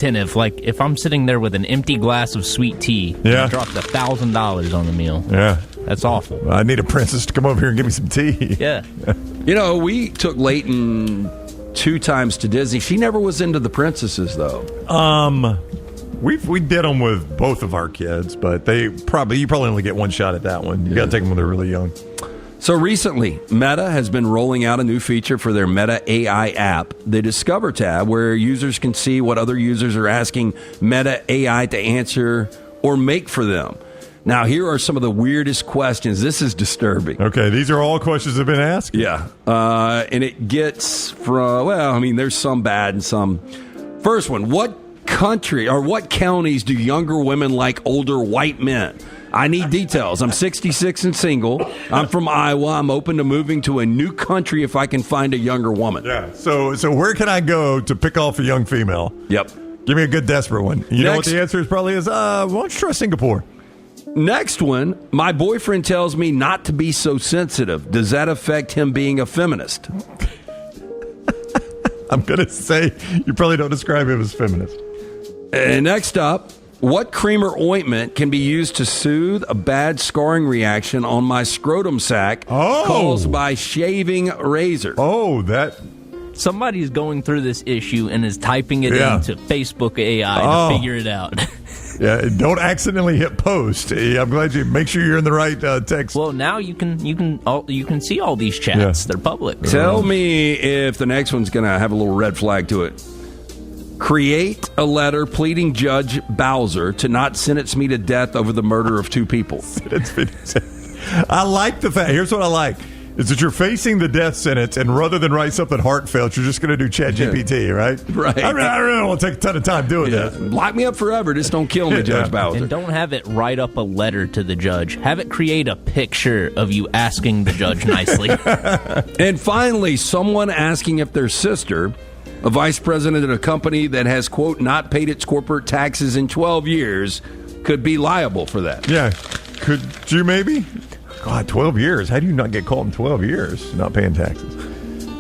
attentive. Like, if I'm sitting there with an empty glass of sweet tea, and I dropped $1,000 on the meal. Yeah. That's awful. I need a princess to come over here and give me some tea. Yeah. We took Leighton 2 times to Disney. She never was into the princesses, though. We did them with both of our kids, but you probably only get one shot at that one. You got to take them when they're really young. So recently, Meta has been rolling out a new feature for their Meta AI app, the Discover tab, where users can see what other users are asking Meta AI to answer or make for them. Now, here are some of the weirdest questions. This is disturbing. Okay, these are all questions that have been asked? Yeah. And it gets from, there's some bad and some. First one, what country or what counties do younger women like older white men? I need details. I'm 66 and single. I'm from Iowa. I'm open to moving to a new country if I can find a younger woman. Yeah. So where can I go to pick off a young female? Yep. Give me a good desperate one. You know what the answer is probably is? Why don't you try Singapore? Next one, my boyfriend tells me not to be so sensitive. Does that affect him being a feminist? I'm going to say you probably don't describe him as feminist. And next up, what cream or ointment can be used to soothe a bad scarring reaction on my scrotum sac caused by shaving razor? Somebody's going through this issue and is typing it into Facebook AI to figure it out. Yeah, don't accidentally hit post. I'm glad you make sure you're in the right text. Well, now you can see all these chats. They're public. Tell me if the next one's going to have a little red flag to it. Create a letter pleading Judge Bowser to not sentence me to death over the murder of 2 people. I like the fact. Here's what I like. Is that you're facing the death sentence, and rather than write something heartfelt, you're just going to do ChatGPT, right? Right. I really don't want to take a ton of time doing that. Lock me up forever. Just don't kill me, Judge Bowser. And don't have it write up a letter to the judge. Have it create a picture of you asking the judge nicely. And finally, someone asking if their sister, a vice president at a company that has, quote, not paid its corporate taxes in 12 years, could be liable for that. Yeah. Could you maybe? God, 12 years. How do you not get caught in 12 years not paying taxes?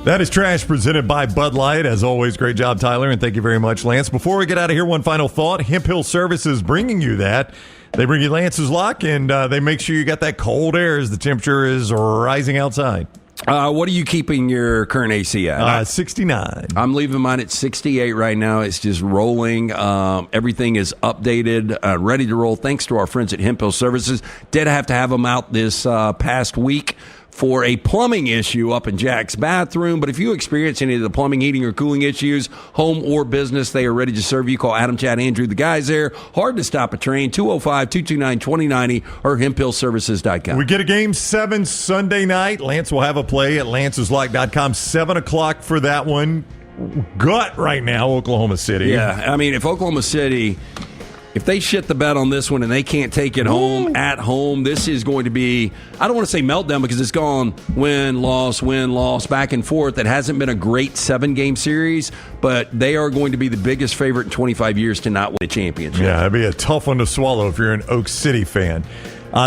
That is Trash presented by Bud Light. As always, great job, Tyler, and thank you very much, Lance. Before we get out of here, one final thought. Hemp Hill Services bringing you that. They bring you Lance's Lock, and they make sure you got that cold air as the temperature is rising outside. What are you keeping your current AC at? 69. I'm leaving mine at 68 right now. It's just rolling. Everything is updated, ready to roll. Thanks to our friends at Hemp Hill Services. Did have to have them out this past week for a plumbing issue up in Jack's bathroom. But if you experience any of the plumbing, heating, or cooling issues, home or business, they are ready to serve you. Call Adam, Chad, Andrew, the guys there. Hard to stop a train, 205-229-2090 or hemphillservices.com. We get a Game 7 Sunday night. Lance will have a play at lanceslock.com, 7 o'clock for that one. Gut right now, Oklahoma City. Yeah, I mean, if Oklahoma City... If they shit the bed on this one and they can't take it home at home, this is going to be, I don't want to say meltdown because it's gone win, loss, back and forth. It hasn't been a great 7-game series, but they are going to be the biggest favorite in 25 years to not win a championship. Yeah, that'd be a tough one to swallow if you're an Oak City fan.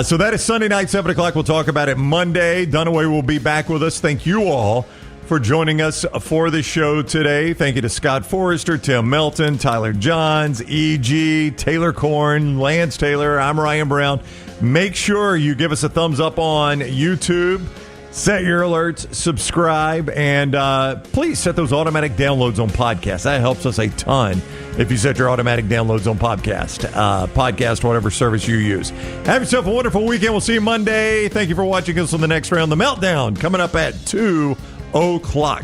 So that is Sunday night, 7 o'clock. We'll talk about it Monday. Dunaway will be back with us. Thank you all for joining us for the show today. Thank you to Scott Forrester, Tim Melton, Tyler Johns, E.G., Taylor Korn, Lance Taylor. I'm Ryan Brown. Make sure you give us a thumbs up on YouTube. Set your alerts, subscribe, and please set those automatic downloads on podcasts. That helps us a ton if you set your automatic downloads on podcast, whatever service you use. Have yourself a wonderful weekend. We'll see you Monday. Thank you for watching us on the next round. The Meltdown coming up at 2 o'clock.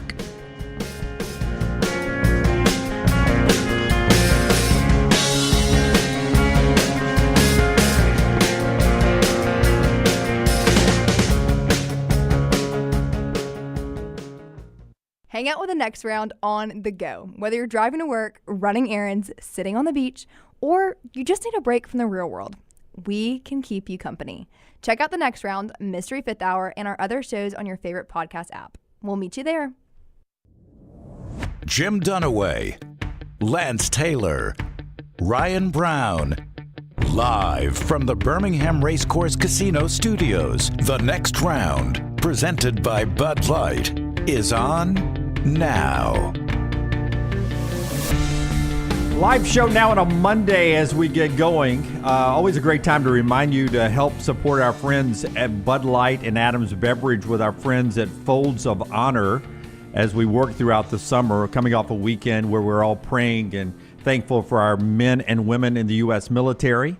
Hang out with the next round on the go. Whether you're driving to work, running errands, sitting on the beach, or you just need a break from the real world, we can keep you company. Check out the next round, Mystery Fifth Hour, and our other shows on your favorite podcast app. We'll meet you there. Jim Dunaway, Lance Taylor, Ryan Brown. Live from the Birmingham Racecourse Casino Studios, the next round, presented by Bud Light, is on now. Live show now on a Monday as we get going. Always a great time to remind you to help support our friends at Bud Light and Adams Beverage with our friends at Folds of Honor as we work throughout the summer, coming off a weekend where we're all praying and thankful for our men and women in the U.S. military.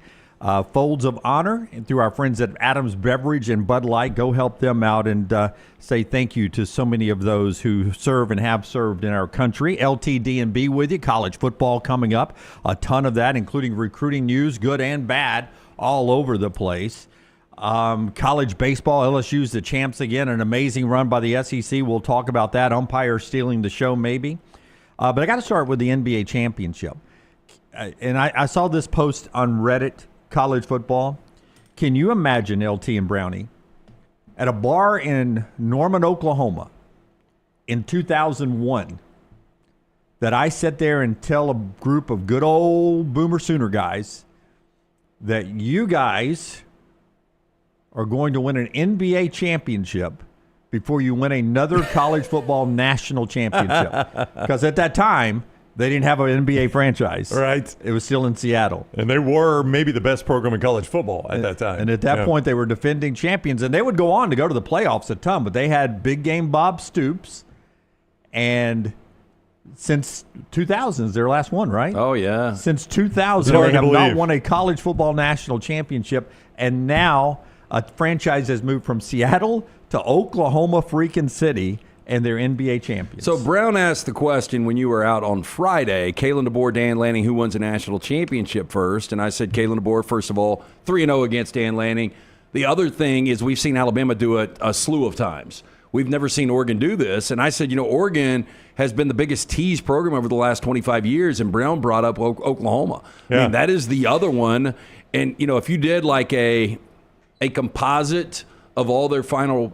Folds of Honor, and through our friends at Adams Beverage and Bud Light, go help them out and say thank you to so many of those who serve and have served in our country. LTD&B with you, college football coming up, a ton of that, including recruiting news, good and bad, all over the place. College baseball, LSU's the champs again, an amazing run by the SEC. We'll talk about that. Umpire stealing the show, maybe. But I got to start with the NBA championship. And I saw this post on Reddit, college football. Can you imagine, LT and Brownie, at a bar in Norman, Oklahoma in 2001, that I sit there and tell a group of good old Boomer Sooner guys that you guys are going to win an NBA championship before you win another college football national championship? Because at that time, they didn't have an NBA franchise. Right. It was still in Seattle. And they were maybe the best program in college football at that time. And at that point, they were defending champions. And they would go on to go to the playoffs a ton. But they had big game Bob Stoops. And since 2000 is their last one, right? Oh, yeah. Since 2000, they have not won a college football national championship. And now a franchise has moved from Seattle to Oklahoma freaking City, and they're NBA champions. So Brown asked the question when you were out on Friday, Kalen DeBoer, Dan Lanning, who wins a national championship first? And I said Kalen DeBoer, first of all, 3-0 against Dan Lanning. The other thing is we've seen Alabama do it a slew of times. We've never seen Oregon do this. And I said, Oregon has been the biggest tease program over the last 25 years, and Brown brought up Oklahoma. Yeah. I mean, that is the other one. And, if you did like a composite of all their final,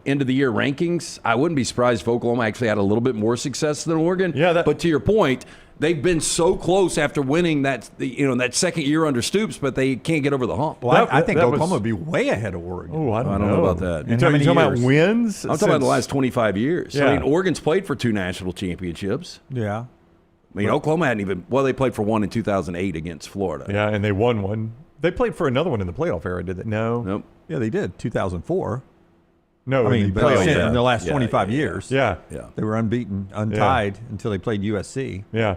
end of the year rankings, I wouldn't be surprised if Oklahoma actually had a little bit more success than Oregon. Yeah, but to your point, they've been so close after winning that second year under Stoops, but they can't get over the hump. Well, I think Oklahoma would be way ahead of Oregon. Oh, I don't know about that. You're talking about wins? I'm talking about the last 25 years. Yeah. I mean, Oregon's played for 2 national championships. Yeah. I mean, Oklahoma hadn't even – they played for one in 2008 against Florida. Yeah, and they won one. They played for another one in the playoff era, did they? No. Nope. Yeah, they did. 2004. No, I mean, in the but playoff. in the last 25 years. Yeah. They were unbeaten, untied until they played USC. Yeah.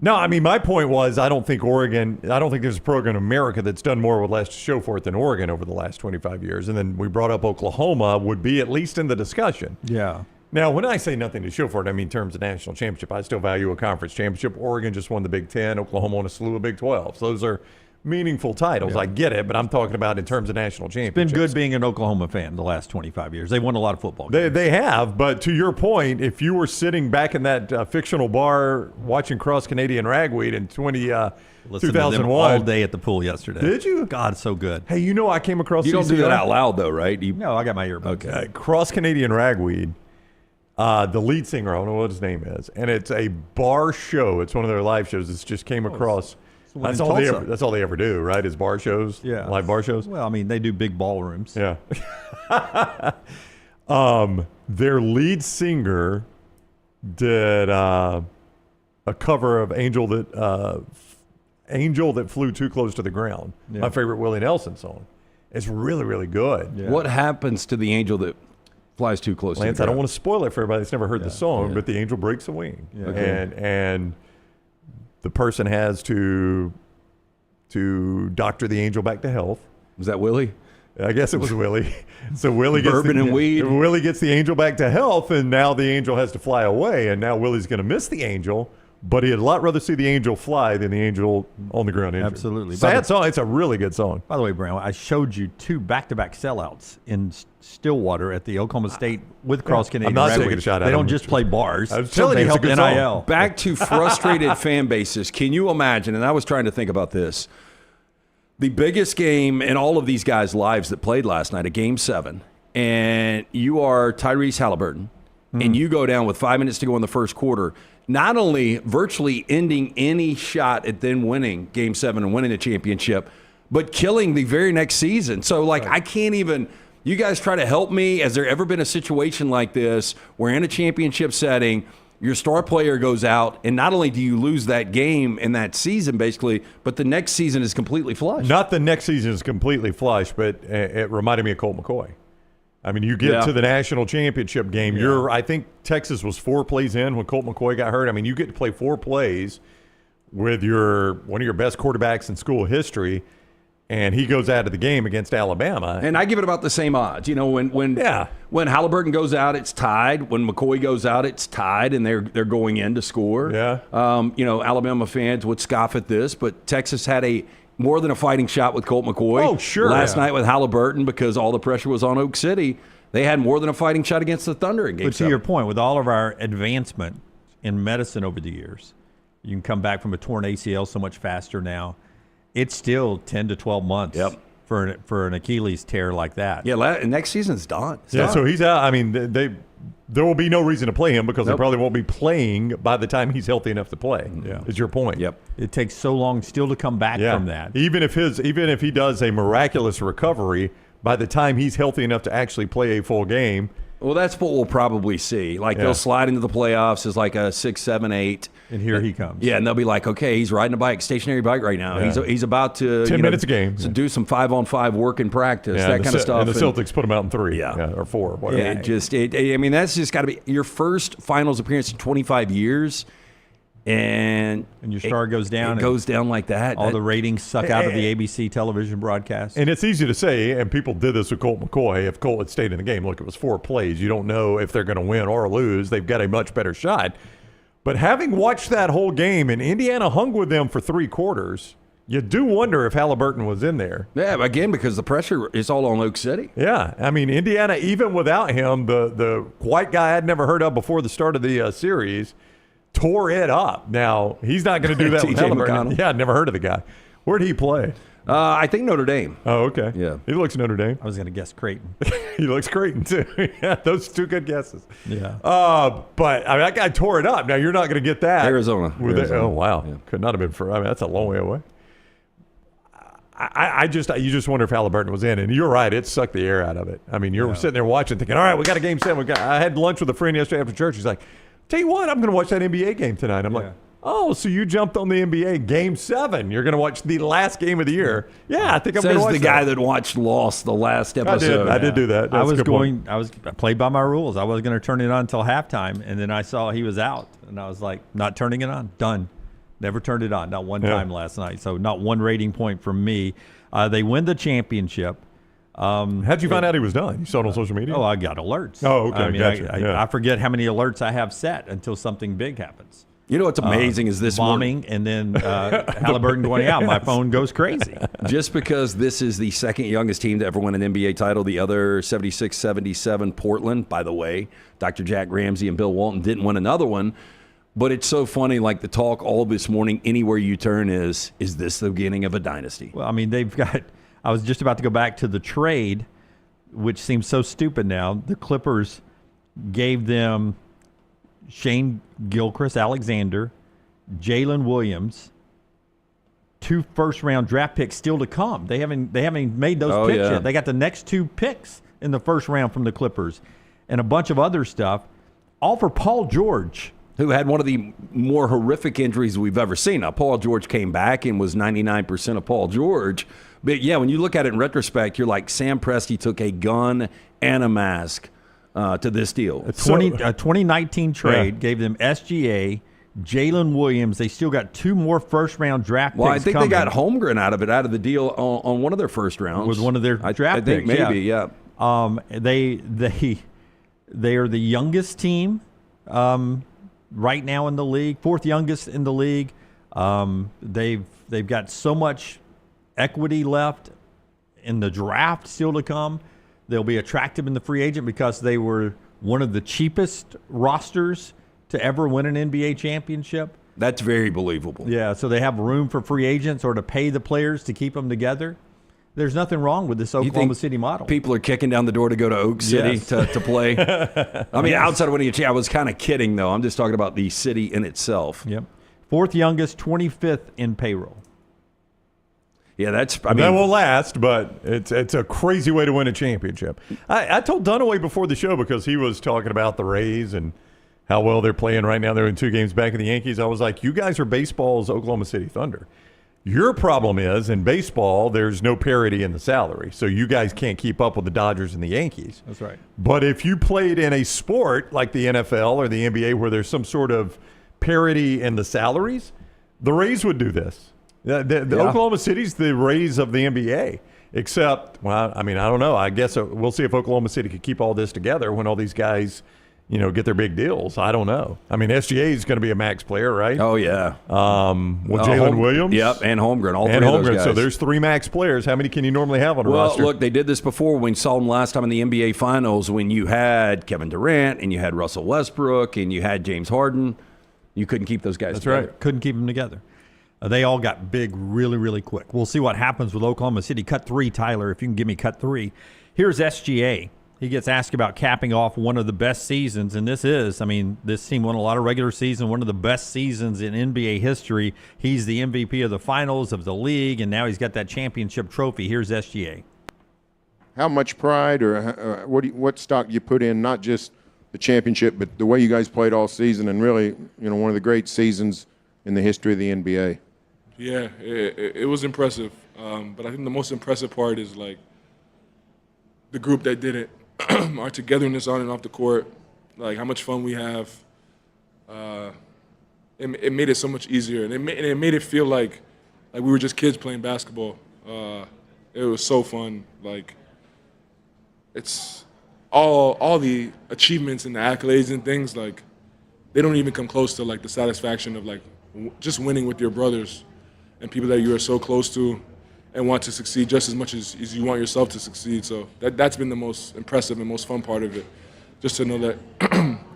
No, I mean, my point was I don't think there's a program in America that's done more with less to show for it than Oregon over the last 25 years. And then we brought up Oklahoma would be at least in the discussion. Yeah. Now, when I say nothing to show for it, I mean in terms of national championship. I still value a conference championship. Oregon just won the Big Ten. Oklahoma won a slew of Big 12. So those are meaningful titles. I get it, but I'm talking about in terms of national championships. It's been good being an Oklahoma fan the last 25 years. They've won a lot of football games. They have, but to your point, if you were sitting back in that fictional bar watching Cross Canadian Ragweed in 2001. To them all day at the pool yesterday. Did you? God, so good. Hey, I came across You don't do that out loud, though, right? No, I got my earbuds. Okay. Cross Canadian Ragweed, the lead singer, I don't know what his name is, and it's a bar show. It's one of their live shows. It just came across. That's all they ever do, right? Is bar shows? Yeah. Live bar shows? Well, I mean, they do big ballrooms. Yeah. Their lead singer did a cover of Angel That Flew Too Close to the Ground, my favorite Willie Nelson song. It's really, really good. Yeah. What happens to the angel that flies too close Lance, to the I ground? don't want to spoil it for everybody that's never heard the song, but the angel breaks a wing. Yeah. Okay. And the person has to doctor the angel back to health. Was that Willie? I guess it was Willie. So Willie gets Bourbon and weed. Willie gets the angel back to health, and now the angel has to fly away, and now Willie's going to miss the angel, but he'd a lot rather see the angel fly than the angel on the ground injured. Absolutely. Sad song. It's a really good song. By the way, Brown, I showed you 2 back-to-back sellouts in Stillwater at the Oklahoma State with Cross Canadian. I'm not Ragweed. taking a shot at They don't them. just play bars. I was telling you, they it's a help good song. NIL. Back to frustrated fan bases. Can you imagine? And I was trying to think about this. The biggest game in all of these guys' lives that played last night, a Game 7, and you are Tyrese Halliburton, and you go down with 5 minutes to go in the first quarter, not only virtually ending any shot at then winning Game 7 and winning the championship, but killing the very next season. So, I can't even – you guys try to help me. Has there ever been a situation like this where in a championship setting Your star player goes out, and not only do you lose that game in that season, basically, but the next season is completely flushed. Not the next season is completely flushed, but it reminded me of Colt McCoy. I mean, you get to the national championship game. I think Texas was 4 plays in when Colt McCoy got hurt. I mean, you get to play 4 plays with one of your best quarterbacks in school history, and he goes out of the game against Alabama. And I give it about the same odds. You know, when Halliburton goes out, it's tied. When McCoy goes out, it's tied, and they're going in to score. Yeah. Alabama fans would scoff at this, but Texas had more than a fighting shot with Colt McCoy. Oh, sure. Last night with Halliburton, because all the pressure was on Oak City, they had more than a fighting shot against the Thunder in Game 7. But to your point, with all of our advancement in medicine over the years, you can come back from a torn ACL so much faster now. It's still 10 to 12 months for an Achilles tear like that. Yeah, next season's done. So he's out. I mean, there will be no reason to play him because they probably won't be playing by the time he's healthy enough to play. Yeah. Is your point? Yep. It takes so long still to come back from that. Even if he does a miraculous recovery, by the time he's healthy enough to actually play a full game. Well, that's what we'll probably see. They'll slide into the playoffs as like a 6, 7, 8. And here he comes. Yeah, and they'll be like, okay, he's riding a stationary bike right now. Yeah. He's about to 10 minutes a game. To do some 5-on-5 work in practice, that kind of stuff. And the Celtics put him out in 3 or 4. Whatever. That's just got to be your first finals appearance in 25 years. And your star goes down. It goes down like that. All the ratings suck out of the ABC television broadcast. And it's easy to say, and people did this with Colt McCoy, if Colt had stayed in the game. Look, it was 4 plays. You don't know if they're going to win or lose. They've got a much better shot. But having watched that whole game, and Indiana hung with them for 3 quarters, you do wonder if Halliburton was in there. Yeah, again, because the pressure is all on Oak City. Yeah, I mean, Indiana, even without him, the white guy I'd never heard of before the start of the series, tore it up. Now, he's not going to do that with Halliburton. McConnell. Yeah, I'd never heard of the guy. Where did he play? I think Notre Dame. Oh, okay. Yeah. He looks Notre Dame. I was going to guess Creighton. He looks Creighton, too. Yeah, those 2 good guesses. Yeah. But, I mean, that guy tore it up. Now, you're not going to get that. Arizona. Oh, wow. Yeah. Could not have been that's a long way away. You just wonder if Halliburton was in. And you're right. It sucked the air out of it. I mean, you're sitting there watching thinking, all right, we got a Game 7. I had lunch with a friend yesterday after church. He's like, tell you what, I'm going to watch that NBA game tonight. I'm like, oh, so you jumped on the NBA Game 7. You're going to watch the last game of the year. Yeah, I think I'm going to watch the guy that watched Lost the last episode. I did do that. I played by my rules. I wasn't going to turn it on until halftime, and then I saw he was out, and I was like, not turning it on. Done. Never turned it on. Not one time last night. So not one rating point from me. They win the championship. How'd you find out he was done? You saw it on social media? Oh, I got alerts. Oh, okay. I mean, Gotcha. I forget how many alerts I have set until something big happens. You know what's amazing is this bombing and then Halliburton going out. My phone goes crazy. Just because this is the second youngest team to ever win an NBA title, the other 76-77 Portland, by the way, Dr. Jack Ramsey and Bill Walton didn't win another one. But it's so funny, like the talk all this morning, anywhere you turn is this the beginning of a dynasty? Well, I mean, they've got – I was just about to go back to the trade, which seems so stupid now. The Clippers gave them Shane Gilchrist-Alexander, Jalen Williams, 2 first-round draft picks still to come. They haven't made those picks yet. They got the next 2 picks in the first round from the Clippers and a bunch of other stuff, all for Paul George, who had one of the more horrific injuries we've ever seen. Now, Paul George came back and was 99% of Paul George. But, yeah, when you look at it in retrospect, you're like, Sam Presti took a gun and a mask to this deal. A 2019 trade gave them SGA, Jalen Williams. They still got 2 more first-round draft picks. Well, I think coming. they got Holmgren out of the deal on one of their first rounds. With one of their draft picks. I think maybe, yeah. They are the youngest team right now in the league, 4th youngest in the league. They've got so much equity left in the draft still to come. They'll be attractive in the free agent because they were one of the cheapest rosters to ever win an NBA championship. That's very believable. Yeah, so they have room for free agents or to pay the players to keep them together. There's nothing wrong with this Oklahoma City model. People are kicking down the door to go to Oak City to play. I mean, outside of winning a championship, I was kind of kidding, though. I'm just talking about the city in itself. Yep. 4th youngest, 25th in payroll. Yeah, that won't last, but it's a crazy way to win a championship. I told Dunaway before the show because he was talking about the Rays and how well they're playing right now. They're in 2 games back of the Yankees. I was like, you guys are baseball's Oklahoma City Thunder. Your problem is, in baseball, there's no parity in the salary. So you guys can't keep up with the Dodgers and the Yankees. That's right. But if you played in a sport like the NFL or the NBA where there's some sort of parity in the salaries, the Rays would do this. The Oklahoma City's the Rays of the NBA. Except, well, I mean, I don't know. I guess we'll see if Oklahoma City could keep all this together when all these guys – get their big deals. I don't know. I mean, SGA is going to be a max player, right? Oh, yeah. With Jalen Williams? Yep, and Holmgren. All 3 and of Holmgren. those guys. So there's 3 max players. How many can you normally have on a roster? Well, look, they did this before when you saw them last time in the NBA Finals when you had Kevin Durant and you had Russell Westbrook and you had James Harden. You couldn't keep those guys together. That's right. Couldn't keep them together. They all got big really, really quick. We'll see what happens with Oklahoma City. Cut 3, Tyler, if you can give me cut 3. Here's SGA. He gets asked about capping off one of the best seasons, and this team won a lot of regular season, one of the best seasons in NBA history. He's the MVP of the finals of the league, and now he's got that championship trophy. Here's SGA. How much pride or what stock you put in, not just the championship, but the way you guys played all season and really, one of the great seasons in the history of the NBA? Yeah, it was impressive. But I think the most impressive part is, like, the group that did it. Our togetherness on and off the court, like how much fun we have. It made it so much easier, and it made it feel like we were just kids playing basketball. It was so fun. Like, it's all the achievements and the accolades and things, like, they don't even come close to, like, the satisfaction of, like, just winning with your brothers and people that you are so close to and want to succeed just as much as you want yourself to succeed. So that's been the most impressive and most fun part of it, just to know that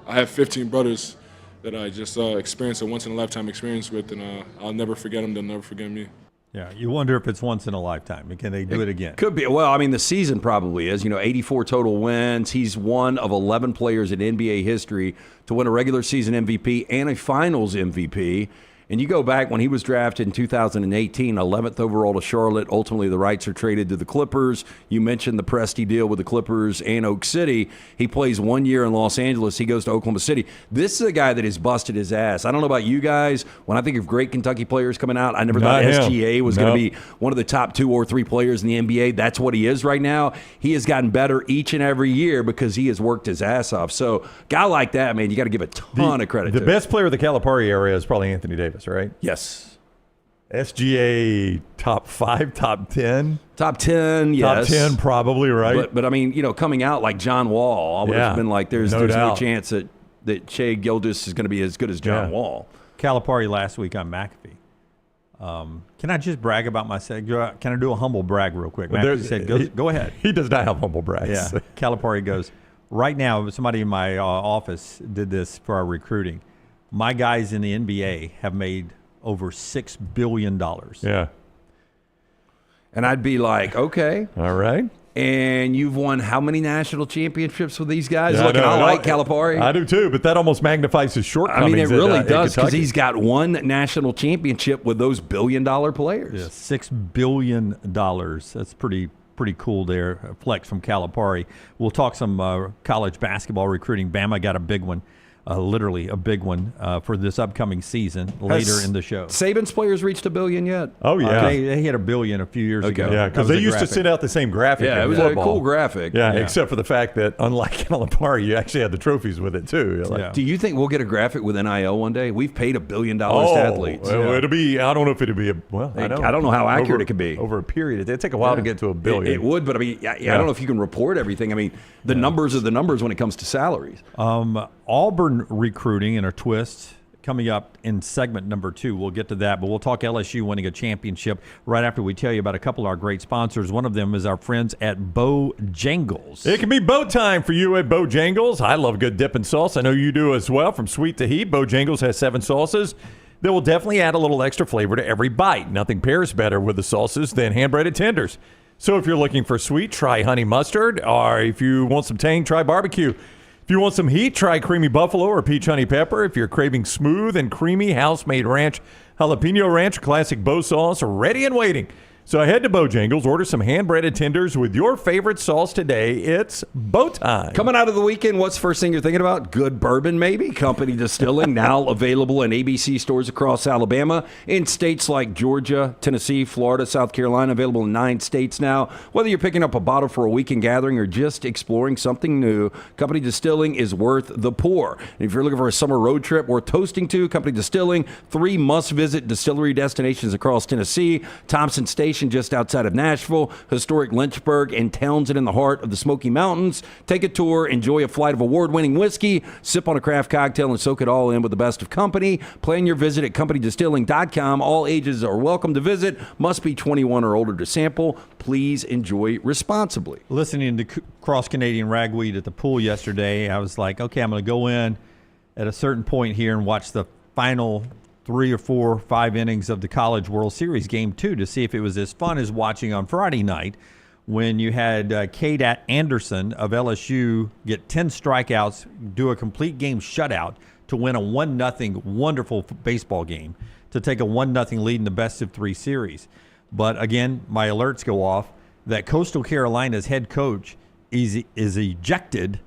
I have 15 brothers that I just experienced a once-in-a-lifetime experience with, and I'll never forget them. They'll never forget me. Yeah, you wonder if it's once in a lifetime. Can they do it again? Could be. Well, I mean, the season probably is. 84 total wins. He's one of 11 players in NBA history to win a regular season MVP and a finals MVP. And you go back when he was drafted in 2018, 11th overall to Charlotte. Ultimately, the rights are traded to the Clippers. You mentioned the Presti deal with the Clippers and Oak City. He plays 1 year in Los Angeles. He goes to Oklahoma City. This is a guy that has busted his ass. I don't know about you guys. When I think of great Kentucky players coming out, I never thought SGA was going to be one of the top 2 or 3 players in the NBA. That's what he is right now. He has gotten better each and every year because he has worked his ass off. So, a guy like that, man, you got to give a ton of credit to. The best player of the Calipari area is probably Anthony Davis. Right? Yes. SGA top 5, top 10? Top 10, yes. Top 10 probably, right? But I mean, coming out like John Wall, I would have been like, there's no chance that Shai Gilgeous is going to be as good as John Wall. Calipari last week on McAfee. Can I just brag about myself? Can I do a humble brag real quick? McAfee said, go ahead. He does not have humble brags. Yeah. Calipari goes, right now, somebody in my office did this for our recruiting. My guys in the NBA have made over $6 billion. Yeah. And I'd be like, okay. All right. And you've won how many national championships with these guys? Look, I like Calipari. I do too, but that almost magnifies his shortcomings. I mean, it really does, because he's got one national championship with those billion-dollar players. Yeah, $6 billion. That's pretty cool there. A flex from Calipari. We'll talk some college basketball recruiting. Bama got a big one. Literally a big one for this upcoming season later in the show. Saban's players reached $1 billion yet? Oh, yeah. They hit $1 billion a few years ago. Yeah, because they used to send out the same graphic. Yeah, it was football. a cool graphic. Yeah, except for the fact that, unlike Calipari, you actually had the trophies with it, too. Do you think we'll get a graphic with NIL one day? We've paid $1 billion to athletes. Well, it'll be, I don't know if it'll be, I don't know how accurate it could be. Over a period. It'd take a while to get to $1 billion. It would, but I mean, I don't know if you can report everything. I mean, the numbers are the numbers when it comes to salaries. Auburn recruiting in a twist coming up in segment number 2. We'll get to that, but we'll talk LSU winning a championship right after we tell you about a couple of our great sponsors. One of them is our friends at Bojangles. It can be bow time for you at Bojangles. I love good dip and sauce. I know you do as well. From sweet to heat, Bojangles has 7 sauces that will definitely add a little extra flavor to every bite. Nothing pairs better with the sauces than hand-breaded tenders. So if you're looking for sweet, try honey mustard, or if you want some tang, try barbecue. If you want some heat, try creamy buffalo or peach honey pepper. If you're craving smooth and creamy house-made ranch, jalapeno ranch, classic bow sauce, ready and waiting. So head to Bojangles, order some hand-breaded tenders with your favorite sauce today. It's bow time. Coming out of the weekend, what's the first thing you're thinking about? Good bourbon, maybe? Company Distilling, now available in ABC stores across Alabama, in states like Georgia, Tennessee, Florida, South Carolina, available in 9 states now. Whether you're picking up a bottle for a weekend gathering or just exploring something new, Company Distilling is worth the pour. And if you're looking for a summer road trip worth toasting to, Company Distilling, 3 must-visit distillery destinations across Tennessee, Thompson Station, just outside of Nashville, historic Lynchburg, and Townsend in the heart of the Smoky Mountains. Take a tour, enjoy a flight of award-winning whiskey, sip on a craft cocktail, and soak it all in with the best of company. Plan your visit at CompanyDistilling.com. All ages are welcome to visit. Must be 21 or older to sample. Please enjoy responsibly. Listening to Cross Canadian Ragweed at the pool yesterday, I was like, okay, I'm going to go in at a certain point here and watch the final 3 or 4 or 5 innings of the College World Series Game 2 to see if it was as fun as watching on Friday night when you had Cade Anderson of LSU get 10 strikeouts, do a complete game shutout to win a 1-0 wonderful baseball game, to take a 1-0 lead in the best-of-3 series. But again, my alerts go off that Coastal Carolina's head coach is ejected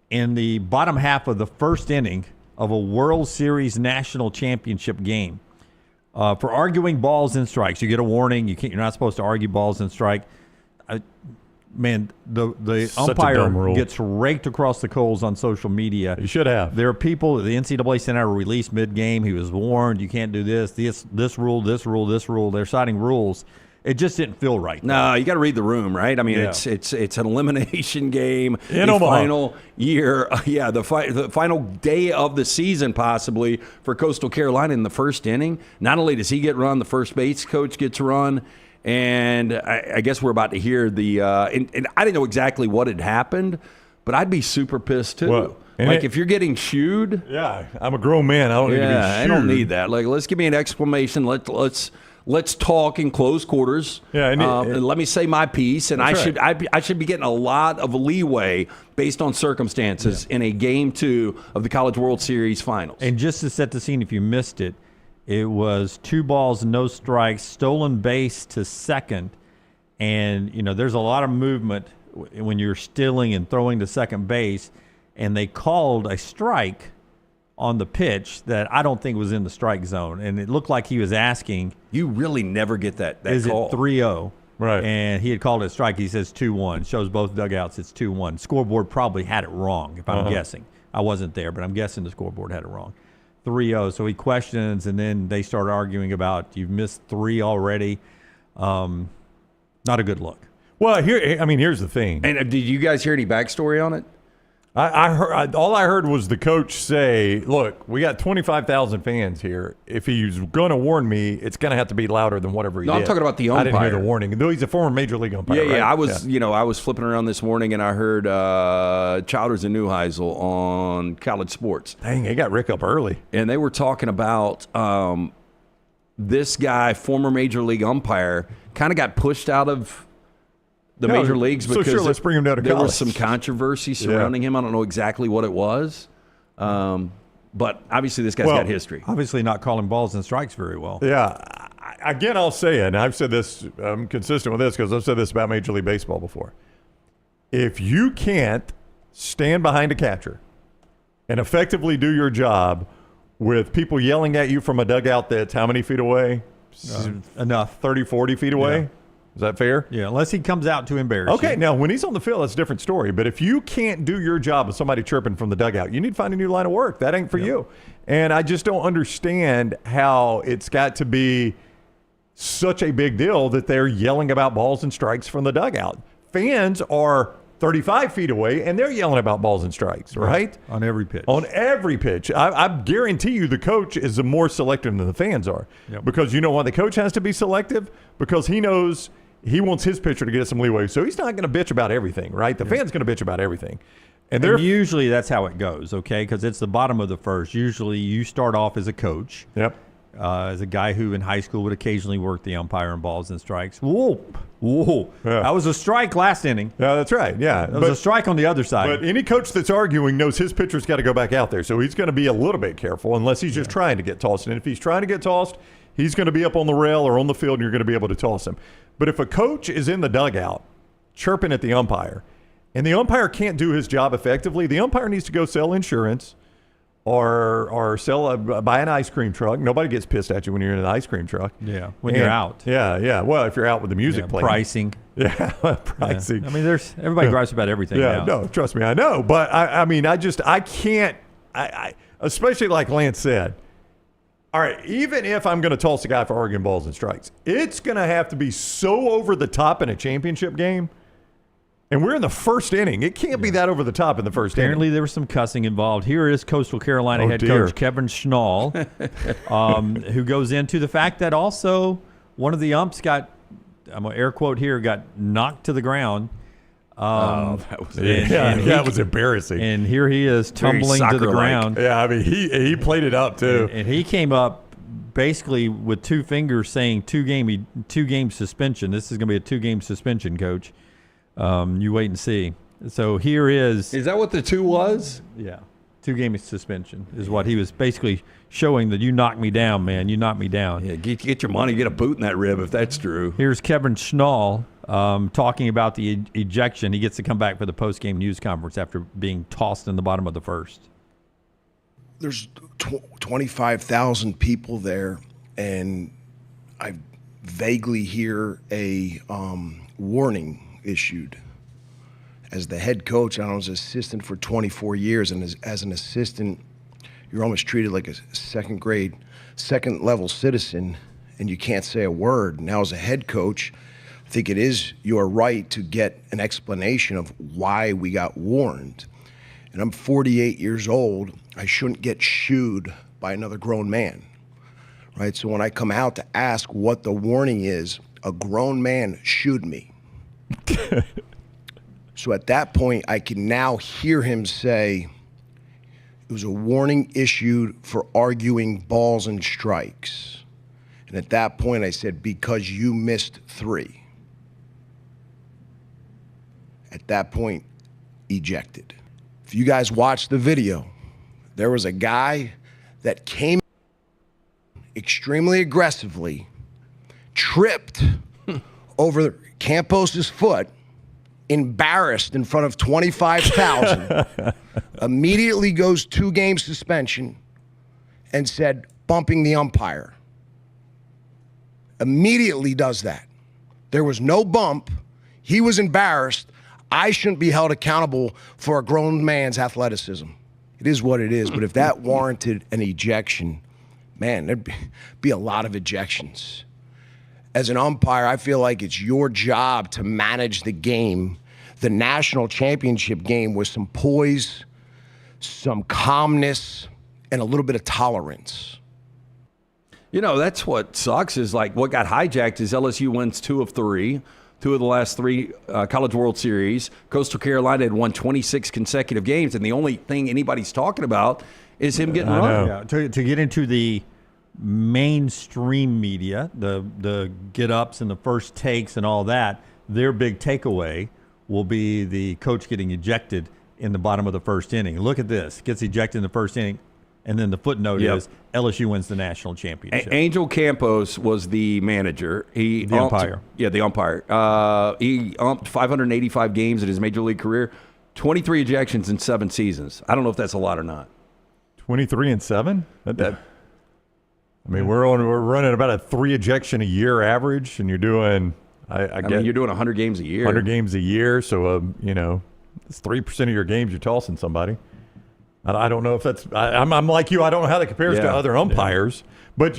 in the bottom half of the first inning of a World Series national championship game for arguing balls and strikes. You get a warning. You're not supposed to argue balls and strike. The umpire gets raked across the coals on social media. You should have. There are people, the NCAA sent out a release mid-game. He was warned, you can't do this rule, this rule, this rule. They're citing rules. It just didn't feel right. No, you got to read the room, right? I mean, it's an elimination game. In the Omaha. Final year, the final day of the season, possibly for Coastal Carolina in the first inning. Not only does he get run, the first base coach gets run, and I guess we're about to hear the. And I didn't know exactly what had happened, but I'd be super pissed too. Well, if you're getting shooed. Yeah, I'm a grown man. I don't need to be shooed. I don't need that. Like, let's give me an exclamation. Let's talk in close quarters. Yeah, and let me say my piece. And I should be getting a lot of leeway based on circumstances in a Game 2 of the College World Series Finals. And just to set the scene, if you missed it, it was 2 balls, no strikes, stolen base to second, and there's a lot of movement when you're stealing and throwing to second base, and they called a strike on the pitch that I don't think was in the strike zone. And it looked like he was asking. You really never get that is call. Is it 3-0? Right. And he had called it a strike. He says 2-1. Shows both dugouts it's 2-1. Scoreboard probably had it wrong, if I'm guessing. I wasn't there, but I'm guessing the scoreboard had it wrong. 3-0. So he questions, and then they start arguing about, you've missed 3 already. Not a good look. Well, here's the thing. And did you guys hear any backstory on it? I heard all I heard was the coach say, "Look, we got 25,000 fans here. If he's going to warn me, it's going to have to be louder than whatever he did." I'm talking about the umpire. I didn't hear the warning. Though he's a former major league umpire. Yeah, right? I was, I was flipping around this morning and I heard Childers and Neuheisel on College Sports. Dang, they got Rick up early, and they were talking about this guy, former major league umpire, kind of got pushed out of the major leagues because let's bring him down to there college. was some controversy surrounding him. I don't know exactly what it was, but obviously this guy's got history. Obviously not calling balls and strikes very well. Yeah. Again, I'll say it, and I've said this, I'm consistent with this because I've said this about Major League Baseball before. If you can't stand behind a catcher and effectively do your job with people yelling at you from a dugout that's how many feet away? Enough. 30, 40 feet away? Yeah. Is that fair? Yeah, unless he comes out to embarrass you. Okay, now when he's on the field, that's a different story. But if you can't do your job with somebody chirping from the dugout, you need to find a new line of work. That ain't for you. And I just don't understand how it's got to be such a big deal that they're yelling about balls and strikes from the dugout. Fans are 35 feet away, and they're yelling about balls and strikes, right? On every pitch. On every pitch. I guarantee you the coach is more selective than the fans are. Yep. Because you know why the coach has to be selective? Because he knows he wants his pitcher to get some leeway. So he's not going to bitch about everything, right? The fan's going to bitch about everything. And usually that's how it goes, okay? Because it's the bottom of the first. Usually you start off as a coach. Yep. As a guy who in high school would occasionally work the umpire in balls and strikes. Whoa. Yeah. That was a strike last inning. Yeah, that's right. Yeah. That was a strike on the other side. But any coach that's arguing knows his pitcher's got to go back out there. So he's going to be a little bit careful unless he's just trying to get tossed. And if he's trying to get tossed, he's going to be up on the rail or on the field, and you're going to be able to toss him. But if a coach is in the dugout chirping at the umpire and the umpire can't do his job effectively, the umpire needs to go sell insurance or buy an ice cream truck. Nobody gets pissed at you when you're in an ice cream truck. Yeah, when you're out. Yeah. Well, if you're out with the music playing. Pricing. Yeah, pricing. Yeah. I mean, everybody gripes about everything now. No, trust me, I know. But, I can't, especially like Lance said, all right, even if I'm going to toss a guy for arguing balls and strikes, it's going to have to be so over the top in a championship game. And we're in the first inning. It can't be that over the top in the first inning. Apparently, there was some cussing involved. Here is Coastal Carolina head coach Kevin Schnall, who goes into the fact that also one of the umps got, I'm going to air quote here, got knocked to the ground. That was embarrassing. And here he is tumbling to the ground. Yeah, he played it up too. And he came up basically with two fingers saying two-game suspension. This is going to be a 2-game suspension, coach. You wait and see. So here is. Is that what the 2 was? Yeah. 2-game suspension is what he was basically showing, that you knocked me down, man. You knocked me down. Yeah, get your money, get a boot in that rib if that's true. Here's Kevin Schnall talking about the ejection. He gets to come back for the post-game news conference after being tossed in the bottom of the first. There's 25,000 people there, and I vaguely hear a warning issued. As the head coach, I was an assistant for 24 years, and as an assistant, you're almost treated like a second level citizen, and you can't say a word. Now, as a head coach, I think it is your right to get an explanation of why we got warned. And I'm 48 years old. I shouldn't get shooed by another grown man, right? So when I come out to ask what the warning is, a grown man shooed me. So at that point, I can now hear him say, it was a warning issued for arguing balls and strikes. And at that point, I said, because you missed 3. At that point, ejected. If you guys watch the video, there was a guy that came extremely aggressively, tripped over Campos's foot, embarrassed in front of 25,000, immediately goes 2-game suspension, and said, bumping the umpire. Immediately does that. There was no bump. He was embarrassed. I shouldn't be held accountable for a grown man's athleticism. It is what it is. But if that warranted an ejection, man, there'd be a lot of ejections. As an umpire, I feel like it's your job to manage the game, the national championship game, with some poise, some calmness, and a little bit of tolerance. You know, that's what sucks is like what got hijacked is LSU wins 2 of 3, 2 of the last 3 College World Series. Coastal Carolina had won 26 consecutive games, and the only thing anybody's talking about is him getting run. Yeah, to get into the mainstream media, the get-ups and the first takes and all that, their big takeaway will be the coach getting ejected in the bottom of the first inning. Look at this. Gets ejected in the first inning, and then the footnote is LSU wins the national championship. Angel Campos was the manager. The umpire. Yeah, the umpire. He umped 585 games in his major league career, 23 ejections in 7 seasons. I don't know if that's a lot or not. 23 and 7? We're running about a 3 ejection a year average, and you're doing you're doing 100 games a year. 100 games a year, so it's 3% of your games you're tossing somebody. I don't know if that's. I'm like you. I don't know how that compares to other umpires, but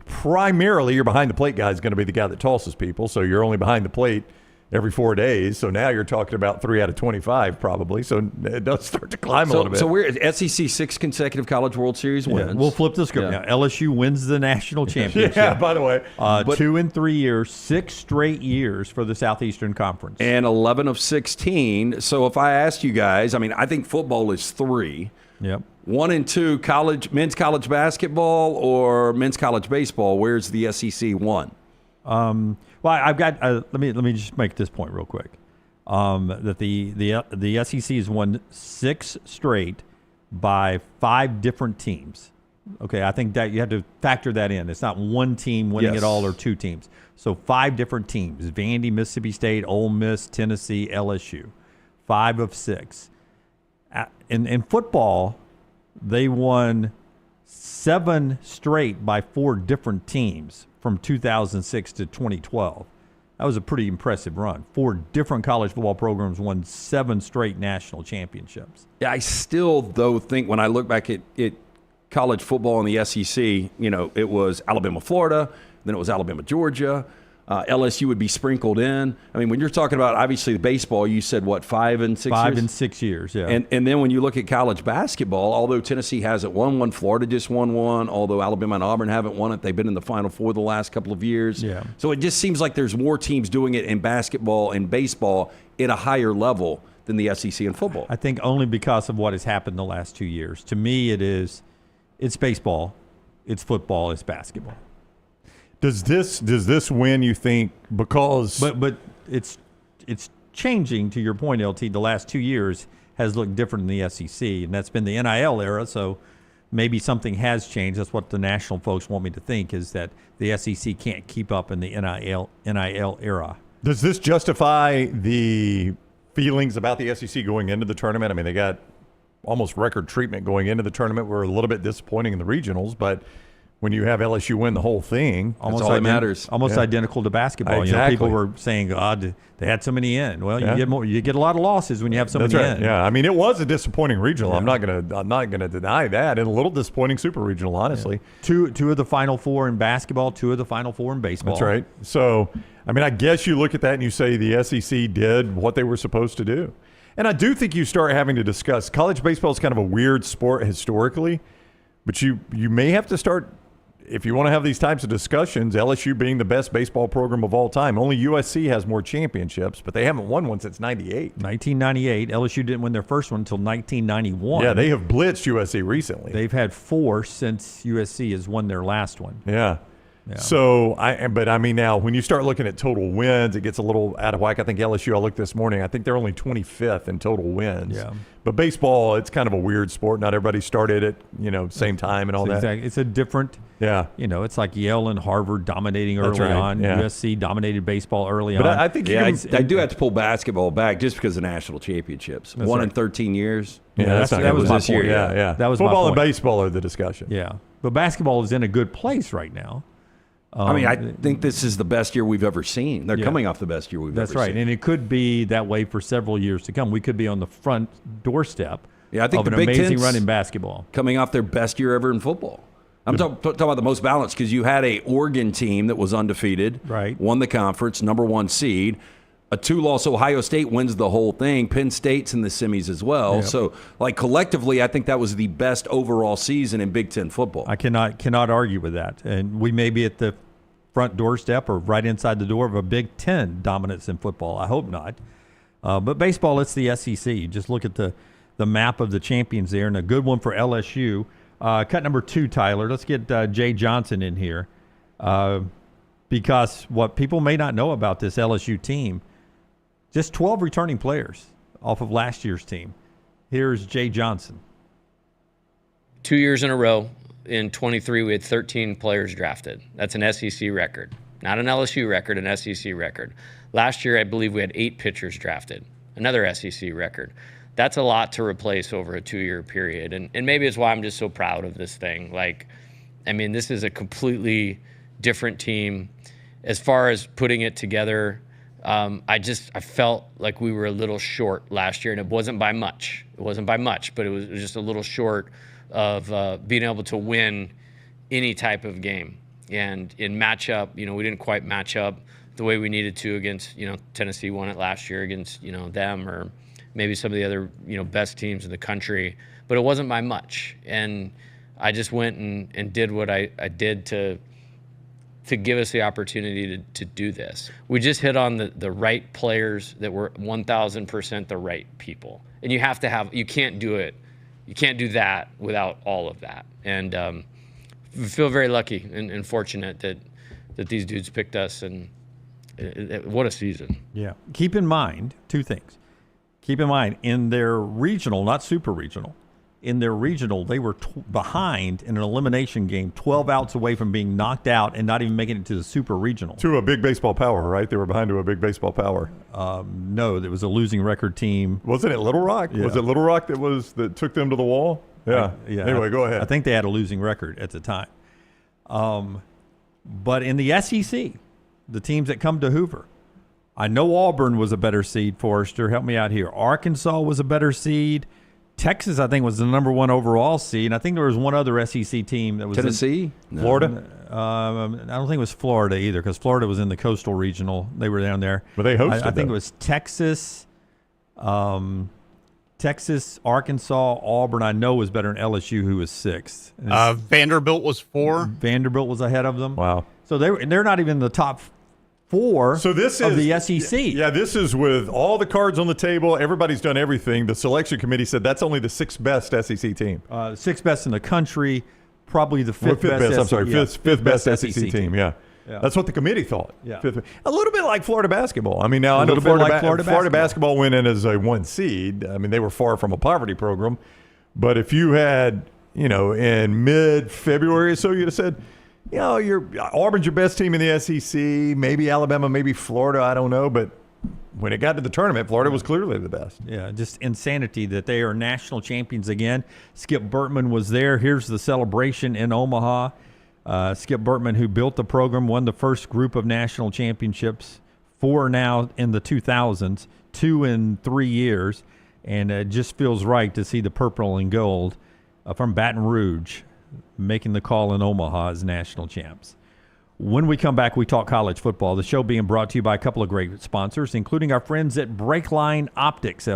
primarily your behind the plate guy is going to be the guy that tosses people. So you're only behind the plate every 4 days. So now you're talking about 3 out of 25 probably. So it does start to climb a little bit. So we're at SEC 6 consecutive College World Series wins. We'll flip the script now. LSU wins the national championship. Yeah, by the way. 2 in 3 years, 6 straight years for the Southeastern Conference. And 11 of 16. So if I asked you guys, I think football is 3. Yep. 1 and 2, men's college basketball or men's college baseball. Where's the SEC 1? Well, I've got. Let me just make this point real quick. That the SEC has won 6 straight by 5 different teams. Okay, I think that you have to factor that in. It's not one team winning it all or two teams. So 5 different teams: Vandy, Mississippi State, Ole Miss, Tennessee, LSU. 5 of 6. In football, they won 7 straight by 4 different teams from 2006 to 2012. That was a pretty impressive run. 4 different college football programs won 7 straight national championships. Yeah, I still, though, think when I look back at college football in the SEC, it was Alabama, Florida, then it was Alabama, Georgia. LSU would be sprinkled in. I mean, when you're talking about, obviously, the baseball, you said, 5 and 6 years? 5 and 6 years, yeah. And then when you look at college basketball, although Tennessee hasn't won one, Florida just won one, although Alabama and Auburn haven't won it, they've been in the Final Four the last couple of years. Yeah. So it just seems like there's more teams doing it in basketball and baseball at a higher level than the SEC in football. I think only because of what has happened the last 2 years. To me, it's baseball, it's football, it's basketball. Does this win, you think, because but it's changing, to your point, LT. The last 2 years has looked different in the SEC, and that's been the NIL era, so maybe something has changed. That's what the national folks want me to think, is that the SEC can't keep up in the NIL era. Does this justify the feelings about the SEC going into the tournament? I mean, they got almost record treatment going into the tournament. We're a little bit disappointing in the regionals, but when you have LSU win the whole thing, that's all that matters. Almost identical to basketball. Exactly. People were saying, God, they had so many in. Well, you get a lot of losses when you have so many in. Yeah, I mean, it was a disappointing regional. Yeah. I'm not gonna deny that, and a little disappointing super regional, honestly. Yeah. Two of the Final Four in basketball, 2 of the Final Four in baseball. That's right. So, I mean, I guess you look at that and you say the SEC did what they were supposed to do. And I do think you start having to discuss college baseball is kind of a weird sport historically, but you may have to start, if you want to have these types of discussions, LSU being the best baseball program of all time. Only USC has more championships, but they haven't won one since 98. 1998. LSU didn't win their first one until 1991. Yeah, they have blitzed USC recently. They've had 4 since USC has won their last one. Yeah. So, I mean, now when you start looking at total wins, it gets a little out of whack. I think LSU, I looked this morning, I think they're only 25th in total wins. Yeah. But baseball, it's kind of a weird sport. Not everybody started at, same time and all that. Exactly. It's a different, it's like Yale and Harvard dominating early on. Yeah. USC dominated baseball early on. But I think I do have to pull basketball back just because of national championships. That's 1 in 13 years. Yeah, that was this year. Yeah. That was football my and point. baseball are the discussion. Yeah. But basketball is in a good place right now. I mean, I think this is the best year we've ever seen. They're coming off the best year we've ever seen. That's right. And it could be that way for several years to come. We could be on the front doorstep I think of an the Big amazing Ten's run in basketball. Coming off their best year ever in football. I'm talking about the most balanced because you had a Oregon team that was undefeated, right? Won the conference, number 1 seed. A 2-loss Ohio State wins the whole thing. Penn State's in the semis as well. Yep. So, collectively, I think that was the best overall season in Big Ten football. I cannot argue with that. And we may be at the front doorstep or right inside the door of a Big Ten dominance in football. I hope not. But baseball, it's the SEC. You just look at the map of the champions there, and a good one for LSU. Cut number 2, Tyler. Let's get Jay Johnson in here. Because what people may not know about this LSU team, just 12 returning players off of last year's team. Here's Jay Johnson. 2 years in a row. In 23, we had 13 players drafted. That's an SEC record. Not an LSU record, an SEC record. Last year, I believe we had 8 pitchers drafted. Another SEC record. That's a lot to replace over a 2-year period. And maybe it's why I'm just so proud of this thing. This is a completely different team. As far as putting it together, I felt like we were a little short last year, and it wasn't by much. But it was just a little short of being able to win any type of game. And in matchup, we didn't quite match up the way we needed to against, Tennessee won it last year against, them or maybe some of the other, best teams in the country. But it wasn't by much. And I just went and did what I did to give us the opportunity to do this. We just hit on the right players that were 1,000% the right people. And you can't do it. You can't do that without all of that. And we feel very lucky and fortunate that these dudes picked us. And what a season. Yeah. Keep in mind 2 things. Keep in mind, in their regional, not super regional, in their regional, they were behind in an elimination game, 12 outs away from being knocked out and not even making it to the super regional. To a big baseball power, right? They were behind to a big baseball power. No, it was a losing record team. Wasn't it Little Rock? Yeah. Was it Little Rock that took them to the wall? Yeah. Anyway, go ahead. I think they had a losing record at the time. But in the SEC, the teams that come to Hoover, I know Auburn was a better seed, Forrester. Help me out here. Arkansas was a better seed. Texas, I think, was the number 1 overall seed. And I think there was one other SEC team that was Tennessee? Florida? I don't think it was Florida either, because Florida was in the Coastal Regional. They were down there. But they hosted I think it was Texas, Arkansas, Auburn. I know was better than LSU, who was 6th. Vanderbilt was 4. Vanderbilt was ahead of them. Wow. So they're not even in the top 4 of the SEC. Yeah, this is with all the cards on the table. Everybody's done everything. The selection committee said that's only the 6th best SEC team. 6th best in the country, probably the fifth best SEC team. Yeah. That's what the committee thought. Yeah. A little bit like Florida basketball. I mean, now I know Florida basketball went in as a 1 seed. I mean, they were far from a poverty program. But if you had, in mid-February or so, you'd have said, Auburn's your best team in the SEC, maybe Alabama, maybe Florida, I don't know. But when it got to the tournament, Florida was clearly the best. Yeah, just insanity that they are national champions again. Skip Burtman was there. Here's the celebration in Omaha. Skip Burtman, who built the program, won the first group of national championships, 4 now in the 2000s, 2 in 3 years. And it just feels right to see the purple and gold from Baton Rouge making the call in Omaha as national champs. When we come back, we talk college football. The show being brought to you by a couple of great sponsors, including our friends at Breakline Optics,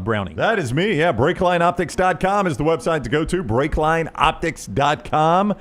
Browning. That is me, yeah. BreaklineOptics.com is the website to go to, BreaklineOptics.com.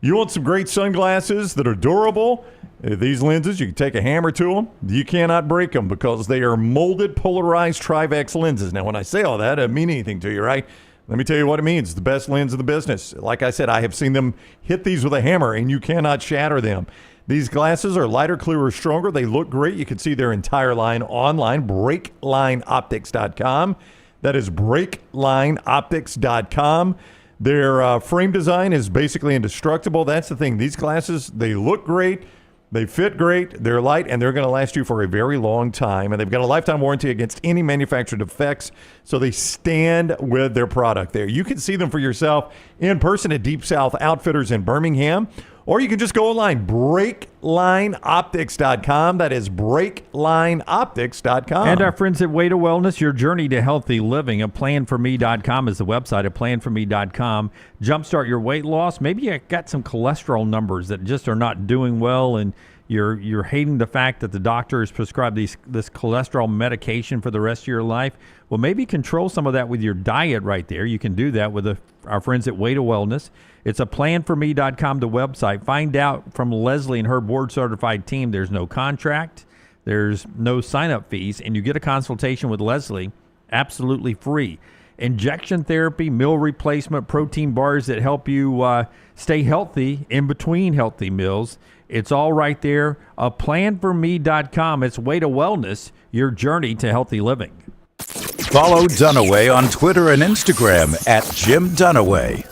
You want some great sunglasses that are durable? These lenses, you can take a hammer to them. You cannot break them because they are molded, polarized Trivex lenses. Now, when I say all that, it doesn't mean anything to you, right? Let me tell you what it means. It's the best lens in the business. Like I said, I have seen them hit these with a hammer, and you cannot shatter them. These glasses are lighter, clearer, stronger. They look great. You can see their entire line online, BreaklineOptics.com. That is BreaklineOptics.com. Their frame design is basically indestructible. That's the thing. These glasses, they look great. They fit great, they're light, and they're going to last you for a very long time. And they've got a lifetime warranty against any manufacturer defects, so they stand with their product there. You can see them for yourself in person at Deep South Outfitters in Birmingham, or you can just go online, BreaklineOptics.com. That is BreaklineOptics.com. And our friends at Way to Wellness, your journey to healthy living. APlanForMe.com is the website. APlanForMe.com. Jumpstart your weight loss. Maybe you got some cholesterol numbers that just are not doing well, and you're hating the fact that the doctor has prescribed this cholesterol medication for the rest of your life. Well, maybe control some of that with your diet right there. You can do that with our friends at Way to Wellness. It's APlanForMe.com, the website. Find out from Leslie and her board-certified team. There's no contract. There's no sign-up fees, and you get a consultation with Leslie absolutely free. Injection therapy, meal replacement, protein bars that help you stay healthy in between healthy meals. It's all right there. APlanForMe.com. It's Way to Wellness, your journey to healthy living. Follow Dunaway on Twitter and Instagram at Jim Dunaway.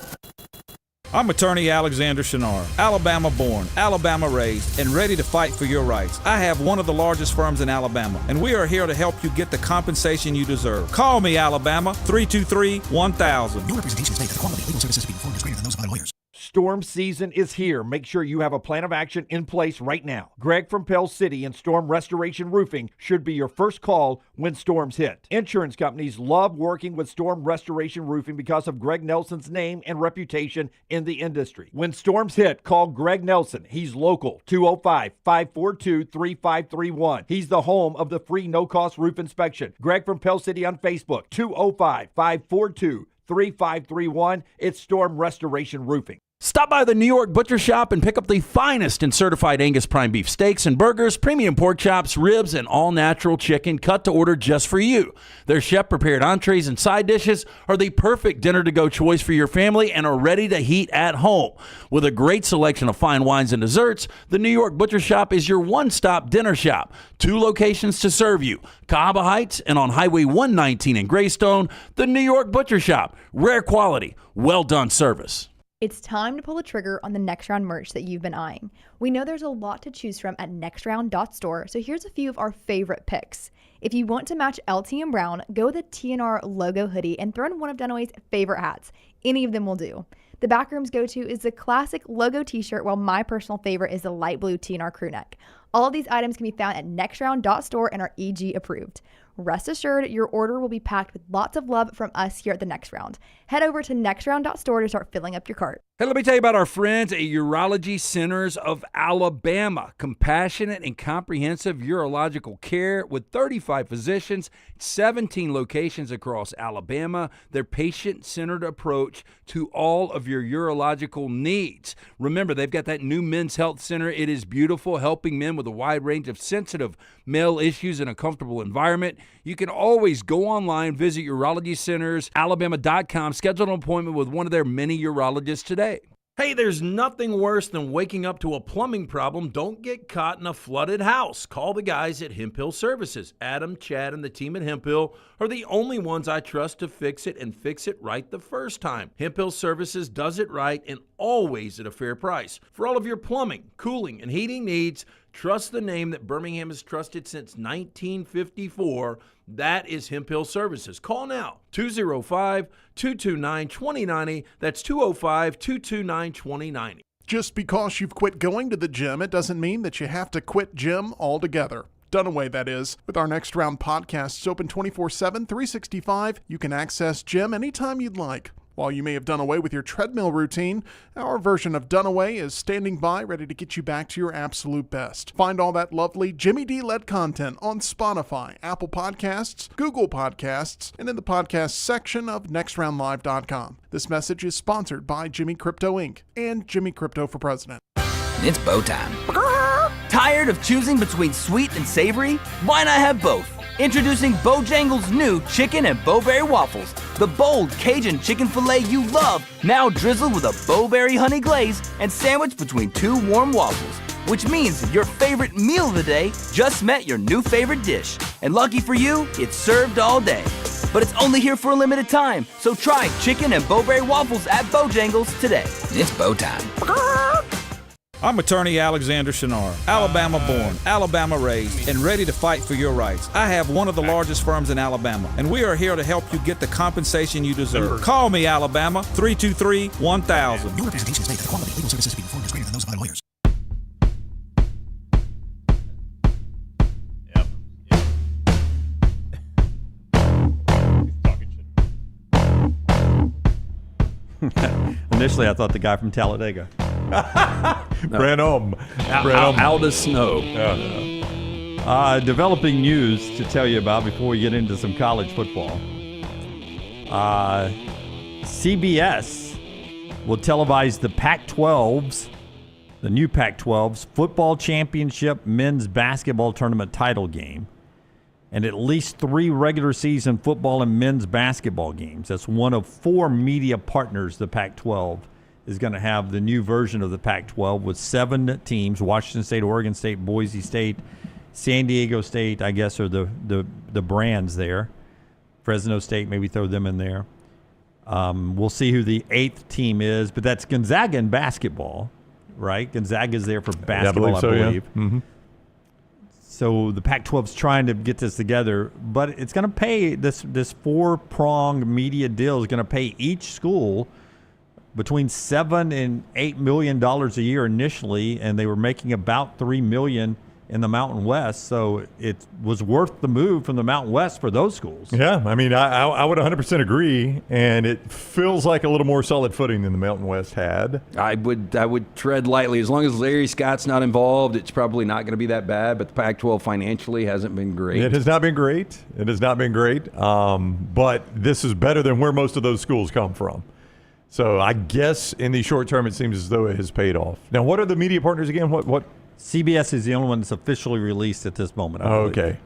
I'm attorney Alexander Shunnarah, Alabama born, Alabama raised, and ready to fight for your rights. I have one of the largest firms in Alabama, and we are here to help you get the compensation you deserve. Call me, Alabama, 323-1000. No representation is made that the quality of legal services being performed is greater than those of other lawyers. Storm season is here. Make sure you have a plan of action in place right now. Greg from Pell City and Storm Restoration Roofing should be your first call when storms hit. Insurance companies love working with Storm Restoration Roofing because of Greg Nelson's name and reputation in the industry. When storms hit, call Greg Nelson. He's local, 205-542-3531. He's the home of the free no-cost roof inspection. Greg from Pell City on Facebook, 205-542-3531. It's Storm Restoration Roofing. Stop by the New York Butcher Shop and pick up the finest in certified Angus prime beef steaks and burgers, premium pork chops, ribs, and all-natural chicken cut to order just for you. Their chef-prepared entrees and side dishes are the perfect dinner-to-go choice for your family and are ready to heat at home. With a great selection of fine wines and desserts, the New York Butcher Shop is your one-stop dinner shop. 2 locations to serve you, Cahaba Heights and on Highway 119 in Greystone. The New York Butcher Shop. Rare quality, well-done service. It's time to pull the trigger on the Next Round merch that you've been eyeing. We know there's a lot to choose from at nextround.store, so here's a few of our favorite picks. If you want to match LT and Brown, go with the TNR logo hoodie and throw in one of Dunaway's favorite hats. Any of them will do. The Backroom's go-to is the classic logo t-shirt, while my personal favorite is the light blue TNR crew neck. All of these items can be found at nextround.store and are EG approved. Rest assured, your order will be packed with lots of love from us here at the Next Round. Head over to nextround.store to start filling up your cart. Hey, let me tell you about our friends at Urology Centers of Alabama. Compassionate and comprehensive urological care with 35 physicians, 17 locations across Alabama. Their patient-centered approach to all of your urological needs. Remember, they've got that new men's health center. It is beautiful, helping men with a wide range of sensitive male issues in a comfortable environment. You can always go online, visit urologycentersalabama.com, schedule an appointment with one of their many urologists today. Hey, there's nothing worse than waking up to a plumbing problem. Don't get caught in a flooded house. Call the guys at Hemphill Services. Adam, Chad, and the team at Hemphill are the only ones I trust to fix it and fix it right the first time. Hemphill Services does it right and always at a fair price. For all of your plumbing, cooling, and heating needs, trust the name that Birmingham has trusted since 1954. That is Hemphill Services. Call now, 205-229-2090. That's 205-229-2090. Just because you've quit going to the gym, it doesn't mean that you have to quit gym altogether. Dunaway, that is. With our Next Round podcasts open 24/7, 365, you can access gym anytime you'd like. While you may have done away with your treadmill routine, our version of Dunaway is standing by ready to get you back to your absolute best. Find all that lovely Jimmy D-led content on Spotify, Apple Podcasts, Google Podcasts, and in the podcast section of nextroundlive.com. This message is sponsored by Jimmy Crypto Inc. and Jimmy Crypto for President. It's bow time. Tired of choosing between sweet and savory? Why not have both? Introducing Bojangles' new chicken and bowberry waffles. The bold Cajun chicken filet you love, now drizzled with a bowberry honey glaze and sandwiched between 2 warm waffles. Which means your favorite meal of the day just met your new favorite dish. And lucky for you, it's served all day. But it's only here for a limited time, so try chicken and bowberry waffles at Bojangles today. It's bow time. I'm attorney Alexander Shunnarah, Alabama-born, Alabama-raised, and ready to fight for your rights. I have one of the largest firms in Alabama, and we are here to help you get the compensation you deserve. Call me, Alabama, 323-1000. Your representations made that the quality of legal services being performed is greater than those of other lawyers. Initially, I thought the guy from Talladega. Branham. Aldous Snow. Developing news to tell you about before we get into some college football. CBS will televise the Pac-12's, the new Pac-12's football championship men's basketball tournament title game, and at least 3 regular season football and men's basketball games. That's one of 4 media partners the Pac-12 is going to have. The new version of the Pac-12 with 7 teams: Washington State, Oregon State, Boise State, San Diego State, I guess, are the brands there. Fresno State, maybe throw them in there. We'll see who the 8th team is, but that's Gonzaga in basketball, right? Gonzaga's there for basketball, I believe. Yeah. Mm-hmm. So the Pac-12's trying to get this together, but it's going to pay this 4-pronged media deal is going to pay each school between $7 and $8 million a year initially, and they were making about $3 million in the Mountain West. So it was worth the move from the Mountain West for those schools. Yeah, I mean, I would 100% agree, and it feels like a little more solid footing than the Mountain West had. I would tread lightly. As long as Larry Scott's not involved, it's probably not going to be that bad, but the Pac-12 financially hasn't been great. It has not been great. But this is better than where most of those schools come from. So I guess in the short term, it seems as though it has paid off. Now, what are the media partners again? What? CBS is the only one that's officially released at this moment. I believe. Okay.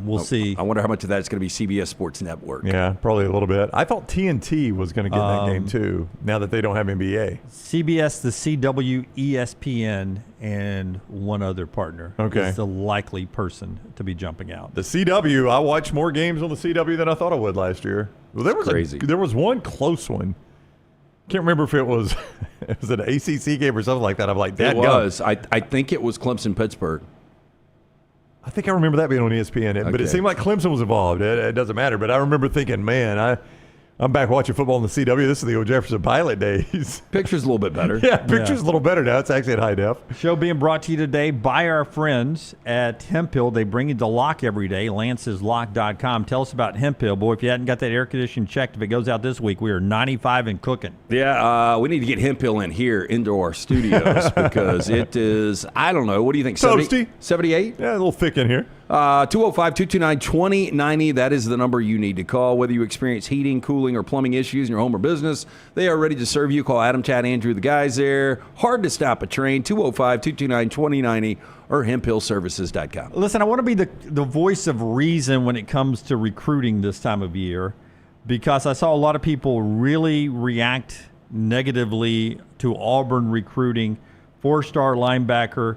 We'll see. I wonder how much of that's going to be CBS Sports Network. Yeah, probably a little bit. I thought TNT was going to get that game too, now that they don't have NBA. CBS, the CW, ESPN, and one other partner is the likely person to be jumping out. The CW, I watched more games on the CW than I thought I would last year. Well, there was crazy. There was one close one. Can't remember if it was an ACC game or something like that. I'm like, it was. I think it was Clemson-Pittsburgh. I think I remember that being on ESPN, but it seemed like Clemson was involved. It doesn't matter, but I remember thinking, man, I'm back watching football in the CW. This is the old Jefferson Pilot days. Picture's a little bit better. Yeah, picture's a little better now. It's actually at high def. Show being brought to you today by our friends at Hemp Hill. They bring you the lock every day, lanceslock.com. Tell us about Hemp Hill. Boy, if you hadn't got that air conditioning checked, if it goes out this week, we are 95 and cooking. Yeah, we need to get Hemp Hill in here into our studios because it is, I don't know, what do you think? Toasty. 78? Yeah, a little thick in here. 205-229-2090. That is the number you need to call. Whether you experience heating, cooling, or plumbing issues in your home or business, they are ready to serve you. Call Adam, Chad, Andrew, the guys there. Hard to stop a train. 205-229-2090 or hemphillservices.com. Listen, I want to be the voice of reason when it comes to recruiting this time of year because I saw a lot of people really react negatively to Auburn recruiting. 4-star linebacker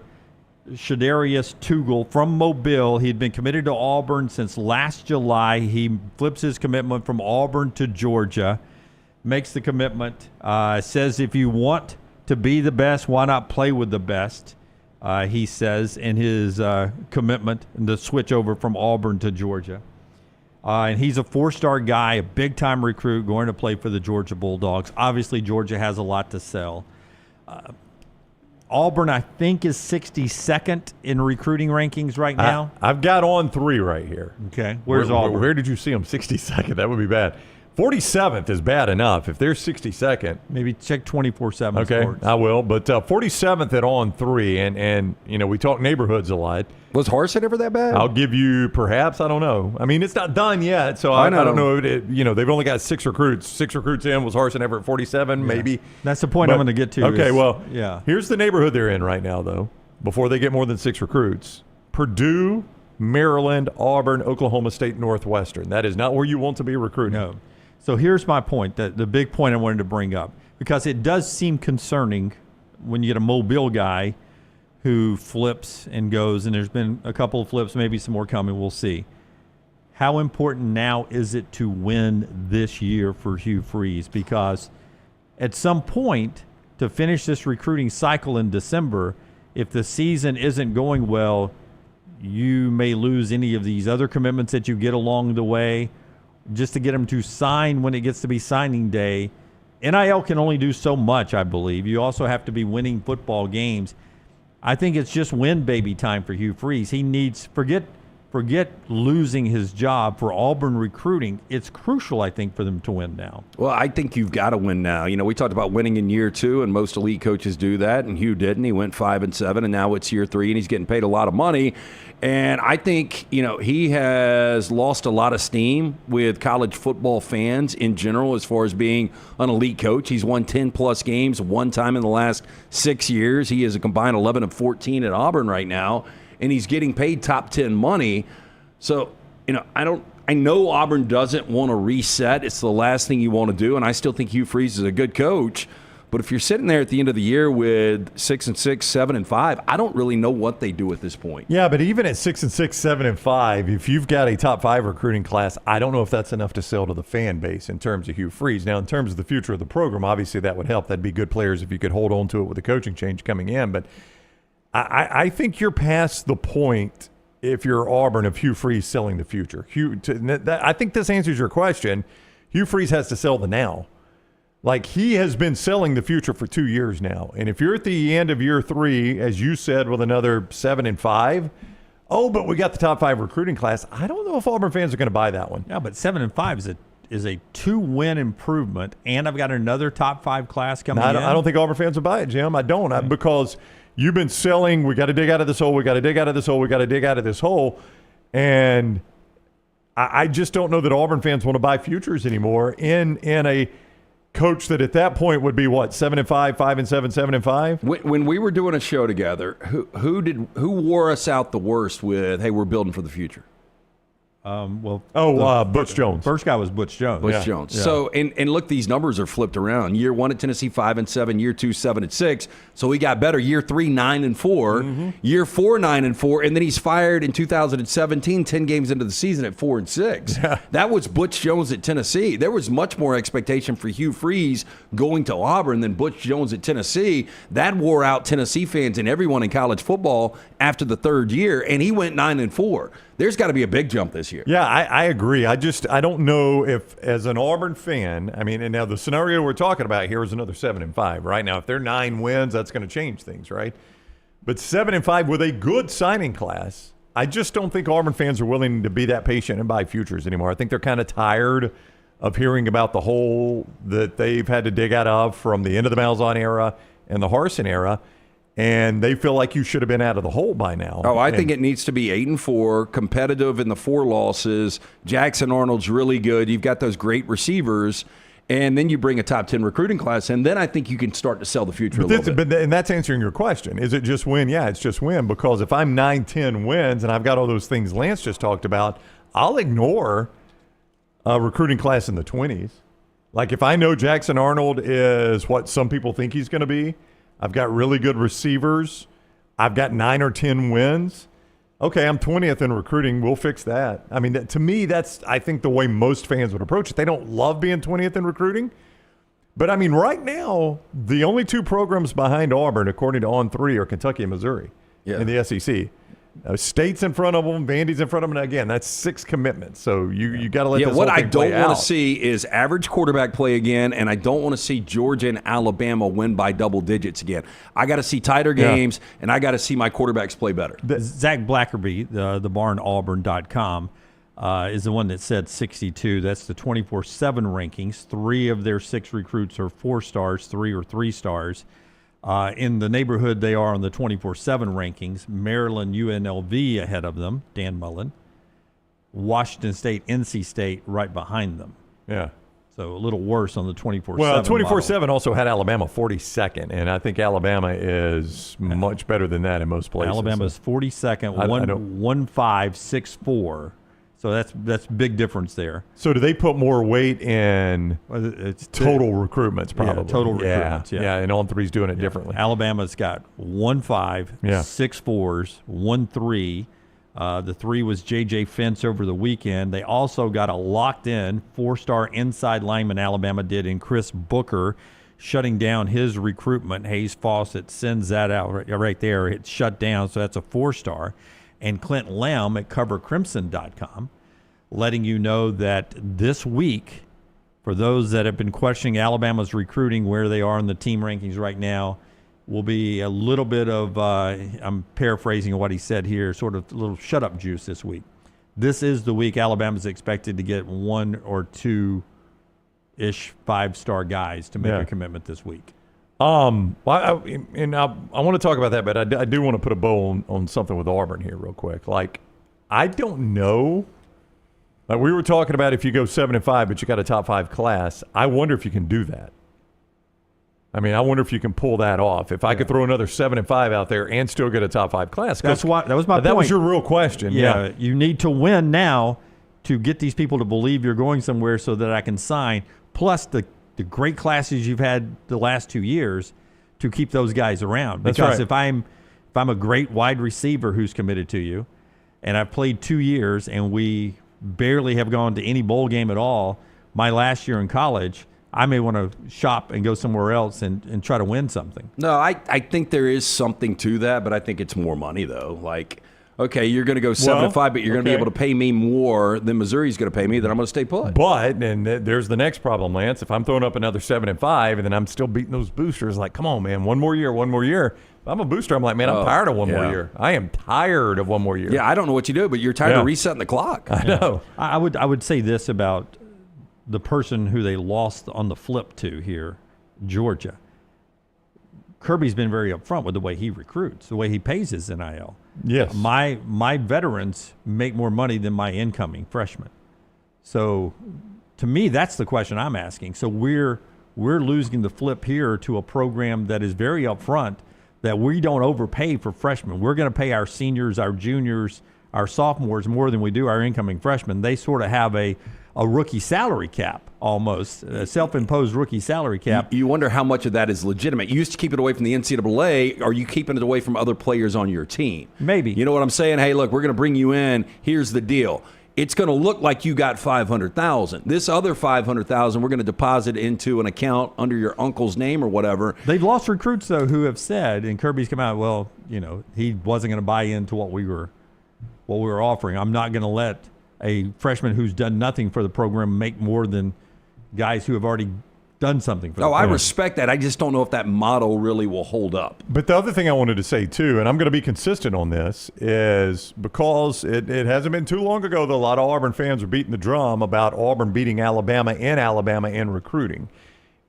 Shadarius Tugel from Mobile. He'd been committed to Auburn since last July. He flips his commitment from Auburn to Georgia, makes the commitment, says if you want to be the best, why not play with the best, he says in his commitment, the switch over from Auburn to Georgia. And he's a 4-star guy, a big-time recruit going to play for the Georgia Bulldogs. Obviously, Georgia has a lot to sell. Auburn, I think, is 62nd in recruiting rankings right now. I've got on 3 right here. Okay. Where's Auburn? Where did you see them? 62nd. That would be bad. 47th is bad enough. If they're 62nd. Maybe check 24/7. Okay, Sports. I will. But 47th at on 3. And you know, we talk neighborhoods a lot. Was Harsin ever that bad? I'll give you perhaps. I don't know. I mean, it's not done yet. So I don't know. You know, they've only got 6 recruits. 6 recruits in. Was Harsin ever at 47? Maybe. That's the point I'm going to get to. Okay, here's the neighborhood they're in right now, though, before they get more than 6 recruits. Purdue, Maryland, Auburn, Oklahoma State, Northwestern. That is not where you want to be recruiting. No. So here's my point, the big point I wanted to bring up, because it does seem concerning when you get a Mobile guy who flips and goes, and there's been a couple of flips, maybe some more coming, we'll see. How important now is it to win this year for Hugh Freeze? Because at some point, to finish this recruiting cycle in December, if the season isn't going well, you may lose any of these other commitments that you get along the way. Just to get them to sign when it gets to be signing day. NIL can only do so much, I believe. You also have to be winning football games. I think it's just win baby time for Hugh Freeze. He needs, forget losing his job for Auburn recruiting. It's crucial, I think, for them to win now. Well, I think you've got to win now. You know, we talked about winning in year 2, and most elite coaches do that, and Hugh didn't. He went 5-7, and now it's year 3, and he's getting paid a lot of money. And I think, you know, he has lost a lot of steam with college football fans in general as far as being an elite coach. He's won 10-plus games one time in the last 6 years. He is a combined 11-14 at Auburn right now, and he's getting paid top 10 money. So, you know, I know Auburn doesn't want to reset. It's the last thing you want to do, and I still think Hugh Freeze is a good coach. But if you're sitting there at the end of the year with 6-6, 7-5, I don't really know what they do at this point. Yeah, but even at 6-6, 7-5, if you've got a top 5 recruiting class, I don't know if that's enough to sell to the fan base in terms of Hugh Freeze. Now, in terms of the future of the program, obviously that would help. That'd be good players if you could hold on to it with the coaching change coming in. But I think you're past the point, if you're Auburn, of Hugh Freeze selling the future. I think this answers your question. Hugh Freeze has to sell the now. Like, he has been selling the future for 2 years now. And if you're at the end of year 3, as you said, with another 7-5, but we got the top 5 recruiting class, I don't know if Auburn fans are going to buy that one. Yeah, but 7-5 is a 2-win improvement, and I've got another top 5 class coming in. I don't think Auburn fans will buy it, Jim. I don't. Because you've been selling, we got to dig out of this hole, we got to dig out of this hole, we got to dig out of this hole. And I just don't know that Auburn fans want to buy futures anymore in a coach that at that point would be what, 7-5, 5-7, 7-5? When we were doing a show together, who wore us out the worst with, hey, we're building for the future? Butch Jones. First guy was Butch Jones. Butch Jones. Yeah. So, and look, these numbers are flipped around. Year 1 at Tennessee, 5-7. Year 2, 7-6. So he got better. Year 3, 9-4. Mm-hmm. Year 4, 9-4. And then he's fired in 2017, 10 games into the season at 4-6. Yeah. That was Butch Jones at Tennessee. There was much more expectation for Hugh Freeze going to Auburn than Butch Jones at Tennessee. That wore out Tennessee fans and everyone in college football after the third year, and he went 9-4. There's got to be a big jump this year. Yeah, I agree. I don't know if, as an Auburn fan, I mean, and now the scenario we're talking about here is another 7-5. Right now, if they're 9 wins, that's going to change things, right? But 7-5 with a good signing class, I just don't think Auburn fans are willing to be that patient and buy futures anymore. I think they're kind of tired of hearing about the hole that they've had to dig out of from the end of the Malzahn era and the Harsin era. And they feel like you should have been out of the hole by now. Oh, I think it needs to be 8-4, competitive in the 4 losses. Jackson Arnold's really good. You've got those great receivers. And then you bring a top 10 recruiting class, and then I think you can start to sell the future a little bit. And that's answering your question. Is it just win? Yeah, it's just win. Because if I'm 9-10 wins and I've got all those things Lance just talked about, I'll ignore a recruiting class in the 20s. Like if I know Jackson Arnold is what some people think he's going to be, I've got really good receivers. I've got 9 or 10 wins. Okay, I'm 20th in recruiting. We'll fix that. I mean, to me, that's, I think, the way most fans would approach it. They don't love being 20th in recruiting. But, I mean, right now, the only 2 programs behind Auburn, according to On3, are Kentucky and Missouri in the SEC. State's in front of them, Vandy's in front of them, and again, that's 6 commitments. So you got to let this whole thing play out. What I don't want to see is average quarterback play again, and I don't want to see Georgia and Alabama win by double digits again. I got to see tighter games, and I got to see my quarterbacks play better. Zach Blackerby, the barnauburn.com, is the one that said 62. That's the 24/7 rankings. 3 of their 6 recruits are 4 stars, 3 are 3 stars. In the neighborhood they are on the 24/7 rankings, Maryland, UNLV ahead of them, Dan Mullen. Washington State, NC State right behind them. Yeah. So a little worse on the 24/7. Well, 24/7 also had Alabama 42nd, and I think Alabama is much better than that in most places. Alabama's 42nd, 1.564. So that's big difference there. So do they put more weight in total recruitments probably? Yeah, total recruitments, yeah. Yeah, and On3's doing it differently. Alabama's got 1.5, 6 4s, 1 3. The 3 was J.J. Fentz over the weekend. They also got a locked-in 4-star inside lineman Alabama did in Chris Booker, shutting down his recruitment. Hayes Fawcett sends that out right there. It's shut down, so that's a 4-star. And Clint Lamb at covercrimson.com letting you know that this week, for those that have been questioning Alabama's recruiting, where they are in the team rankings right now, will be a little bit of, I'm paraphrasing what he said here, sort of a little shut-up juice this week. This is the week Alabama's expected to get 1 or 2-ish 5-star guys to make a commitment this week. I want to talk about that, but I do want to put a bow on something with Auburn here real quick. Like, I don't know. Like we were talking about if you go 7-5, but you got a top 5 class, I wonder if you can do that. I mean, I wonder if you can pull that off. If I could throw another 7-5 out there and still get a top 5 class. That was my point. That was your real question. Yeah, you need to win now to get these people to believe you're going somewhere so that I can sign, plus the great classes you've had the last 2 years to keep those guys around. Because if I'm a great wide receiver who's committed to you, and I've played 2 years and we barely have gone to any bowl game at all, my last year in college, I may want to shop and go somewhere else and try to win something. No, I think there is something to that, but I think it's more money though. Like, okay, you're going to go 7-5, but you're going to be able to pay me more than Missouri's going to pay me, then I'm going to stay put. But, and there's the next problem, Lance. If I'm throwing up another 7-5 and then I'm still beating those boosters, like, come on, man, one more year. If I'm a booster, I'm like, man, I'm tired of one more year. I am tired of one more year. Yeah, I don't know what you do, but you're tired of resetting the clock. I know. I would say this about the person who they lost on the flip to here, Georgia. Kirby's been very upfront with the way he recruits, the way he pays his NIL. Yes. My veterans make more money than my incoming freshmen. So to me, that's the question I'm asking. So we're we're losing the flip here to a program that is very upfront, that we don't overpay for freshmen. We're going to pay our seniors, our juniors, our sophomores more than we do our incoming freshmen. They sort of have a rookie salary cap, almost a self-imposed rookie salary cap. You wonder how much of that is legitimate. You used to keep it away from the NCAA. Are you keeping it away from other players on your team? Maybe. You know what I'm saying? Hey, look, we're going to bring you in. Here's the deal. It's going to look like you got $500,000. This other $500,000 we're going to deposit into an account under your uncle's name or whatever. They've lost recruits, though, who have said, and Kirby's come out, well, he wasn't going to buy into what we were offering. I'm not going to let a freshman who's done nothing for the program make more than guys who have already done something for the program. I respect that. I just don't know if that model really will hold up. But the other thing I wanted to say, too, and I'm going to be consistent on this, is because it hasn't been too long ago that a lot of Auburn fans were beating the drum about Auburn beating Alabama in recruiting.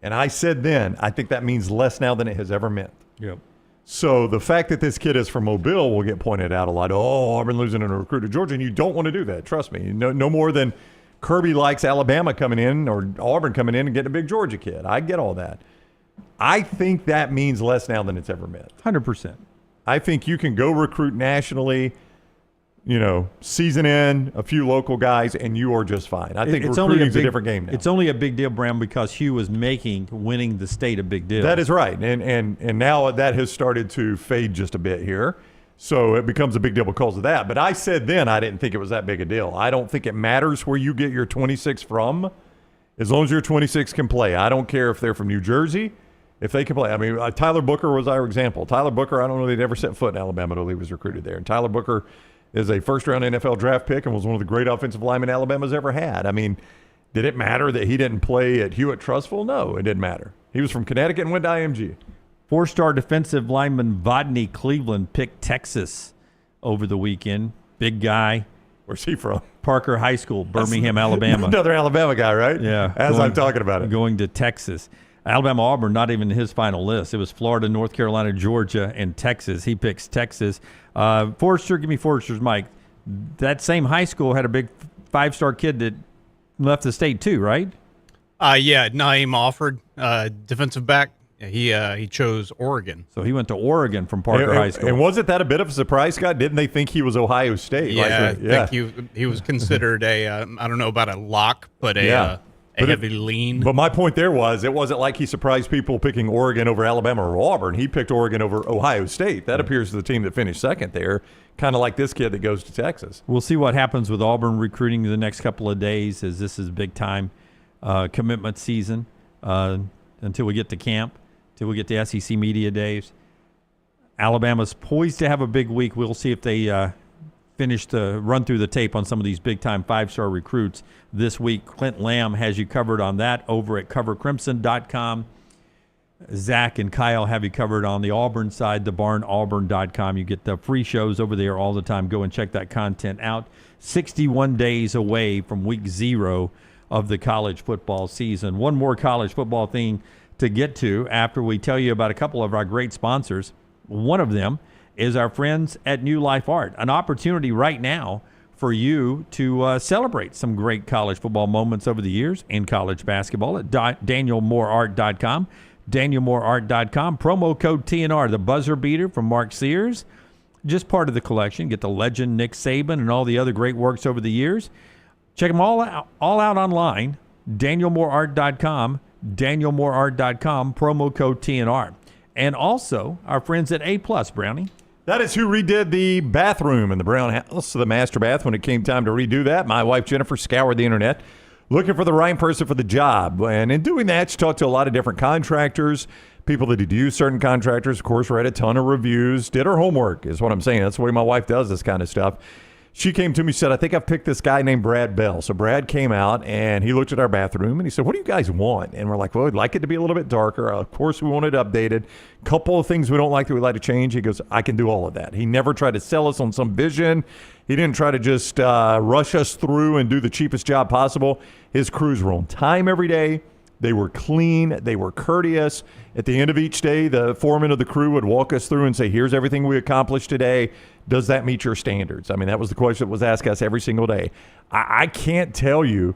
And I said then, I think that means less now than it has ever meant. Yep. So the fact that this kid is from Mobile will get pointed out a lot. Oh, Auburn losing in a recruit to Georgia, and you don't want to do that. Trust me. No more than Kirby likes Alabama coming in or Auburn coming in and getting a big Georgia kid. I get all that. I think that means less now than it's ever meant. 100%. I think you can go recruit nationally, season in, a few local guys, and you are just fine. I think recruiting's a different game now. It's only a big deal, Brown, because Hugh was making winning the state a big deal. That is right. And now that has started to fade just a bit here. So it becomes a big deal because of that. But I said then I didn't think it was that big a deal. I don't think it matters where you get your 26 from, as long as your 26 can play. I don't care if they're from New Jersey, if they can play. I mean, Tyler Booker was our example. Tyler Booker, I don't know if he'd ever set foot in Alabama until he was recruited there. And Tyler Booker is a first-round NFL draft pick and was one of the great offensive linemen Alabama's ever had. I mean, did it matter that he didn't play at Hewitt-Trussville? No, it didn't matter. He was from Connecticut and went to IMG. Four-star defensive lineman Vodney Cleveland picked Texas over the weekend. Big guy. Where's he from? Parker High School, Birmingham, Alabama. Another Alabama guy, right? Yeah. I'm talking about it. Going to Texas. Alabama, Auburn, not even his final list. It was Florida, North Carolina, Georgia, and Texas. He picks Texas. Forrester, give me Forrester's mic. That same high school had a big five-star kid that left the state too, right? Yeah, Naeem Offord, defensive back. He chose Oregon. So he went to Oregon from Parker High School. And wasn't that a bit of a surprise, Scott? Didn't they think he was Ohio State? Yeah, I think he was considered I don't know about a lock, but a heavy lean. But my point there was it wasn't like he surprised people picking Oregon over Alabama or Auburn. He picked Oregon over Ohio State. That appears to the team that finished second there, kind of like this kid that goes to Texas. We'll see what happens with Auburn recruiting the next couple of days, as this is big-time commitment season until we get to camp. We get the SEC Media Days. Alabama's poised to have a big week. We'll see if they finish to run through the tape on some of these big-time five-star recruits this week. Clint Lamb has you covered on that over at covercrimson.com. Zach and Kyle have you covered on the Auburn side, thebarnauburn.com. You get the free shows over there all the time. Go and check that content out. 61 days away from week 0 of the college football season. One more college football thing to get to after we tell you about a couple of our great sponsors. One of them is our friends at New Life Art, an opportunity right now for you to celebrate some great college football moments over the years in college basketball at DanielMooreArt.com. DanielMooreArt.com. Promo code TNR, the buzzer beater from Mark Sears. Just part of the collection. Get the legend Nick Saban and all the other great works over the years. Check them all out online. DanielMooreArt.com. DanielMooreArt.com, promo code TNR. And also our friends at A+, Brownie. That is who redid the bathroom in the Brown house, the master bath. When it came time to redo that, my wife Jennifer scoured the internet looking for the right person for the job. And in doing that, she talked to a lot of different contractors, people that had used certain contractors, of course, read a ton of reviews, did her homework, is what I'm saying. That's the way my wife does this kind of stuff. She came to me and said, I think I've picked this guy named Brad Bell. So Brad came out, and he looked at our bathroom, and he said, what do you guys want? And we're like, well, we'd like it to be a little bit darker. Of course, we want it updated. Couple of things we don't like that we'd like to change. He goes, I can do all of that. He never tried to sell us on some vision. He didn't try to just rush us through and do the cheapest job possible. His crews were on time every day. They were clean. They were courteous. At the end of each day, the foreman of the crew would walk us through and say, here's everything we accomplished today. Does that meet your standards? I mean, that was the question that was asked us every single day. I can't tell you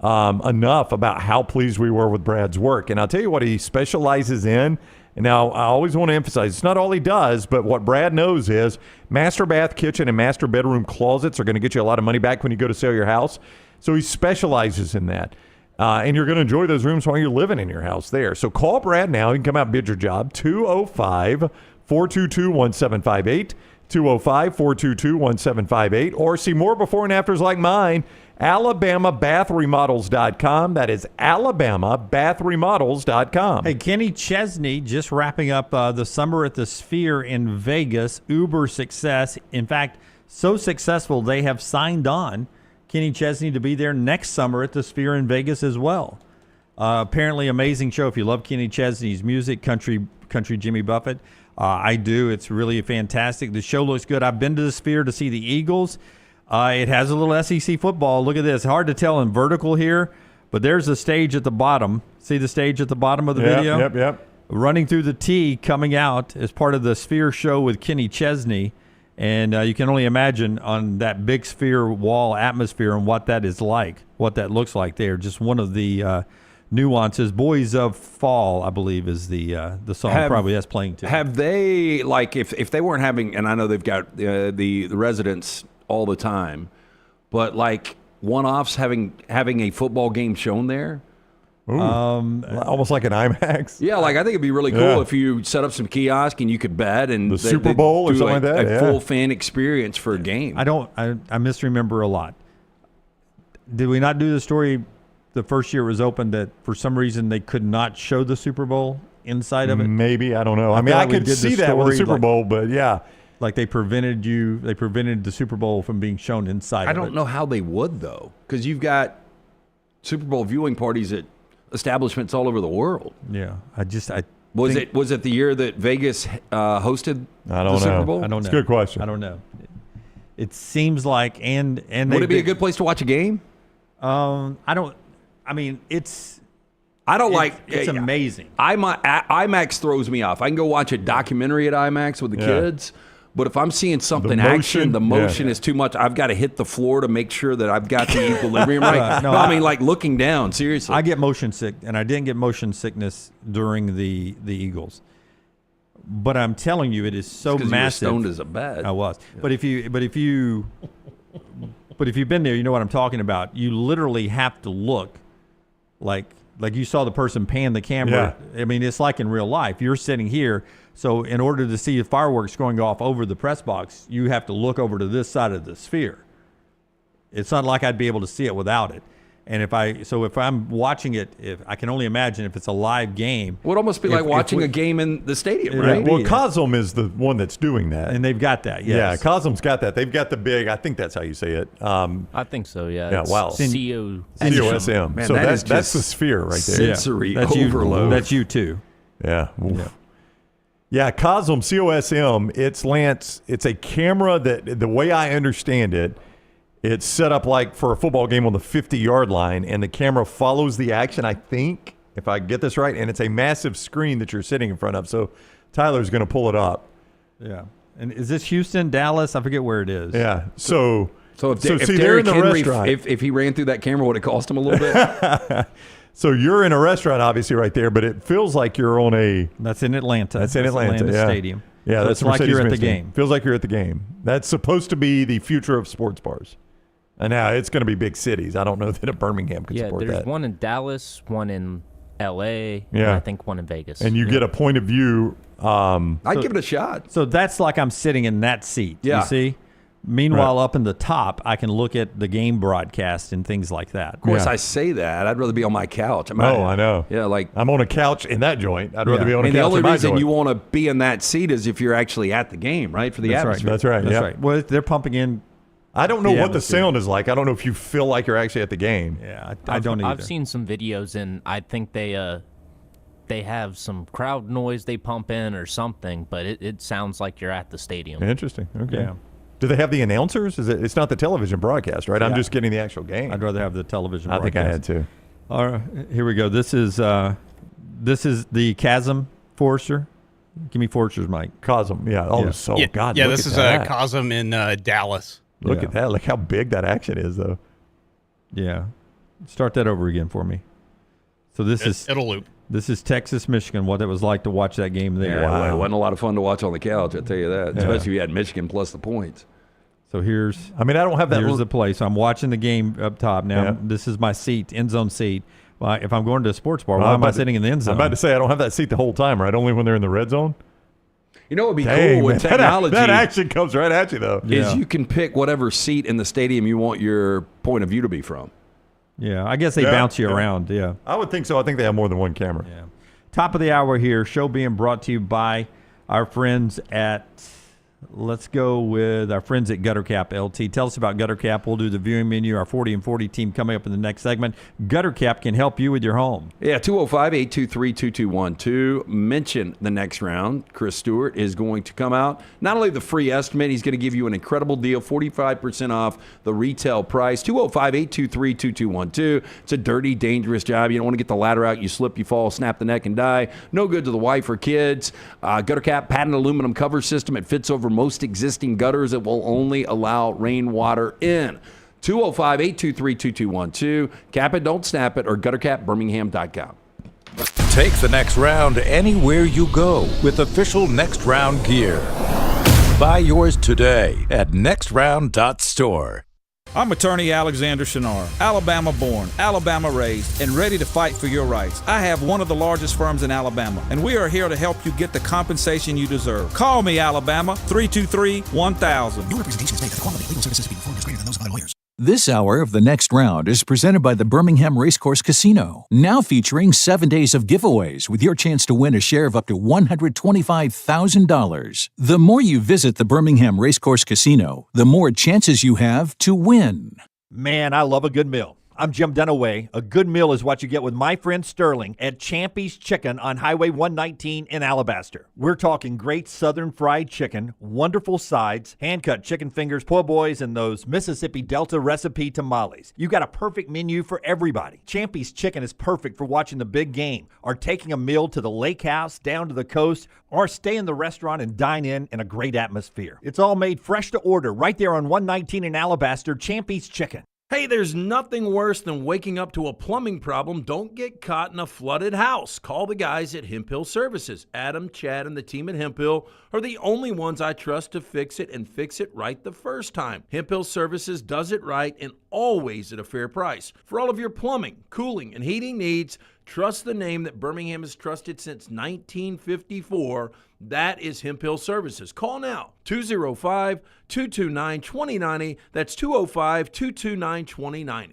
enough about how pleased we were with Brad's work. And I'll tell you what he specializes in. And now, I always want to emphasize, it's not all he does, but what Brad knows is master bath, kitchen, and master bedroom closets are going to get you a lot of money back when you go to sell your house. So he specializes in that. And you're going to enjoy those rooms while you're living in your house there. So call Brad now. He can come out and bid your job. 205-422-1758. 205-422-1758. Or see more before and afters like mine. AlabamaBathRemodels.com. That is AlabamaBathRemodels.com. Hey, Kenny Chesney just wrapping up the summer at the Sphere in Vegas. Uber success. In fact, so successful they have signed on Kenny Chesney to be there next summer at the Sphere in Vegas as well. Apparently amazing show. If you love Kenny Chesney's music, country Jimmy Buffett, I do. It's really fantastic. The show looks good. I've been to the Sphere to see the Eagles. It has a little SEC football. Look at this. Hard to tell in vertical here, but there's a stage at the bottom. See the stage at the bottom of the video? Yep. Running through the T, coming out as part of the Sphere show with Kenny Chesney. And you can only imagine on that big Sphere wall atmosphere and what that is like, what that looks like there. Just one of the nuances. Boys of Fall, I believe, is the song probably that's playing too. Have they, like, if they weren't having, and I know they've got the residents all the time, but like one-offs having a football game shown there? Ooh, almost like an IMAX. Yeah, like I think it'd be really cool if you set up some kiosk and you could bet and the Super Bowl or something like that. A full fan experience for a game. I misremember a lot. Did we not do the story the first year it was open that for some reason they could not show the Super Bowl inside of it? Maybe, I don't know. I mean, I could see that with the Super Bowl, but yeah. Like they prevented the Super Bowl from being shown inside of it. I don't know how they would, though, because you've got Super Bowl viewing parties at establishments all over the world. Yeah, Was it the year that Vegas hosted the Super Bowl? I don't know. It's a good question. I don't know. It seems like and would it be a good place to watch a game? It's amazing. IMAX throws me off. I can go watch a documentary at IMAX with the kids, but if I'm seeing something the motion is too much. I've got to hit the floor to make sure that I've got the equilibrium right. I mean, like looking down, seriously. I get motion sick, and I didn't get motion sickness during the Eagles. But I'm telling you, it is so massive. You were stoned as a bat. I was. Yeah. But if you've been there, you know what I'm talking about. You literally have to look like you saw the person pan the camera. Yeah. I mean, it's like in real life. You're sitting here, so in order to see the fireworks going off over the press box, you have to look over to this side of the Sphere. It's not like I'd be able to see it without it. And if I'm watching it, I can only imagine if it's a live game. It would almost be like watching a game in the stadium, right? Well, Cosm is the one that's doing that. And they've got that, yes. Yeah, Cosm's got that. They've got the big, I think that's how you say it. I think so, yeah. Yeah, wow. COSM. Man, so that's the Sphere right there. Sensory overload. That's you too. Yeah. Yeah, Cosm, COSM, it's Lance. It's a camera that, the way I understand it, it's set up like for a football game on the 50-yard line, and the camera follows the action, I think, if I get this right, and it's a massive screen that you're sitting in front of. So Tyler's going to pull it up. Yeah. And is this Houston, Dallas? I forget where it is. Yeah. So if see, they're in the Henry, restaurant. If he ran through that camera, would it cost him a little bit? So you're in a restaurant, obviously, right there, but it feels like you're on a... That's in Atlanta. That's in Atlanta, yeah. Stadium. Yeah, so that's it's like you're at the game. Feels like you're at the game. That's supposed to be the future of sports bars. And now it's going to be big cities. I don't know that a Birmingham can support that. Yeah, there's one in Dallas, one in L.A., and I think one in Vegas. And you get a point of view. I'd give it a shot. So that's like I'm sitting in that seat, you see? Meanwhile, up in the top, I can look at the game broadcast and things like that. Of course, I say that. I'd rather be on my couch. I know. Yeah, like I'm on a couch in that joint. I'd rather be on a couch in my joint. And the only reason you want to be in that seat is if you're actually at the game, right? For the atmosphere. That's right. That's right. Well, they're pumping in. I don't know what the sound is like. I don't know if you feel like you're actually at the game. Yeah, I don't either. I've seen some videos, and I think they have some crowd noise they pump in or something, but it sounds like you're at the stadium. Interesting. Okay. Yeah. Do they have the announcers? It's not the television broadcast, right? I'm just getting the actual game. I'd rather have the television I broadcast. think I had to. All right, here we go. This is the Chasm Forrester. Give me Forrester's mic. Cosm, yeah. Oh, so God. Yeah, look this at is that. Cosm in Dallas. Look at that. Look how big that action is, though. Yeah. Start that over again for me. So It'll loop. This is Texas, Michigan, what it was like to watch that game there. Yeah, it wasn't a lot of fun to watch on the couch, I'll tell you that, especially if you had Michigan plus the points. So here's I don't have that. Here's the play. So I'm watching the game up top. Now, this is my seat, end zone seat. Well, if I'm going to a sports bar, why am I sitting in the end zone? I'm about to say I don't have that seat the whole time, right? Only when they're in the red zone? You know what would be cool with technology? That action comes right at you, though. Is you can pick whatever seat in the stadium you want your point of view to be from. Yeah, I guess they bounce you around, yeah. I would think so. I think they have more than one camera. Yeah. Top of the hour here, show being brought to you by our friends at, let's go with our friends at Gutter Cap LT. Tell us about Gutter Cap. We'll do the viewing menu, our 40 and 40 team coming up in the next segment. Gutter Cap can help you with your home. Yeah, 205-823-2212. Mention the next round. Chris Stewart is going to come out. Not only the free estimate, he's going to give you an incredible deal, 45% off the retail price. 205-823-2212. It's a dirty, dangerous job. You don't want to get the ladder out. You slip, you fall, snap the neck, and die. No good to the wife or kids. Gutter Cap patented aluminum cover system. It fits over most existing gutters. It will only allow rainwater in. 205-823-2212. Cap it, don't snap it, or guttercapbirmingham.com. Take the next round anywhere you go with official Next Round gear. Buy yours today at nextround.store. I'm attorney Alexander Shunnarah, Alabama-born, Alabama-raised, and ready to fight for your rights. I have one of the largest firms in Alabama, and we are here to help you get the compensation you deserve. Call me, Alabama, 323-1000. No representation is made that the quality of legal services being performed is greater than those of other lawyers. This hour of The Next Round is presented by the Birmingham Racecourse Casino, now featuring 7 days of giveaways with your chance to win a share of up to $125,000. The more you visit the Birmingham Racecourse Casino, the more chances you have to win. Man, I love a good meal. I'm Jim Dunaway. A good meal is what you get with my friend Sterling at Champy's Chicken on Highway 119 in Alabaster. We're talking great southern fried chicken, wonderful sides, hand-cut chicken fingers, po' boys, and those Mississippi Delta recipe tamales. You got a perfect menu for everybody. Champy's Chicken is perfect for watching the big game, or taking a meal to the lake house, down to the coast, or stay in the restaurant and dine in a great atmosphere. It's all made fresh to order right there on 119 in Alabaster, Champy's Chicken. Hey, there's nothing worse than waking up to a plumbing problem. Don't get caught in a flooded house. Call the guys at Hemp Hill Services. Adam, Chad, and the team at Hemp Hill are the only ones I trust to fix it and fix it right the first time. Hemp Hill Services does it right and always at a fair price. For all of your plumbing, cooling, and heating needs, trust the name that Birmingham has trusted since 1954. That is Hemp Hill Services. Call now, 205-229-2090. That's 205-229-2090.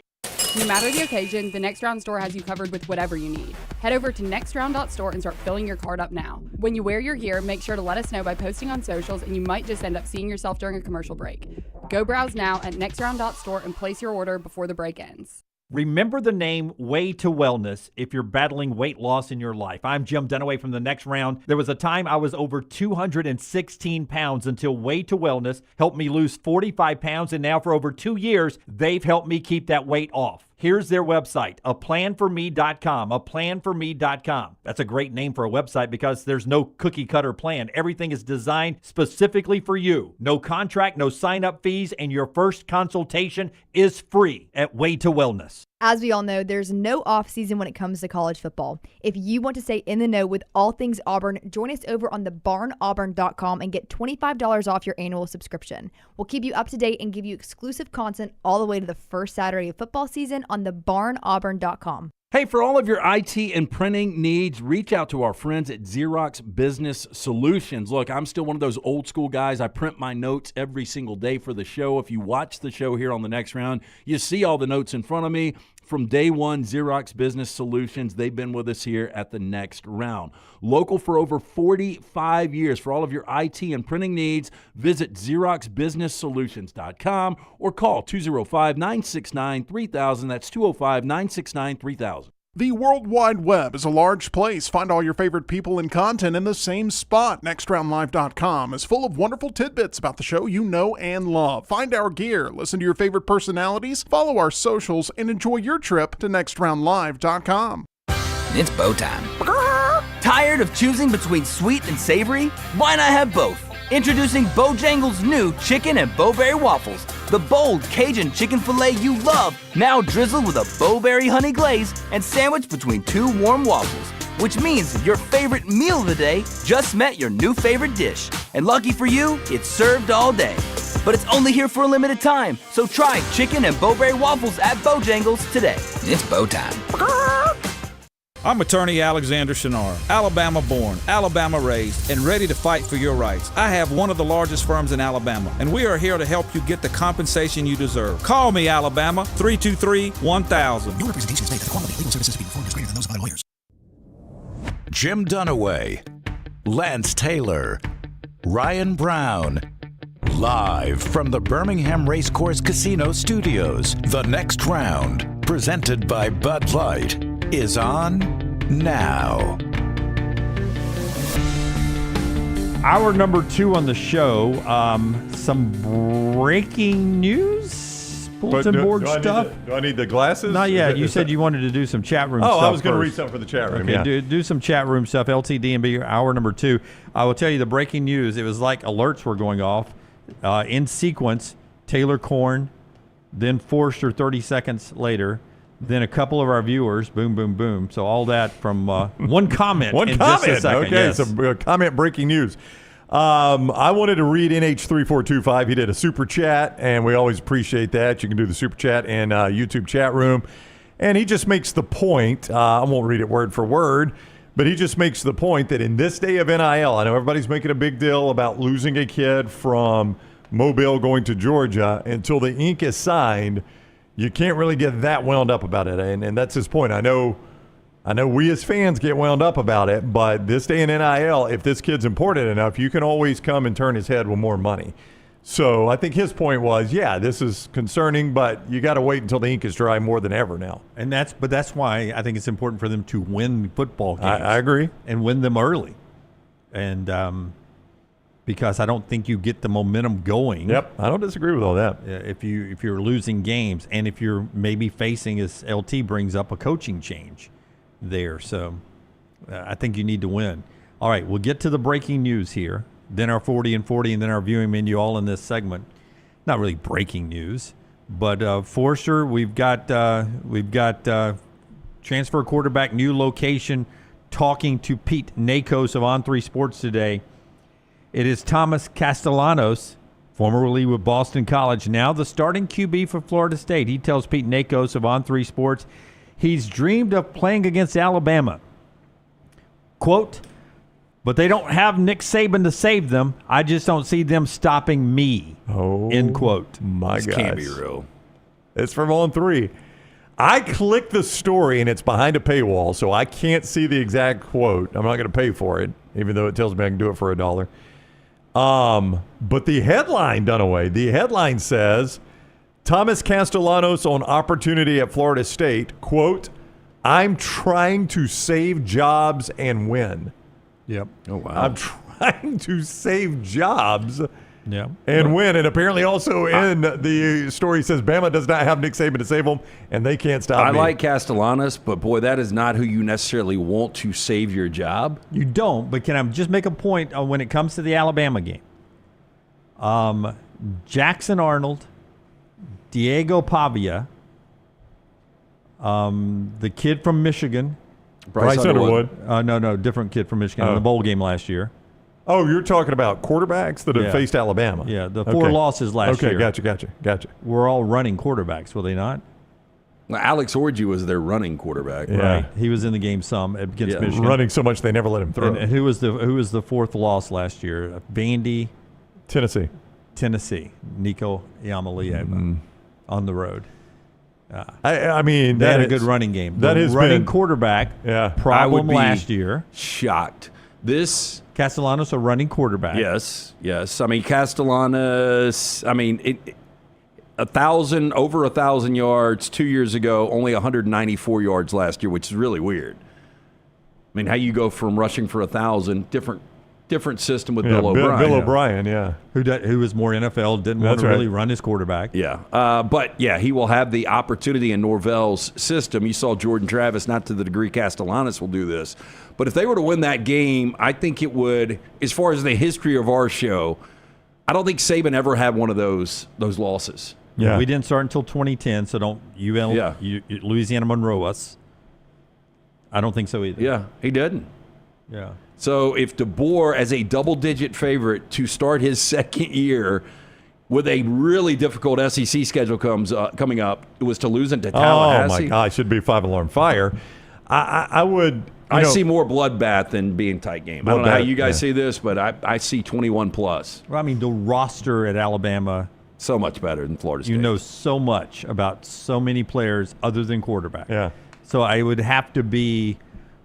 No matter the occasion, the Next Round store has you covered with whatever you need. Head over to nextround.store and start filling your cart up now. When you wear your gear, make sure to let us know by posting on socials, and you might just end up seeing yourself during a commercial break. Go browse now at nextround.store and place your order before the break ends. Remember the name Way to Wellness if you're battling weight loss in your life. I'm Jim Dunaway from The Next Round. There was a time I was over 216 pounds until Way to Wellness helped me lose 45 pounds, and now for over 2 years, they've helped me keep that weight off. Here's their website, aplanforme.com, aplanforme.com. That's a great name for a website because there's no cookie cutter plan. Everything is designed specifically for you. No contract, no sign-up fees, and your first consultation is free at Way to Wellness. As we all know, there's no off season when it comes to college football. If you want to stay in the know with all things Auburn, join us over on thebarnauburn.com and get $25 off your annual subscription. We'll keep you up to date and give you exclusive content all the way to the first Saturday of football season on thebarnauburn.com. Hey, for all of your IT and printing needs, reach out to our friends at Xerox Business Solutions. Look, I'm still one of those old school guys. I print my notes every single day for the show. If you watch the show here on The Next Round, you see all the notes in front of me. From day one, Xerox Business Solutions, they've been with us here at The Next Round. Local for over 45 years. For all of your IT and printing needs, visit XeroxBusinessSolutions.com or call 205-969-3000. That's 205-969-3000. The World Wide Web is a large place. Find all your favorite people and content in the same spot. NextRoundLive.com is full of wonderful tidbits about the show you know and love. Find our gear, listen to your favorite personalities, follow our socials, and enjoy your trip to NextRoundLive.com. It's bow time. Tired of choosing between sweet and savory? Why not have both? Introducing Bojangles' new chicken and Bowberry waffles. The bold Cajun chicken filet you love, now drizzled with a Bowberry honey glaze and sandwiched between 2 warm waffles. Which means your favorite meal of the day just met your new favorite dish. And lucky for you, it's served all day. But it's only here for a limited time, so try chicken and Bowberry waffles at Bojangles today. It's Bow time. I'm attorney Alexander Shunnarah, Alabama born, Alabama raised, and ready to fight for your rights. I have one of the largest firms in Alabama, and we are here to help you get the compensation you deserve. Call me, Alabama, 323-1000. No representation is made that the quality of legal services before is greater than those of other lawyers. Jim Dunaway, Lance Taylor, Ryan Brown. Live from the Birmingham Racecourse Casino Studios, the next round, presented by Bud Light, is on now. Hour number 2 on the show. Some breaking news, bulletin board stuff. Do I need the glasses? Not yet. You said you wanted to do some chat room stuff. stuff. I was going to first. read something for the chat room. Okay, Yeah. do some chat room stuff. LTD&B, hour number 2. I will tell you the breaking news. It was like alerts were going off in sequence. Taylor Korn, then Forster 30 seconds later. Then a couple of our viewers, boom, boom, boom. So all that from one comment One in comment. just a second. Okay, Yes. some comment breaking news. I wanted to read NH3425. He did a super chat, and we always appreciate that. You can do the super chat in YouTube chat room. And he just makes the point, I won't read it word for word, but he just makes the point that in this day of NIL, I know everybody's making a big deal about losing a kid from Mobile going to Georgia. Until the ink is signed, you can't really get that wound up about it. And that's his point. I know we as fans get wound up about it, but this day in NIL, if this kid's important enough, you can always come and turn his head with more money. So I think his point was, yeah, this is concerning, but you got to wait until the ink is dry more than ever now. And that's why I think it's important for them to win football games. I agree. And win them early. And because I don't think you get the momentum going. Yep, I don't disagree with all that. If you're losing games, and if you're maybe facing, as LT brings up, a coaching change there. So I think you need to win. All right, we'll get to the breaking news here. Then our 40 and 40, and then our viewing menu all in this segment. Not really breaking news, but Forster, we've got transfer quarterback, new location, talking to Pete Nakos of On3 Sports today. It is Thomas Castellanos, formerly with Boston College, now the starting QB for Florida State. He tells Pete Nakos of On3 Sports he's dreamed of playing against Alabama. Quote, but they don't have Nick Saban to save them. I just don't see them stopping me. Oh, end quote. My God. This can't be real. It's from On3. I clicked the story, and it's behind a paywall, so I can't see the exact quote. I'm not going to pay for it, even though it tells me I can do it for $1. But the headline, Dunaway, the headline says, Thomas Castellanos on opportunity at Florida State, quote, I'm trying to save jobs and win. Yep. Oh, wow. I'm trying to save jobs and win. And apparently also in the story says Bama does not have Nick Saban to save them, and they can't stop I me. like Castellanos, but boy, that is not who you necessarily want to save your job. You don't, but can I just make a point when it comes to the Alabama game? Jackson Arnold, Diego Pavia, the kid from Michigan. Bryce Underwood. No, different kid from Michigan in the bowl game last year. Oh, you're talking about quarterbacks that have faced Alabama. Yeah, the 4 losses last year. Okay, gotcha. We're all running quarterbacks, were they not? Well, Alex Orji was their running quarterback. Yeah. Right. He was in the game some against Michigan. Running so much they never let him throw. And who was the 4th loss last year? Vandy. Tennessee. Nico Iamaleava on the road. I mean, they had a good running game. That is running quarterback problem last year. Shocked. This Castellanos a running quarterback. Yes. I mean, Castellanos. I mean, over 1,000 yards 2 years ago. Only 194 yards last year, which is really weird. I mean, how you go from rushing for 1,000, different Different system with Yeah, Bill O'Brien. Bill O'Brien, yeah. Who was more NFL, didn't want That's to right. really run his quarterback. Yeah. But, yeah, he will have the opportunity in Norvell's system. You saw Jordan Travis, not to the degree Castellanos will do this. But if they were to win that game, I think it would, as far as the history of our show, I don't think Saban ever had one of those losses. Yeah. We didn't start until 2010, so don't Louisiana Monroe us. I don't think so either. Yeah, he didn't. Yeah. So if DeBoer, as a double-digit favorite to start his second year with a really difficult SEC schedule coming up, it was to lose into Tallahassee. Oh, my God. It should be a 5-alarm fire. I would... I see more bloodbath than being tight game. I don't know how you guys see this, but I see 21+. Well, I mean, the roster at Alabama... So much better than Florida State. You know so much about so many players other than quarterback. Yeah. So I would have to be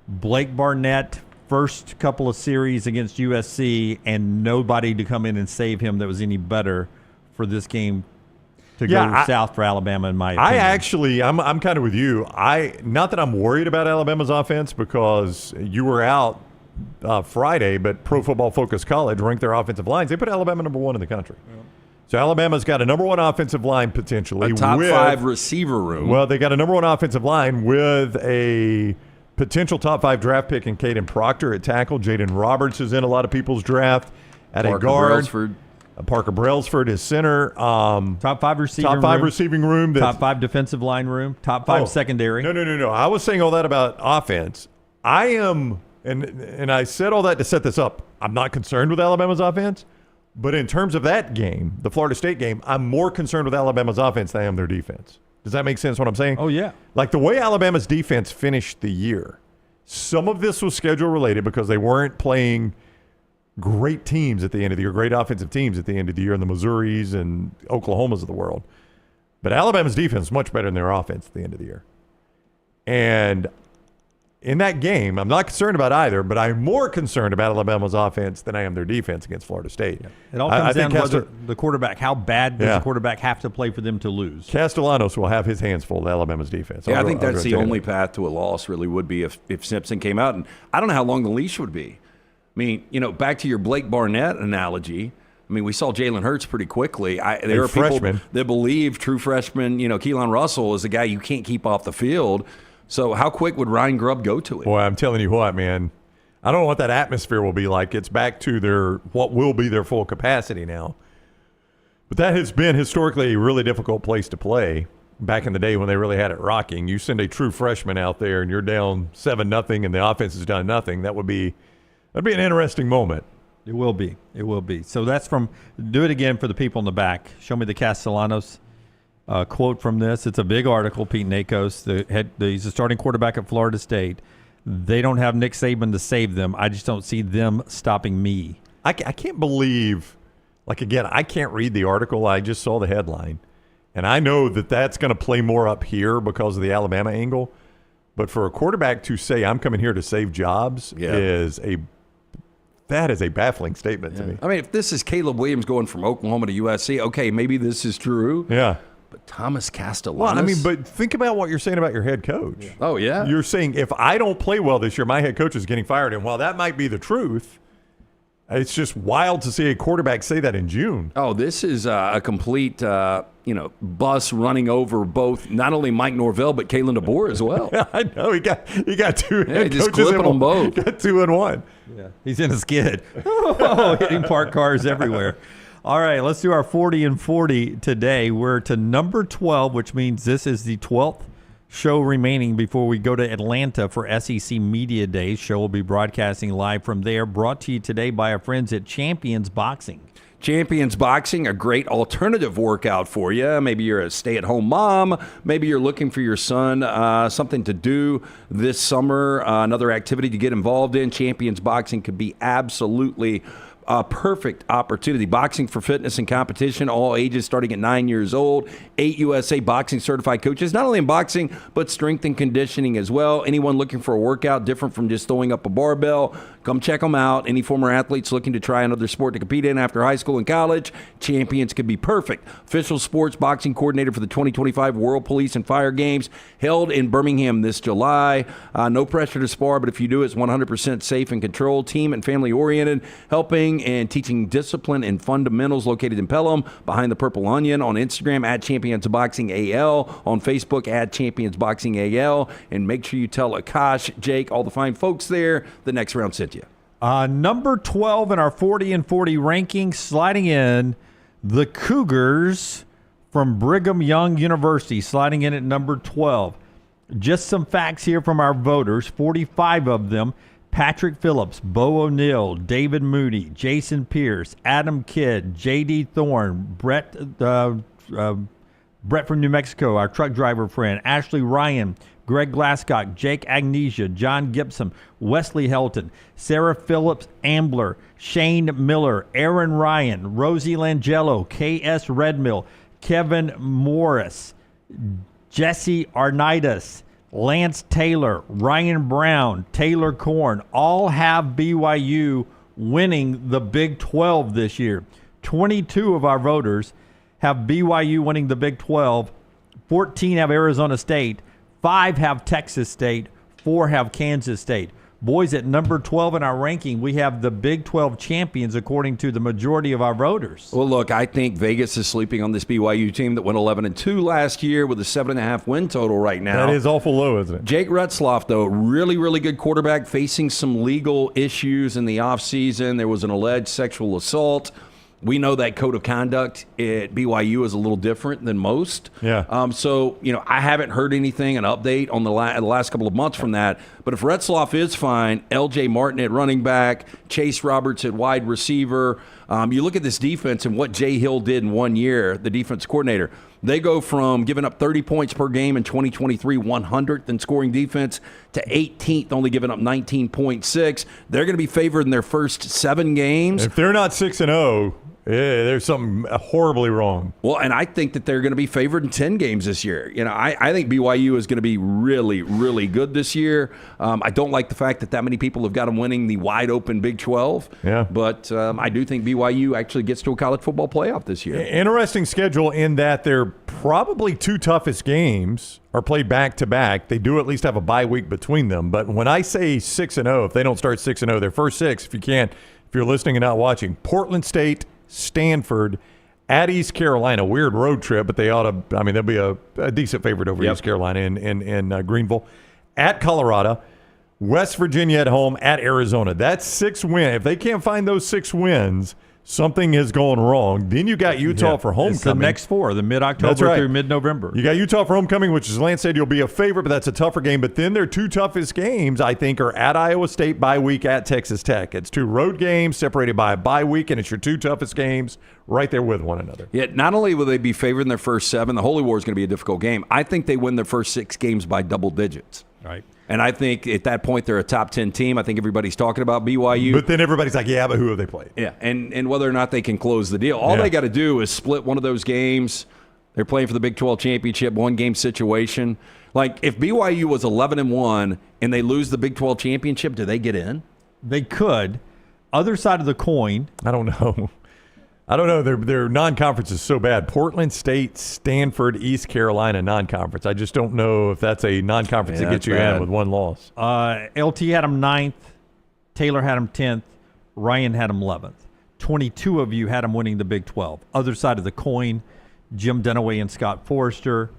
Blake Barnett, first couple of series against USC, and nobody to come in and save him that was any better for this game to go south for Alabama, in my opinion. I'm kind of with you. Not that I'm worried about Alabama's offense because you were out Friday, but Pro Football Focus College ranked their offensive lines. They put Alabama number 1 in the country. Yeah. So Alabama's got a number 1 offensive line potentially. A top 5 receiver room. Well, they got a number 1 offensive line with a potential top 5 draft pick in Caden Proctor at tackle. Jaden Roberts is in a lot of people's draft at a guard. Parker Brailsford is center. Top 5 receiving room. Top 5 receiving room. Top 5 defensive line room. Top 5 secondary. No. I was saying all that about offense. I am, and I said all that to set this up. I'm not concerned with Alabama's offense. But in terms of that game, the Florida State game, I'm more concerned with Alabama's offense than I am their defense. Does that make sense what I'm saying? Oh, yeah. Like the way Alabama's defense finished the year, some of this was schedule related because they weren't playing great teams at the end of the year, great offensive teams at the end of the year, in the Missouris and Oklahomas of the world. But Alabama's defense is much better than their offense at the end of the year. And in that game, I'm not concerned about either, but I'm more concerned about Alabama's offense than I am their defense against Florida State. Yeah. It all comes down to whether the quarterback, how bad does the quarterback have to play for them to lose? Castellanos will have his hands full with Alabama's defense. Yeah, I think that's the only path to a loss really would be if Simpson came out. And I don't know how long the leash would be. I mean, back to your Blake Barnett analogy, I mean, we saw Jalen Hurts pretty quickly. There are people that believe true freshman, Keelan Russell is a guy you can't keep off the field. So how quick would Ryan Grubb go to it? Boy, I'm telling you what, man. I don't know what that atmosphere will be like. It's back to what will be their full capacity now. But that has been historically a really difficult place to play back in the day when they really had it rocking. You send a true freshman out there and you're down 7-0 and the offense has done nothing. That'd be an interesting moment. It will be. It will be. So that's do it again for the people in the back. Show me the Castellanos quote from this. It's a big article. Pete Nakos, he's the starting quarterback at Florida State. They don't have Nick Saban to save them. I just don't see them stopping me. I can't believe, again, I can't read the article. I just saw the headline. And I know that that's going to play more up here because of the Alabama angle. But for a quarterback to say, I'm coming here to save jobs is a baffling statement to me. I mean, if this is Caleb Williams going from Oklahoma to USC, okay, maybe this is true. Yeah. But Thomas Castellanos? Well, I mean, but think about what you're saying about your head coach. Yeah. Oh, yeah? You're saying, if I don't play well this year, my head coach is getting fired. And while that might be the truth, it's just wild to see a quarterback say that in June. Oh, this is a complete, bus running over both, not only Mike Norvell, but Kalen DeBoer as well. Yeah, I know. He got two head just coaches clipping them both. Got 2 in 1. Yeah, he's in a skid. Hitting parked cars everywhere. All right, let's do our 40 and 40 today. We're to number 12, which means this is the 12th show remaining before we go to Atlanta for SEC Media Days. Show will be broadcasting live from there, brought to you today by our friends at Champions Boxing. Champions Boxing, a great alternative workout for you. Maybe you're a stay-at-home mom. Maybe you're looking for your son something to do this summer, another activity to get involved in. Champions Boxing could be absolutely a perfect opportunity. Boxing for fitness and competition, all ages starting at 9 years old. 8 USA boxing certified coaches, not only in boxing, but strength and conditioning as well. Anyone looking for a workout different from just throwing up a barbell, come check them out. Any former athletes looking to try another sport to compete in after high school and college, Champions could be perfect. Official sports boxing coordinator for the 2025 World Police and Fire Games held in Birmingham this July. No pressure to spar, but if you do, it's 100% safe and controlled. Team and family oriented, helping and teaching discipline and fundamentals, located in Pelham behind the Purple Onion. On Instagram at Champions Boxing AL, on Facebook at Champions Boxing AL, and make sure you tell Akash, Jake, all the fine folks there the next round sent you. Number 12 in our 40 and 40 rankings, sliding in the Cougars from Brigham Young University, sliding in at number 12. Just some facts here from our voters, 45 of them. Patrick Phillips, Bo O'Neill, David Moody, Jason Pierce, Adam Kidd, J.D. Thorne, Brett from New Mexico, our truck driver friend, Ashley Ryan, Greg Glasscock, Jake Agnesia, John Gibson, Wesley Helton, Sarah Phillips Ambler, Shane Miller, Aaron Ryan, Rosie Langelo, K.S. Redmill, Kevin Morris, Jesse Arnaitis, Lance Taylor, Ryan Brown, Taylor Korn, all have BYU winning the Big 12 this year. 22 of our voters have BYU winning the Big 12. 14 have Arizona State. 5 have Texas State. 4 have Kansas State. Boys, at number 12 in our ranking, we have the Big 12 champions according to the majority of our voters. Well, look, I think Vegas is sleeping on this BYU team that went 11-2 last year with a 7.5 win total right now. That is awful low, isn't it? Jake Retzloff, though, really, really good quarterback, facing some legal issues in the offseason. There was an alleged sexual assault. We know that code of conduct at BYU is a little different than most. Yeah. So, I haven't heard anything, an update on the last couple of months from that. But if Retzloff is fine, L.J. Martin at running back, Chase Roberts at wide receiver. You look at this defense and what Jay Hill did in 1 year, the defense coordinator. They go from giving up 30 points per game in 2023, 100th in scoring defense, to 18th, only giving up 19.6. They're going to be favored in their first 7 games. If they're not 6-0, there's something horribly wrong. Well, and I think that they're going to be favored in 10 games this year. I think BYU is going to be really, really good this year. I don't like the fact that many people have got them winning the wide open Big 12. Yeah. But I do think BYU actually gets to a college football playoff this year. Interesting schedule in that their probably 2 toughest games are played back-to-back. They do at least have a bye week between them. But when I say 6-0, if they don't start 6-0, their first 6, if you're listening and not watching, Portland State, Stanford, at East Carolina. Weird road trip, but they ought to. They'll be a decent favorite over East Carolina in Greenville. At Colorado, West Virginia at home, at Arizona. That's 6 wins. If they can't find those 6 wins, something is going wrong. Then you got Utah for homecoming. It's the next 4, the mid-October through mid-November. You got Utah for homecoming, which, as Lance said, you'll be a favorite, but that's a tougher game. But then their 2 toughest games, I think, are at Iowa State, bye week, at Texas Tech. It's 2 road games separated by a bye week, and it's your 2 toughest games right there with one another. Yeah, not only will they be favored in their first 7, the Holy War is going to be a difficult game. I think they win their first 6 games by double digits. Right. And I think at that point they're a top 10 team. I think everybody's talking about BYU. But then everybody's like, yeah, but who have they played? Yeah, and whether or not they can close the deal. All they got to do is split one of those games. They're playing for the Big 12 championship, 1-game situation. Like, if BYU was 11-1 and they lose the Big 12 championship, do they get in? They could. Other side of the coin. I don't know. Their non-conference is so bad. Portland State, Stanford, East Carolina non-conference. I just don't know if that's a non-conference that gets you in with 1 loss. LT had them 9th. Taylor had them 10th. Ryan had them 11th. 22 of you had them winning the Big 12. Other side of the coin, Jim Dunaway and Scott Forrester.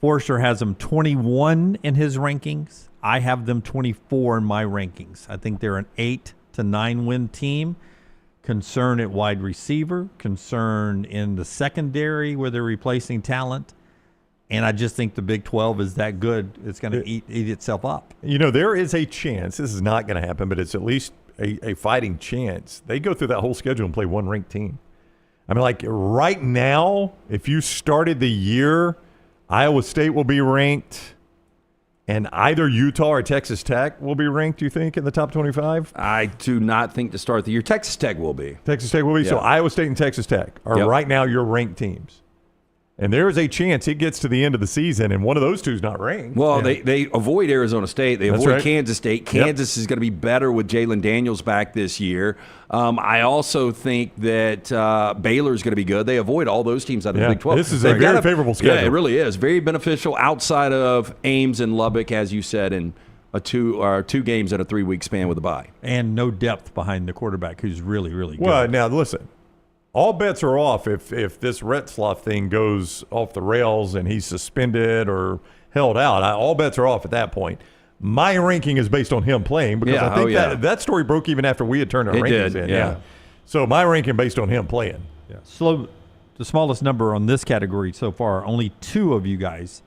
Forrester has them 21 in his rankings. I have them 24 in my rankings. I think they're an 8 to 9 win team. Concern at wide receiver, concern in the secondary where they're replacing talent. And I just think the Big 12 is that good. It's going to eat itself up. There is a chance. This is not going to happen, but it's at least a fighting chance. They go through that whole schedule and play one ranked team. Like right now, if you started the year, Iowa State will be ranked And either Utah or Texas Tech will be ranked, do you think, in the top 25? I do not think to start the year. Texas Tech will be. Texas Tech will be. Yeah. So Iowa State and Texas Tech are Yep. right now your ranked teams. And there is a chance it gets to the end of the season and one of those two is not ranked. Well, they avoid Arizona State. They That's avoid right. Kansas State. Kansas is going to be better with Jalen Daniels back this year. I also think that Baylor is going to be good. They avoid all those teams out of the Big 12. This is a very favorable schedule. Yeah, it really is. Very beneficial outside of Ames and Lubbock, as you said, in two games in a 3-week span with a bye. And no depth behind the quarterback, who's really, really good. Well, now listen, all bets are off if this Retzlaff thing goes off the rails and he's suspended or held out. All bets are off at that point. My ranking is based on him playing because I think that story broke even after we had turned our rankings in. Yeah. So my ranking based on him playing. Yeah. The smallest number on this category so far, only 2 of you guys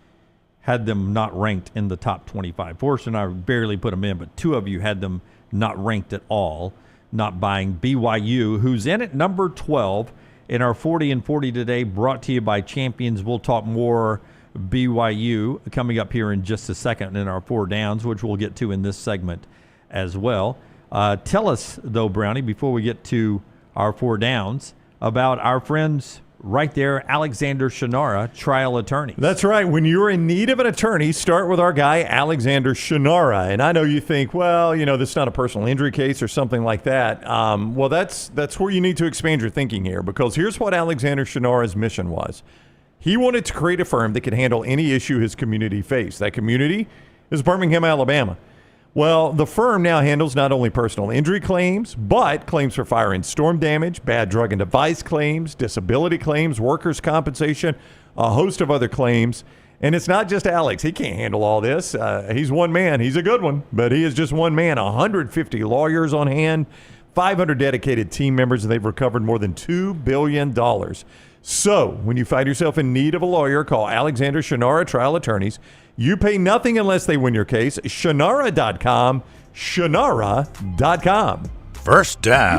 had them not ranked in the top 25. Forrest and I barely put them in, but 2 of you had them not ranked at all. Not buying BYU, who's in at number 12 in our 40 and 40 today, brought to you by Champions. We'll talk more BYU coming up here in just a second in our 4 downs, which we'll get to in this segment as well. Tell us, though, Brownie, before we get to our 4 downs, about our friends right there, Alexander Shunnarah, trial attorney. That's right. When you're in need of an attorney, start with our guy, Alexander Shunnarah. And I know you think, well, this is not a personal injury case or something like that. Well, that's where you need to expand your thinking here, because here's what Alexander Shunnarah's mission was. He wanted to create a firm that could handle any issue his community faced. That community is Birmingham, Alabama. Well, the firm now handles not only personal injury claims, but claims for fire and storm damage, bad drug and device claims, disability claims, workers' compensation, a host of other claims. And it's not just Alex. He can't handle all this. He's one man. He's a good one, but he is just one man. 150 lawyers on hand, 500 dedicated team members, and they've recovered more than $2 billion. So when you find yourself in need of a lawyer, call Alexander Shunnarah Trial Attorneys. You pay nothing unless they win your case. Shunnarah.com. Shunnarah.com. First down.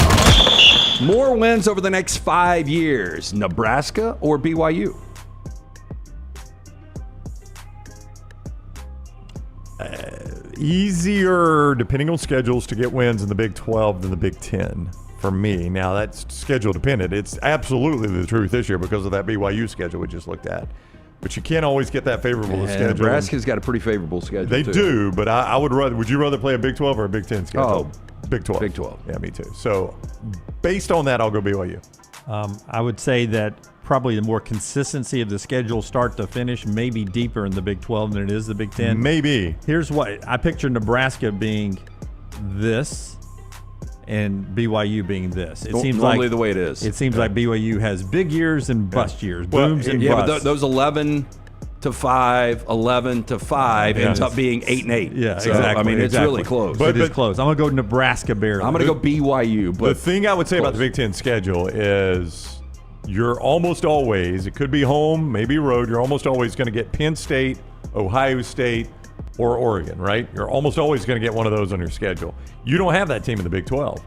More wins over the next 5 years, Nebraska or BYU? Easier, depending on schedules, to get wins in the Big 12 than the Big 10 for me. Now, that's schedule dependent. It's absolutely the truth this year because of that BYU schedule we just looked at. But you can't always get that favorable schedule. Nebraska's got a pretty favorable schedule. They too. do, but I would rather. Would you rather play a Big 12 or a Big 10 schedule? Oh, Big 12. Big 12. Yeah, me too. So, based on that, I'll go BYU. I would say that probably the more consistency of the schedule start to finish may be deeper in the Big 12 than it is the Big 10. Maybe. Here's what I picture Nebraska being this and BYU being this. It seems normally like the way it is. It seems like BYU has big years and bust years, booms and busts. But those 11 to 5, 11 to 5 ends up being 8 and 8. Yeah, so, exactly. I mean, it's really close. But it is close. I'm going to go Nebraska barely. I'm going to go BYU. But the thing I would say about the Big 10 schedule is you're almost always, it could be home, maybe road, you're almost always going to get Penn State, Ohio State, or Oregon, right? You're almost always going to get one of those on your schedule. You don't have that team in the Big 12.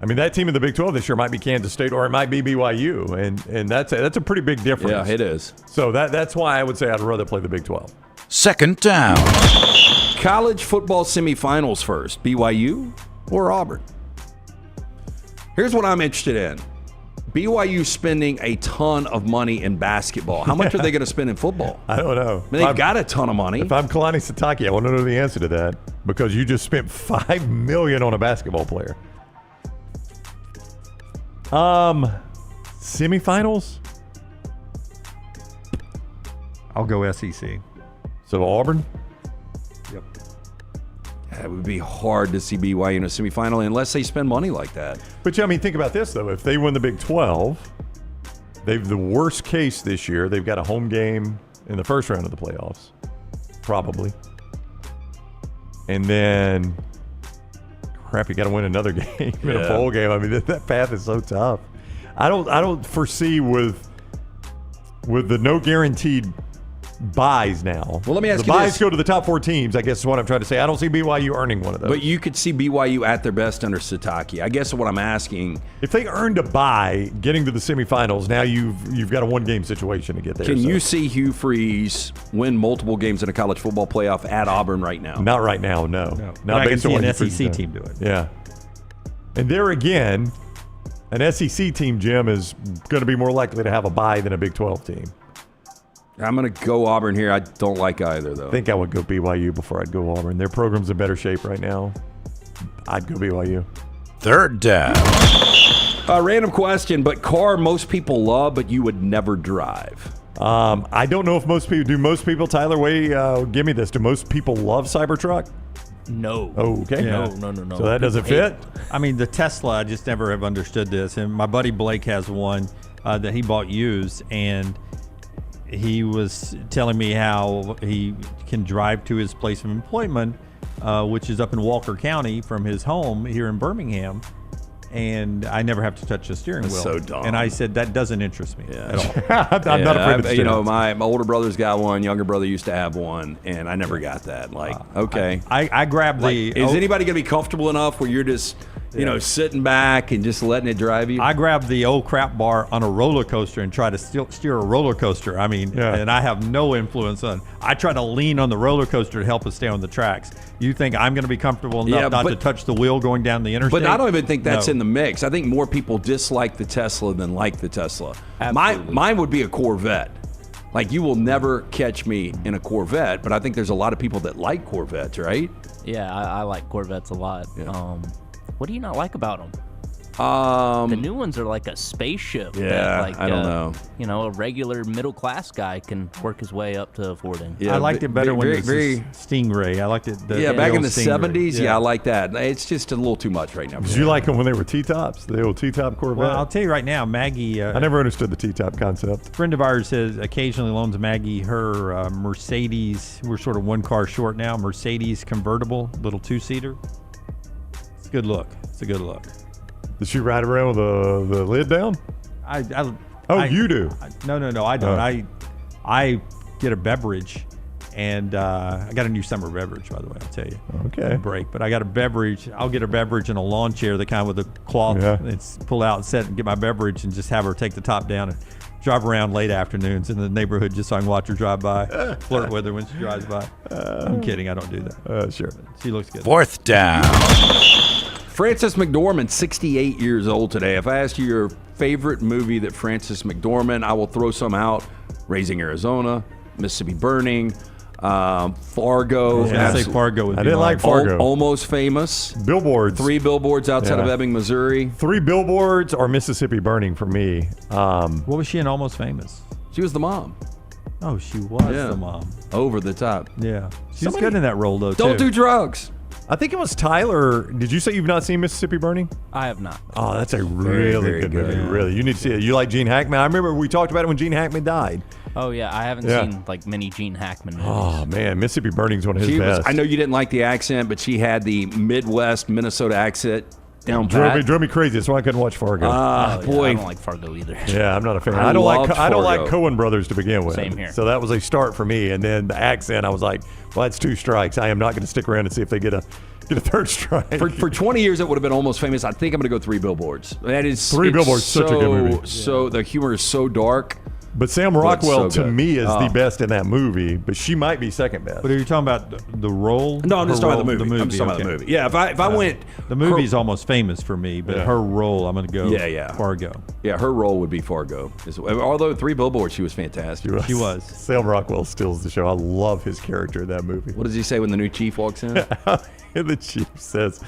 I mean, that team in the Big 12 this year might be Kansas State or it might be BYU, and that's a pretty big difference. Yeah, it is. So that's why I would say I'd rather play the Big 12. Second down. College football semifinals first, BYU or Auburn? Here's what I'm interested in. BYU spending a ton of money in basketball. How much are they going to spend in football? I don't know. I mean, they've got a ton of money. If I'm Kalani Sitake, I want to know the answer to that because you just spent $5 million on a basketball player. Semifinals? I'll go SEC. So Auburn? Yep. It would be hard to see BYU in a semifinal unless they spend money like that. But, I mean, think about this, though. If they win the Big 12, they've the worst case this year. They've got a home game in the first round of the playoffs, probably. And then, crap, you got to win another game in a bowl game. I mean, that path is so tough. I don't foresee with the no guaranteed buys now. Well, let me ask the you buys this. go to the top 4 teams, I guess is what I'm trying to say. I don't see BYU earning one of those. But you could see BYU at their best under Sataki. I guess what I'm asking. If they earned a bye getting to the semifinals, now you've got a one-game situation to get there. Can you see Hugh Freeze win multiple games in a college football playoff at Auburn right now? Not right now, no. But Not I can based on see what an Hugh Freeze SEC done. team do it. Yeah. And there again, an SEC team, Jim, is going to be more likely to have a bye than a Big 12 team. I'm going to go Auburn here. I don't like either, though. I think I would go BYU before I'd go Auburn. Their program's in better shape right now. I'd go BYU. Third down. Random question, but car most people love, but you would never drive. I don't know if most people do. Most people, Tyler, give me this. Do most people love Cybertruck? No. Oh, okay. No. So that doesn't fit? I mean, the Tesla, I just never have understood this. And my buddy Blake has one that he bought used, and he was telling me how he can drive to his place of employment, which is up in Walker County from his home here in Birmingham, and I never have to touch the steering wheel. That's so dumb. And I said, that doesn't interest me at all. I'm not afraid of the steering wheel. my older brother's got one, younger brother used to have one, and I never got that. Like, okay. I grabbed Is anybody going to be comfortable enough where you're just, sitting back and just letting it drive you? I grabbed the old crap bar on a roller coaster and try to steer a roller coaster. I mean, and I have no influence on. I try to lean on the roller coaster to help us stay on the tracks. You think I'm going to be comfortable enough not to touch the wheel going down the interstate? But I don't even think that's in the mix. I think more people dislike the Tesla than like the Tesla. Mine would be a Corvette. Like, you will never catch me in a Corvette, but I think there's a lot of people that like Corvettes, right? Yeah, I like Corvettes a lot. Yeah. What do you not like about them? The new ones are like a spaceship. Yeah, that, like, I don't know. A regular middle class guy can work his way up to affording. I liked it better when it was a Stingray. I liked it. Back in the Stingray. 70s. Yeah, I like that. It's just a little too much right now. Did you like them when they were T-tops, the old T-top Corvette? Well, I'll tell you right now, Maggie. I never understood the T-top concept. A friend of ours says occasionally loans Maggie her Mercedes. We're sort of one car short now. Mercedes convertible, little 2-seater. It's a good look. It's a good look. Does she ride around with the lid down? You do? No, I don't. I get a beverage, and I got a new summer beverage, by the way, I'll tell you. Okay. Break. But I got a beverage. I'll get a beverage in a lawn chair, the kind with the cloth. It's pull out and set and get my beverage and just have her take the top down and drive around late afternoons in the neighborhood just so I can watch her drive by, flirt with her when she drives by. I'm kidding. I don't do that. Sure. She looks good. Fourth down. Frances McDormand, 68 years old today. If I asked you your favorite movie that Frances McDormand, I will throw some out. Raising Arizona, Mississippi Burning, Fargo. I was going to say Fargo. I didn't like Fargo. Almost Famous. Billboards. 3 billboards outside of Ebbing, Missouri. 3 billboards or Mississippi Burning for me. What was she in Almost Famous? She was the mom. Oh, she was the mom. Over the top. Yeah. She was good in that role, though, Don't do drugs. I think it was Tyler. Did you say you've not seen Mississippi Burning? I have not. Oh, that's a really good movie. Really, you need to see it. You like Gene Hackman? I remember we talked about it when Gene Hackman died. Oh yeah, I haven't seen like many Gene Hackman movies. Oh man, Mississippi Burning's one of his best. I know you didn't like the accent, but she had the Midwest Minnesota accent down pat. Drove me crazy. That's why I couldn't watch Fargo. Boy, I don't like Fargo either. Yeah, I'm not a fan. I I don't like Fargo. Coen brothers to begin with. Same here. So that was a start for me. And then the accent, I was like, well, that's 2 strikes. I am not going to stick around and see if they get a 3rd strike. For 20 years, it would have been Almost Famous. I think I'm going to go 3 billboards. That is 3 billboards. Such a good movie. So the humor is so dark. But Sam Rockwell, so to me, is the Oh. best in that movie. But she might be second best. But are you talking about the role? No, I'm just talking about Her the role? movie. I'm just talking about the movie. Yeah, if I went, the movie's Almost Famous for me, but her role, I'm going to go Fargo. Yeah, her role would be Fargo. Although 3 billboards, she was fantastic. She was. Sam Rockwell steals the show. I love his character in that movie. What does he say when the new chief walks in? And the chief says,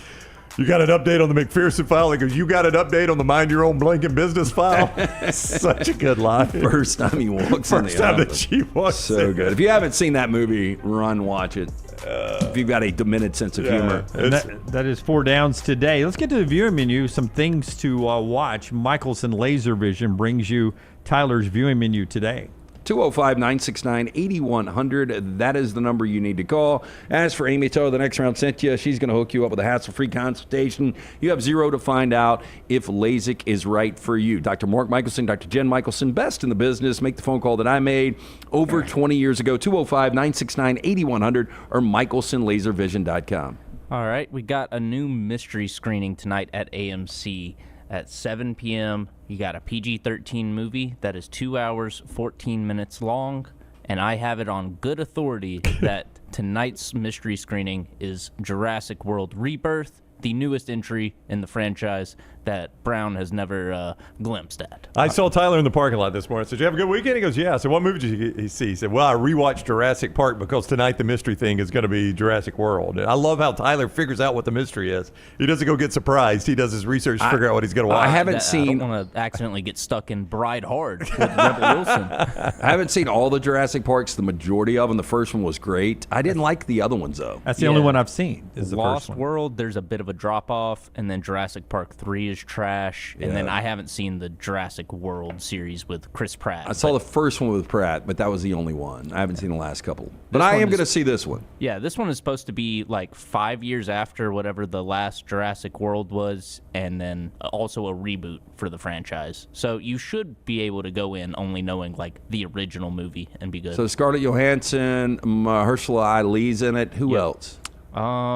you got an update on the McPherson file? He goes, you got an update on the mind your own blanket business file? Such a good line. First time he walks in the First time the office. chief walks So in. good. If you haven't seen that movie, run watch it. If you've got a diminished sense of humor. And that is 4 downs today. Let's get to the viewing menu. Some things to watch. Michelson Laser Vision brings you Tyler's viewing menu today. 205-969-8100. That is the number you need to call. As for Amy Toe, the next round sent you. She's going to hook you up with a hassle-free consultation. You have zero to find out if LASIK is right for you. Dr. Mark Michelson, Dr. Jen Michelson, best in the business. Make the phone call that I made over 20 years ago, 205-969-8100 or michelsonlaservision.com. All right, we got a new mystery screening tonight at AMC at 7 p.m. You got a PG-13 movie that is 2 hours, 14 minutes long, and I have it on good authority that tonight's mystery screening is Jurassic World Rebirth, the newest entry in the franchise that Brown has never glimpsed at. I saw Tyler in the parking lot this morning. I said, "Did you have a good weekend?" He goes, "Yeah." I said, "What movie did you see?" He said, "Well, I rewatched Jurassic Park because tonight the mystery thing is going to be Jurassic World." And I love how Tyler figures out what the mystery is. He doesn't go get surprised. He does his research to figure out what he's going to watch. I I don't want to accidentally get stuck in Bride Hard with Rebel Wilson. I haven't seen all the Jurassic Parks, the majority of them. The first one was great. I didn't like the other ones, though. That's the only one I've seen is the Lost first one. World, there's a bit of a drop-off, and then Jurassic Park 3 is trash, and then I haven't seen the Jurassic World series with Chris Pratt. I saw the first one with Pratt, but that was the only one. I haven't seen the last couple. But I am going to see this one. Yeah, this one is supposed to be like 5 years after whatever the last Jurassic World was, and then also a reboot for the franchise. So you should be able to go in only knowing like the original movie and be good. So Scarlett Johansson, Mahershala Ali's in it. Who else?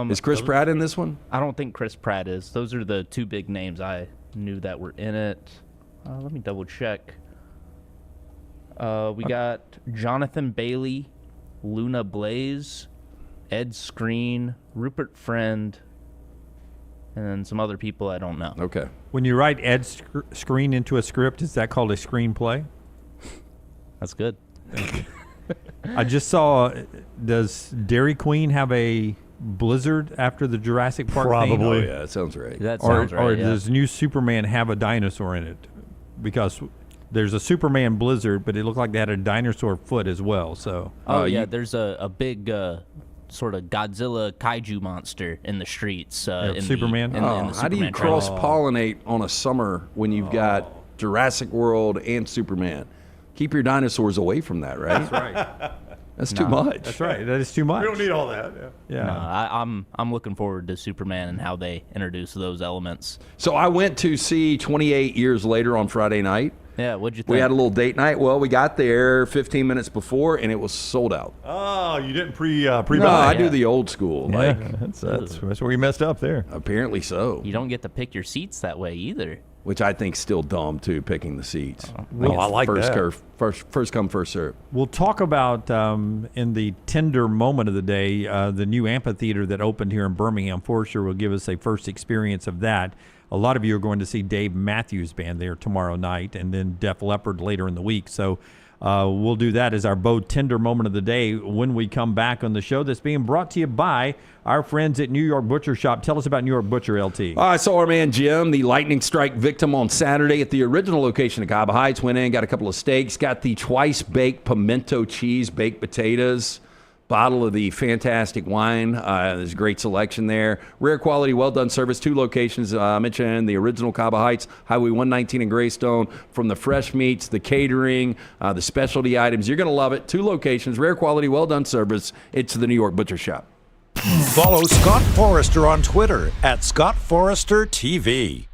Is Chris Pratt in this one? I don't think Chris Pratt is. Those are the two big names I knew that were in it. Let me double check. We got Jonathan Bailey, Luna Blaze, Ed Skrein, Rupert Friend, and then some other people I don't know. Okay. When you write Ed Skrein into a script, is that called a screenplay? That's good. I just saw, does Dairy Queen have a blizzard after the Jurassic Park Probably. theme? Oh, yeah, that sounds right. That sounds right, Or yeah. does new Superman have a dinosaur in it? Because there's a Superman blizzard, but it looked like they had a dinosaur foot as well. So there's a big sort of Godzilla kaiju monster in the streets. In Superman? The, in, in the How do you Superman trailer. cross-pollinate on a summer when you've got Jurassic World and Superman? Keep your dinosaurs away from that, right? That's right. That's too much. That's right. That is too much. We don't need all that. Yeah. No, I'm looking forward to Superman and how they introduce those elements. So I went to see 28 Years Later on Friday night. Yeah, what'd you think? We had a little date night. Well, we got there 15 minutes before, and it was sold out. Oh, you didn't pre-buy? No, I do the old school. Yeah, Like, that's where we messed up there. Apparently so. You don't get to pick your seats that way either. Which I think's still dumb, too, picking the seats. I like that. First come, first serve. We'll talk about, in the tender moment of the day, the new amphitheater that opened here in Birmingham. Forrester will give us a first experience of that. A lot of you are going to see Dave Matthews Band there tomorrow night, and then Def Leppard later in the week. So we'll do that as our Bo Tender moment of the day when we come back on the show that's being brought to you by our friends at New York Butcher Shop. Tell us about New York Butcher, LT. I saw our man Jim, the lightning strike victim, on Saturday at the original location of Cabo Heights. Went in, got a couple of steaks, got the twice-baked pimento cheese baked potatoes, bottle of the fantastic wine. There's a great selection there. Rare quality, well-done service. 2 locations. I mentioned the original Cabo Heights, Highway 119 in Greystone. From the fresh meats, the catering, the specialty items. You're going to love it. 2 locations. Rare quality, well-done service. It's the New York Butcher Shop. Follow Scott Forrester on Twitter at Scott Forrester TV.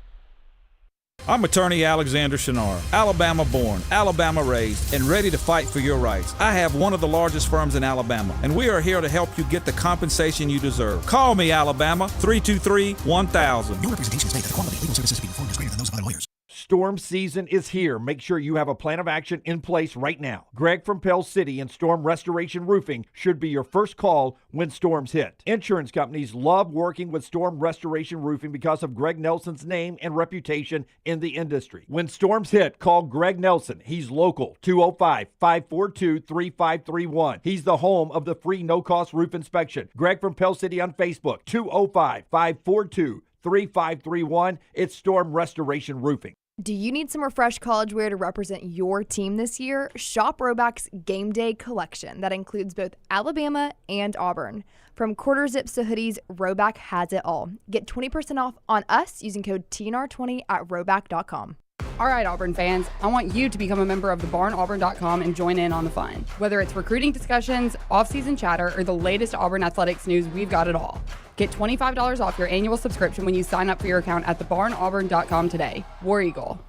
I'm attorney Alexander Shunnarah, Alabama born, Alabama raised, and ready to fight for your rights. I have one of the largest firms in Alabama, and we are here to help you get the compensation you deserve. Call me, Alabama, 323-1000. No representation is made that the quality of legal services being performed is greater than those of other lawyers. Storm season is here. Make sure you have a plan of action in place right now. Greg from Pell City and Storm Restoration Roofing should be your first call when storms hit. Insurance companies love working with Storm Restoration Roofing because of Greg Nelson's name and reputation in the industry. When storms hit, call Greg Nelson. He's local, 205-542-3531. He's the home of the free no-cost roof inspection. Greg from Pell City on Facebook, 205-542-3531. It's Storm Restoration Roofing. Do you need some refreshed college wear to represent your team this year? Shop Roback's Game Day collection that includes both Alabama and Auburn. From quarter zips to hoodies, Roback has it all. Get 20% off on us using code TNR20 at roback.com. All right, Auburn fans, I want you to become a member of thebarnauburn.com and join in on the fun. Whether it's recruiting discussions, off-season chatter, or the latest Auburn athletics news, we've got it all. Get $25 off your annual subscription when you sign up for your account at thebarnauburn.com today. War Eagle.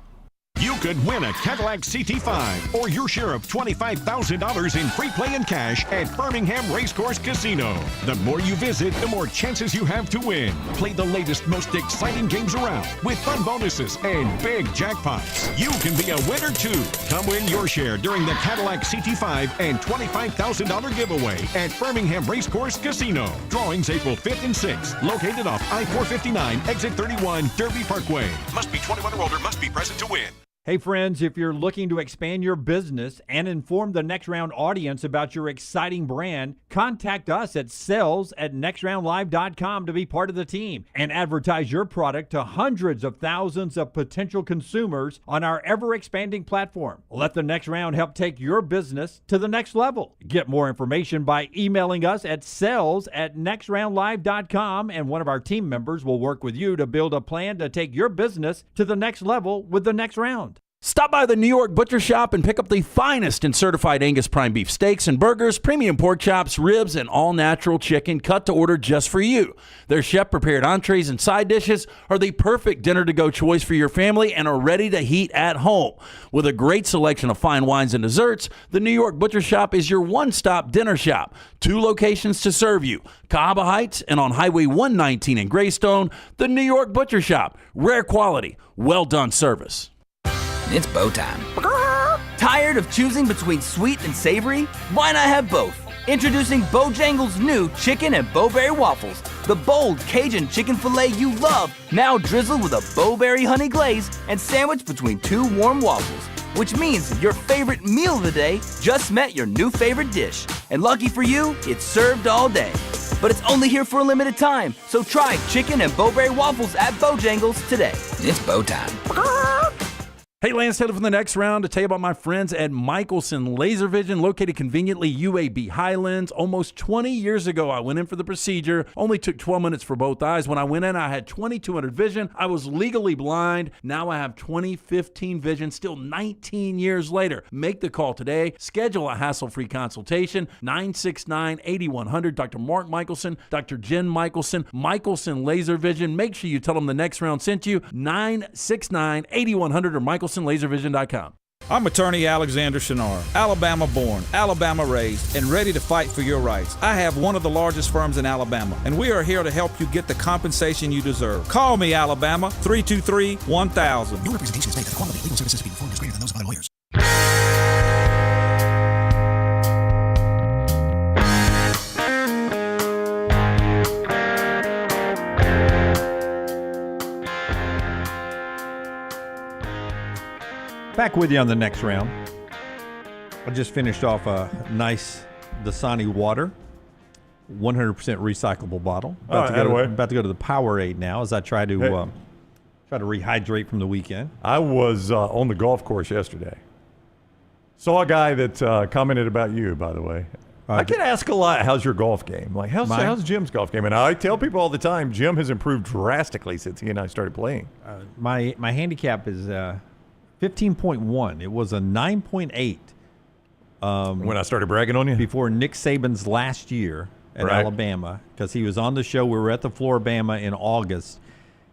You could win a Cadillac CT5 or your share of $25,000 in free play and cash at Birmingham Racecourse Casino. The more you visit, the more chances you have to win. Play the latest, most exciting games around with fun bonuses and big jackpots. You can be a winner too. Come win your share during the Cadillac CT5 and $25,000 giveaway at Birmingham Racecourse Casino. Drawings April 5th and 6th. Located off I-459, exit 31, Derby Parkway. Must be 21 or older. Must be present to win. Hey friends, if you're looking to expand your business and inform the Next Round audience about your exciting brand, contact us at sales@nextroundlive.com to be part of the team and advertise your product to hundreds of thousands of potential consumers on our ever-expanding platform. Let the Next Round help take your business to the next level. Get more information by emailing us at sales@nextroundlive.com, and one of our team members will work with you to build a plan to take your business to the next level with the Next Round. Stop by the New York Butcher Shop and pick up the finest in certified Angus prime beef steaks and burgers, premium pork chops, ribs, and all-natural chicken cut to order just for you. Their chef-prepared entrees and side dishes are the perfect dinner-to-go choice for your family and are ready to heat at home. With a great selection of fine wines and desserts, the New York Butcher Shop is your one-stop dinner shop. 2 locations to serve you, Cahaba Heights and on Highway 119 in Greystone. The New York Butcher Shop. Rare quality, well-done service. It's bow time. Tired of choosing between sweet and savory? Why not have both? Introducing Bojangles' new chicken and bowberry waffles. The bold Cajun chicken filet you love, now drizzled with a bowberry honey glaze and sandwiched between 2 warm waffles. Which means your favorite meal of the day just met your new favorite dish. And lucky for you, it's served all day. But it's only here for a limited time, so try chicken and bowberry waffles at Bojangles today. It's bow time. Hey, Lance Taylor from the Next Round to tell you about my friends at Michelson Laser Vision, located conveniently UAB Highlands. Almost 20 years ago, I went in for the procedure. Only took 12 minutes for both eyes. When I went in, I had 2200 vision. I was legally blind. Now I have 20/15 vision, still 19 years later. Make the call today. Schedule a hassle-free consultation. 969-8100. Dr. Mark Michelson, Dr. Jen Michelson, Michelson Laser Vision. Make sure you tell them the Next Round sent you. 969-8100 or MichelsonLaserVision.com. I'm attorney Alexander Shunnarah, Alabama born, Alabama raised, and ready to fight for your rights. I have one of the largest firms in Alabama, and we are here to help you get the compensation you deserve. Call me, Alabama, 323-1000. Your representation is made that the quality of legal services being performed is greater than those of other lawyers. Back with you on the Next Round. I just finished off a nice Dasani water, 100% recyclable bottle. About to go to the Powerade now as I try to rehydrate from the weekend. I was on the golf course yesterday. Saw a guy that commented about you, by the way. I get asked a lot, how's your golf game? Like, how's Jim's golf game? And I tell people all the time, Jim has improved drastically since he and I started playing. My handicap is 15.1. It was a 9.8 when I started bragging on you before Nick Saban's last year at Alabama, because he was on the show. We were at the Floribama in August,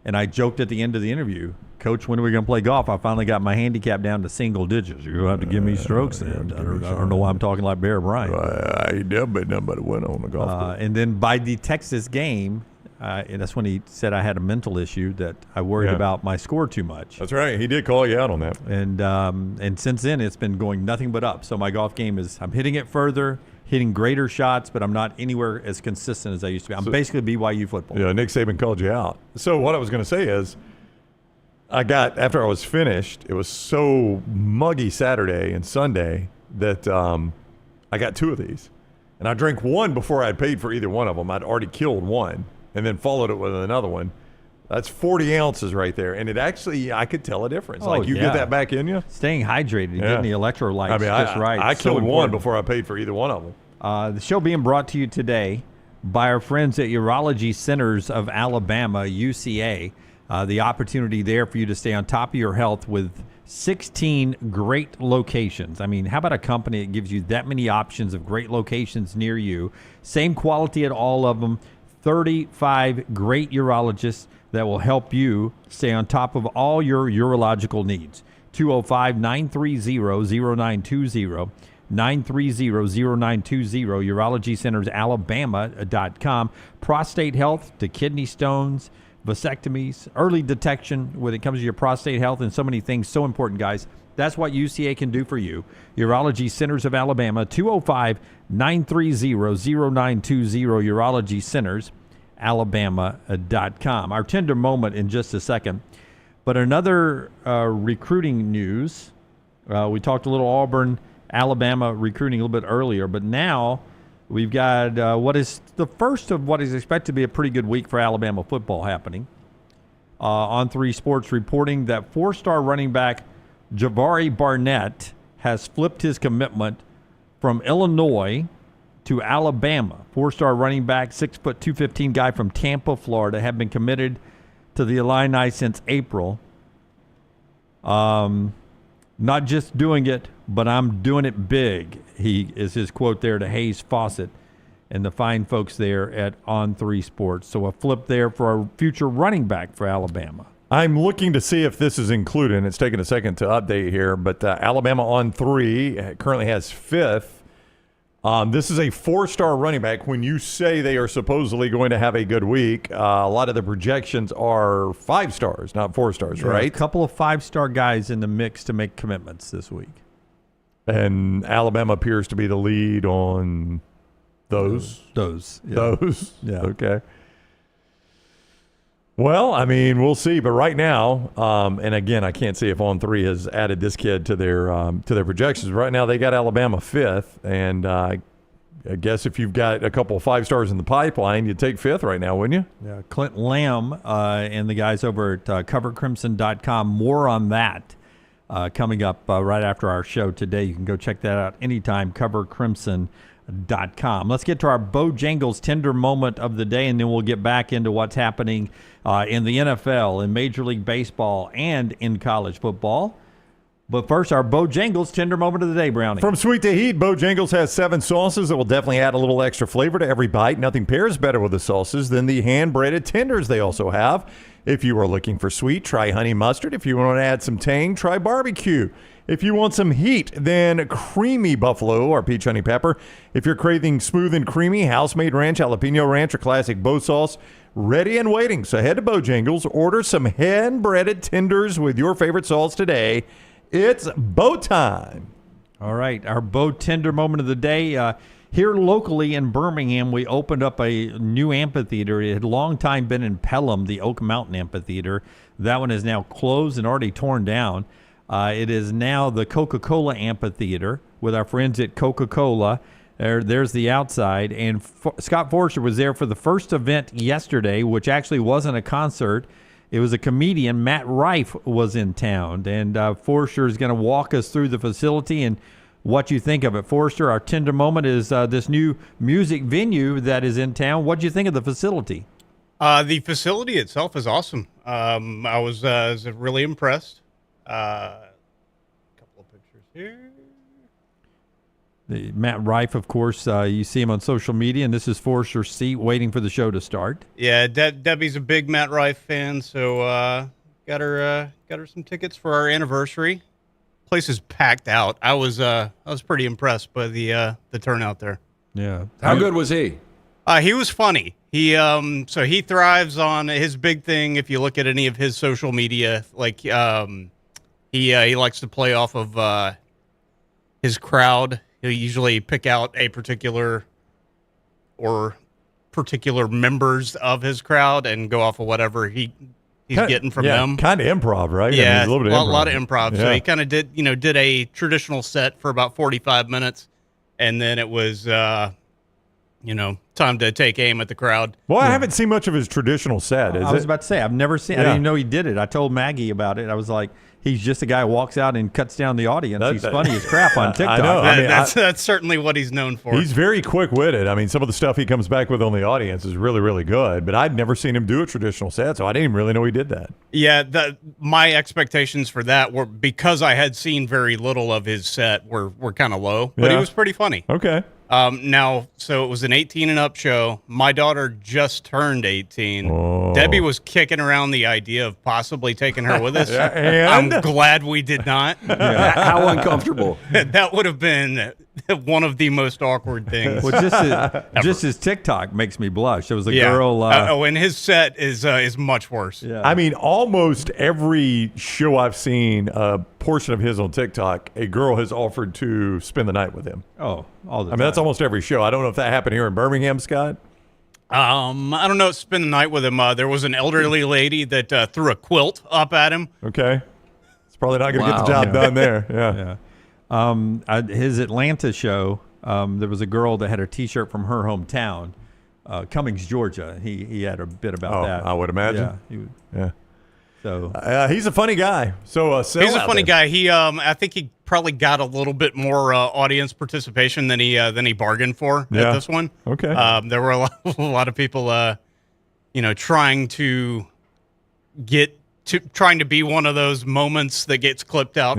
and I joked at the end of the interview, Coach, when are we going to play golf? I finally got my handicap down to single digits. You're going to have to give me strokes then. I don't know why I'm talking like Bear Bryant. I ain't never been nobody went on the golf course. And then by the Texas game, and that's when he said I had a mental issue, that I worried about my score too much. That's right. He did call you out on that. And since then, it's been going nothing but up. So my golf game is, I'm hitting it further, hitting greater shots, but I'm not anywhere as consistent as I used to be. I'm basically BYU football. Yeah, Nick Saban called you out. So what I was going to say is, after I was finished, it was so muggy Saturday and Sunday that I got 2 of these. And I drank one before I had paid for either one of them. I'd already killed one and then followed it with another one. That's 40 ounces right there. And it actually, I could tell a difference. Like, you get that back in you. Staying hydrated, getting the electrolytes just right. I killed one before I paid for either one of them. The show being brought to you today by our friends at Urology Centers of Alabama, UCA. The opportunity there for you to stay on top of your health with 16 great locations. I mean, how about a company that gives you that many options of great locations near you? Same quality at all of them. 35 great urologists that will help you stay on top of all your urological needs. 205-930-0920. 930-0920, urologycentersalabama.com. Prostate health to kidney stones, vasectomies, early detection when it comes to your prostate health, and so many things. So important, guys. That's what UCA can do for you. Urology Centers of Alabama, 205-930-0920, urologycentersalabama.com. Our tender moment in just a second. But another recruiting news, we talked a little Auburn, Alabama recruiting a little bit earlier, but now we've got what is the first of what is expected to be a pretty good week for Alabama football happening. On3 Sports reporting that 4-star running back Javari Barnett has flipped his commitment from Illinois to Alabama. 4-star running back, 6', 215 guy from Tampa, Florida, have been committed to the Illini since April. Not just doing it, but I'm doing it big. He is his quote there to Hayes Fawcett and the fine folks there at On3 Sports. So a flip there for a future running back for Alabama. I'm looking to see if this is included, and it's taking a second to update here, but Alabama on 3 currently has 5th. This is a 4-star running back. When you say they are supposedly going to have a good week, a lot of the projections are 5 stars, not 4 stars, right? A couple of 5-star guys in the mix to make commitments this week. And Alabama appears to be the lead on those. Those. Yeah. Those. Yeah. Okay. Well, I mean, we'll see. But right now, and again, I can't see if On 3 has added this kid to their projections. Right now, they got Alabama 5th, and I guess if you've got a couple of 5 stars in the pipeline, you'd take 5th right now, wouldn't you? Yeah. Clint Lamb and the guys over at covercrimson.com. More on that coming up right after our show today. You can go check that out anytime. covercrimson.com. Let's get to our Bojangles tender moment of the day, and then we'll get back into what's happening in the NFL, in Major League Baseball, and in college football. But first, our Bojangles tender moment of the day, Brownie. From sweet to heat, Bojangles has 7 sauces that will definitely add a little extra flavor to every bite. Nothing pairs better with the sauces than the hand-breaded tenders they also have. If you are looking for sweet, try honey mustard. If you want to add some tang, try barbecue. If you want some heat, then creamy buffalo or peach honey pepper. If you're craving smooth and creamy, house-made ranch, jalapeno ranch, or classic Bo sauce, ready and waiting. So head to Bojangles, order some hand-breaded tenders with your favorite sauce today. It's Bo time. All right, our Bo tender moment of the day. Here locally in Birmingham, we opened up a new amphitheater. It had a long time been in Pelham, the Oak Mountain Amphitheater. That one is now closed and already torn down. It is now the Coca-Cola Amphitheater with our friends at Coca-Cola. There's the outside. And Scott Forster was there for the first event yesterday, which actually wasn't a concert. It was a comedian. Matt Rife was in town. And Forster is going to walk us through the facility and what you think of it. Forster, our tender moment is this new music venue that is in town. What do you think of the facility? The facility itself is awesome. I was really impressed. A couple of pictures here. Matt Rife, of course, you see him on social media, and this is Forster's seat waiting for the show to start. Yeah, Debbie's a big Matt Rife fan, so got her some tickets for our anniversary. Place is packed out. I was pretty impressed by the turnout there. Yeah. How good was he? He was funny. He thrives on his big thing. If you look at any of his social media, like he likes to play off of his crowd. He'll usually pick out a particular members of his crowd and go off of whatever he's getting from them. Kind of improv, right? Yeah, I mean, a lot of improv. Yeah. So he kind of did a traditional set for about 45 minutes, and then it was time to take aim at the crowd. Well, I haven't seen much of his traditional set. I was about to say, I've never seen. I didn't even know he did it. I told Maggie about it. I was like, he's just a guy who walks out and cuts down the audience. He's funny as crap on TikTok. I know. I mean, that's certainly what he's known for. He's very quick-witted. I mean, some of the stuff he comes back with on the audience is really, really good. But I'd never seen him do a traditional set, so I didn't even really know he did that. Yeah, my expectations for that were, because I had seen very little of his set, were kind of low. But he was pretty funny. Okay. Now, so it was an 18 and up show. My daughter just turned 18. Oh. Debbie was kicking around the idea of possibly taking her with us. And? I'm glad we did not. How uncomfortable. That would have been one of the most awkward things. Well, just his TikTok makes me blush. There was a girl. And his set is much worse. Yeah. I mean, almost every show I've seen, a portion of his on TikTok, a girl has offered to spend the night with him. Oh, all the time. I mean, that's almost every show. I don't know if that happened here in Birmingham, Scott. I don't know. Spend the night with him. There was an elderly lady that threw a quilt up at him. Okay. It's probably not going to get the job done there. Yeah. His Atlanta show, there was a girl that had a T-shirt from her hometown, Cummings, Georgia. He had a bit about that. I would imagine. Yeah. So he's a funny guy. So he's a funny guy. He, I think he probably got a little bit more audience participation than he bargained for at this one. Okay. There were a lot of people, trying to be one of those moments that gets clipped out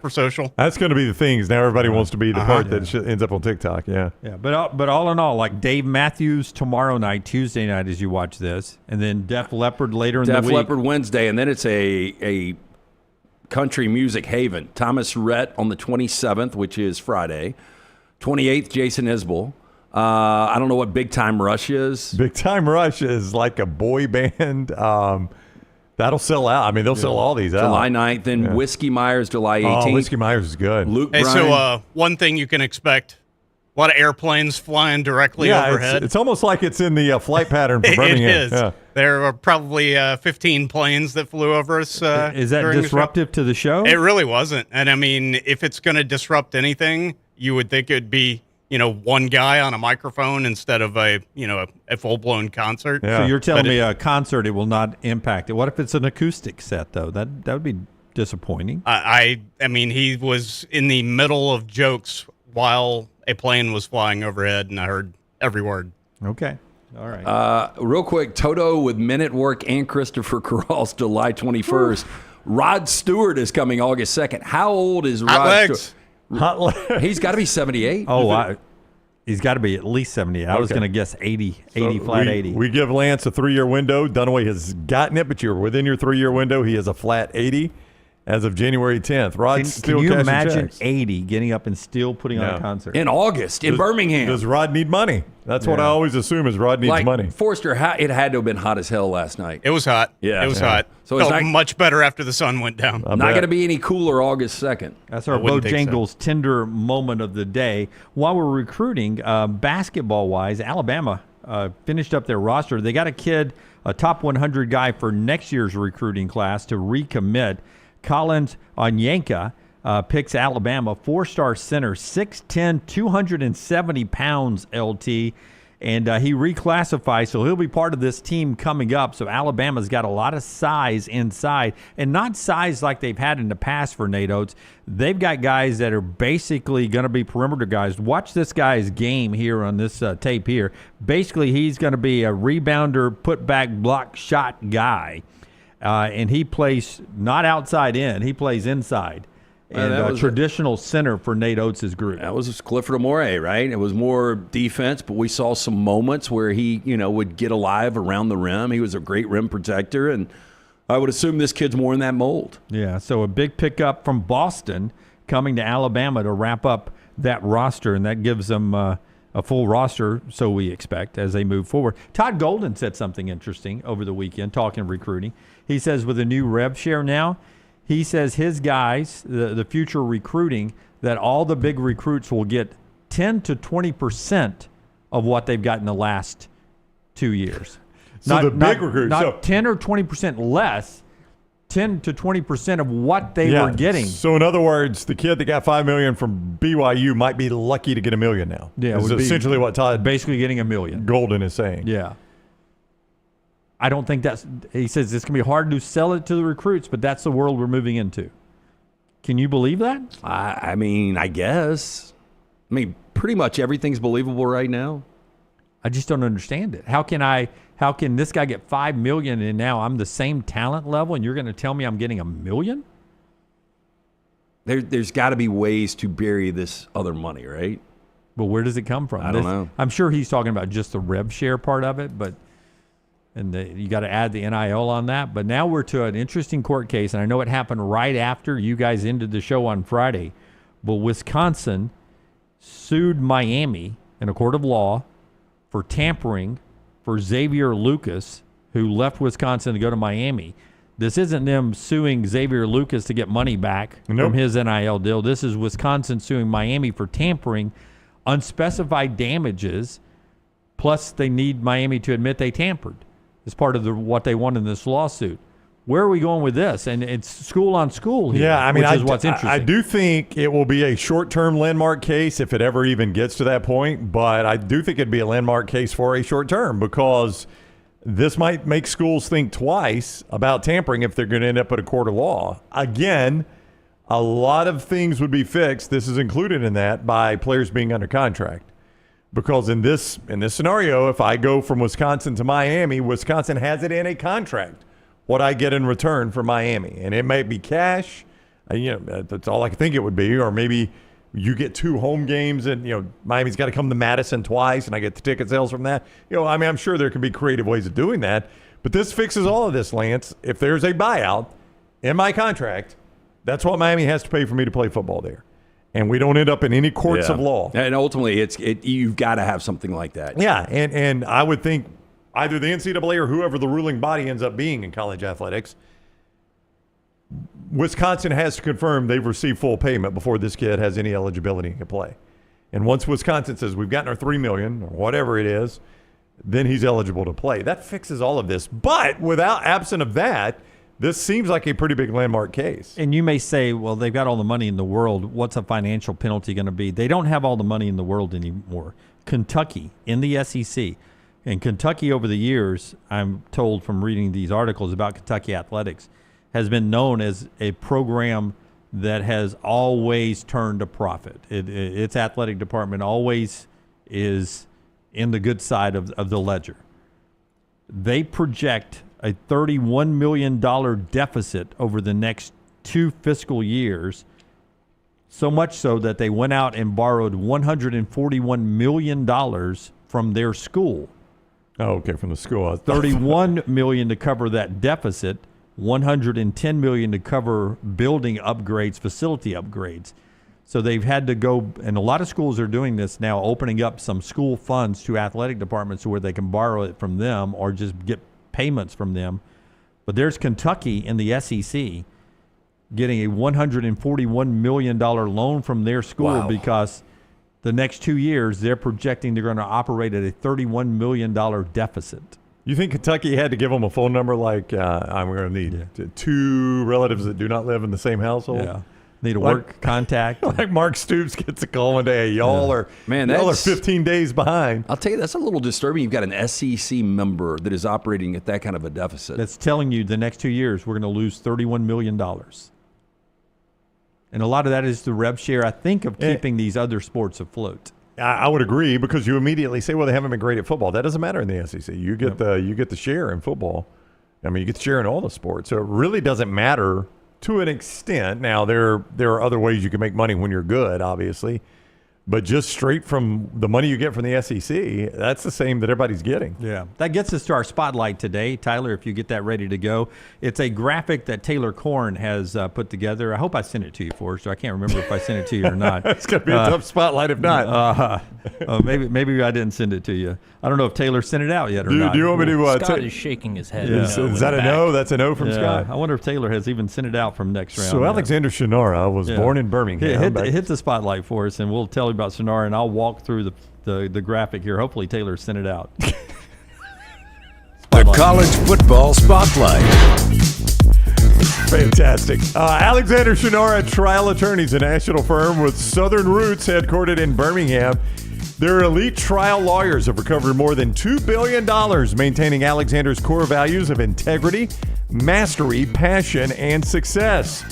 for social. That's going to be the things. Now everybody wants to be the part that ends up on TikTok. Yeah. Yeah, but all in all, like Dave Matthews tomorrow night, Tuesday night, as you watch this, and then Def Leppard later in the week. Def Leppard Wednesday, and then it's a country music haven. Thomas Rhett on the 27th, which is Friday. 28th, Jason Isbell. I don't know what Big Time Rush is. Big Time Rush is like a boy band. That'll sell out. I mean, they'll sell all these out. July 9th, then Whiskey Myers, July 18th. Oh, Whiskey Myers is good. Luke Hey, Bryan. so one thing you can expect, a lot of airplanes flying directly overhead. It's almost like it's in the flight pattern for Birmingham. It is. Yeah. There are probably 15 planes that flew over us. Is that during disruptive to the show? It really wasn't. And I mean, if it's going to disrupt anything, you would think it'd be, one guy on a microphone instead of a full-blown concert. So you're telling me a concert, it will not impact it. What if it's an acoustic set, though? That would be disappointing. I mean, he was in the middle of jokes while a plane was flying overhead, and I heard every word. Okay. All right. Real quick, Toto with Men at Work and Christopher Cross, July 21st. Rod Stewart is coming August 2nd. How old is Hot Rod legs. Stewart? He's got to be 78. Oh, he's got to be at least 78. I was going to guess 80, flat 80. We give Lance a 3-year window. Dunaway has gotten it, but you're within your 3-year window. He has a flat 80 as of January 10th. Rod's Can you imagine 80 getting up and still putting on a concert? In August in Birmingham. Does Rod need money? That's what I always assume is Rod needs money. Forrester, it had to have been hot as hell last night. It was hot. Yeah. It was hot. So it's Felt not much better after the sun went down. not going to be any cooler August 2nd. That's our Bojangles tender moment of the day. While we're recruiting, basketball-wise, Alabama finished up their roster. They got a kid, a top 100 guy for next year's recruiting class to recommit. Collins Onyenka picks Alabama, 4-star center, 6'10", 270 pounds LT. And he reclassifies, so he'll be part of this team coming up. So Alabama's got a lot of size inside, and not size like they've had in the past for Nate Oates. They've got guys that are basically going to be perimeter guys. Watch this guy's game here on this tape here. Basically, he's going to be a rebounder, put-back, block shot guy. And he plays not outside in. He plays inside. And a traditional center for Nate Oates' group. That was Clifford Amore, right? It was more defense, but we saw some moments where he, would get alive around the rim. He was a great rim protector, and I would assume this kid's more in that mold. Yeah, so a big pickup from Boston coming to Alabama to wrap up that roster, and that gives them a full roster, so we expect, as they move forward. Todd Golden said something interesting over the weekend, talking recruiting. He says with a new rev share now, he says his guys, the future recruiting, that all the big recruits will get 10 to 20% of what they've got in the last 2 years. So the big recruits. Not 10 or 20% less, 10 to 20% of what they were getting. So in other words, the kid that got $5 million from BYU might be lucky to get $1 million now. Yeah, is essentially what Todd basically getting $1 million. Golden is saying. Yeah. I don't think he says it's going to be hard to sell it to the recruits, but that's the world we're moving into. Can you believe that? I mean, I guess. I mean, pretty much everything's believable right now. I just don't understand it. How can this guy get $5 million and now I'm the same talent level and you're going to tell me I'm getting $1 million? There's got to be ways to bury this other money, right? But where does it come from? I don't know. I'm sure he's talking about just the rev share part of it, you got to add the NIL on that. But now we're to an interesting court case, and I know it happened right after you guys ended the show on Friday. But Wisconsin sued Miami in a court of law for tampering for Xavier Lucas, who left Wisconsin to go to Miami. This isn't them suing Xavier Lucas to get money back from his NIL deal. This is Wisconsin suing Miami for tampering, unspecified damages, plus they need Miami to admit they tampered as part of what they want in this lawsuit. Where are we going with this? And it's school on school here, which is what's interesting. I do think it will be a short-term landmark case if it ever even gets to that point, but I do think it'd be a landmark case for a short term because this might make schools think twice about tampering if they're going to end up at a court of law. Again, a lot of things would be fixed, this is included in that, by players being under contract. Because in this scenario, if I go from Wisconsin to Miami, Wisconsin has it in a contract, what I get in return from Miami. And it may be cash, that's all I can think it would be, or maybe you get 2 home games and, Miami's got to come to Madison twice and I get the ticket sales from that. I'm sure there can be creative ways of doing that. But this fixes all of this, Lance. If there's a buyout in my contract, that's what Miami has to pay for me to play football there. And we don't end up in any courts of law. And ultimately, you've got to have something like that. Yeah, and I would think either the NCAA or whoever the ruling body ends up being in college athletics, Wisconsin has to confirm they've received full payment before this kid has any eligibility to play. And once Wisconsin says we've gotten our $3 million or whatever it is, then he's eligible to play. That fixes all of this. But absent of that, this seems like a pretty big landmark case. And you may say, well, they've got all the money in the world. What's a financial penalty going to be? They don't have all the money in the world anymore. Kentucky in the SEC. And Kentucky over the years, I'm told from reading these articles about Kentucky athletics, has been known as a program that has always turned a profit. Its athletic department always is in the good side of the ledger. They project a $31 million deficit over the next 2 fiscal years, so much so that they went out and borrowed $141 million from their school. Oh, okay, from the school. $31 million to cover that deficit, $110 million to cover building upgrades, facility upgrades. So they've had to go, and a lot of schools are doing this now, opening up some school funds to athletic departments where they can borrow it from them or just get payments from them. But there's Kentucky in the SEC getting a $141 million loan from their school because the next 2 years they're projecting they're going to operate at a $31 million deficit. You think Kentucky had to give them a phone number like, I'm going to need 2 relatives that do not live in the same household? Yeah. Need a work contact. Like Mark Stoops gets a call one day. Y'all are 15 days behind. I'll tell you, that's a little disturbing. You've got an SEC member that is operating at that kind of a deficit. That's telling you the next 2 years we're going to lose $31 million. And a lot of that is the rev share, I think, of keeping these other sports afloat. I would agree because you immediately say, well, they haven't been great at football. That doesn't matter in the SEC. You get the share in football. I mean, you get the share in all the sports. So it really doesn't matter to an extent. Now, there are other ways you can make money when you're good, obviously. But just straight from the money you get from the SEC, that's the same that everybody's getting. Yeah. That gets us to our spotlight today. Tyler, if you get that ready to go. It's a graphic that Taylor Korn has put together. I hope I sent it to you, Forrest. I can't remember if I sent it to you or not. It's going to be a tough spotlight if not. Maybe I didn't send it to you. I don't know if Taylor sent it out yet or not. Do you want me to Scott is shaking his head. Is that a no? That's a no from Scott. I wonder if Taylor has even sent it out from next round. So Alexander Shunnarah was born in Birmingham. Hit the spotlight for us, and we'll tell you about Shunnarah, and I'll walk through the graphic here. Hopefully Taylor sent it out. The College Football Spotlight. Fantastic. Alexander Shunnarah, trial attorney, is a national firm with southern roots headquartered in Birmingham. Their elite trial lawyers have recovered more than $2 billion, maintaining Alexander's core values of integrity, mastery, passion, and success.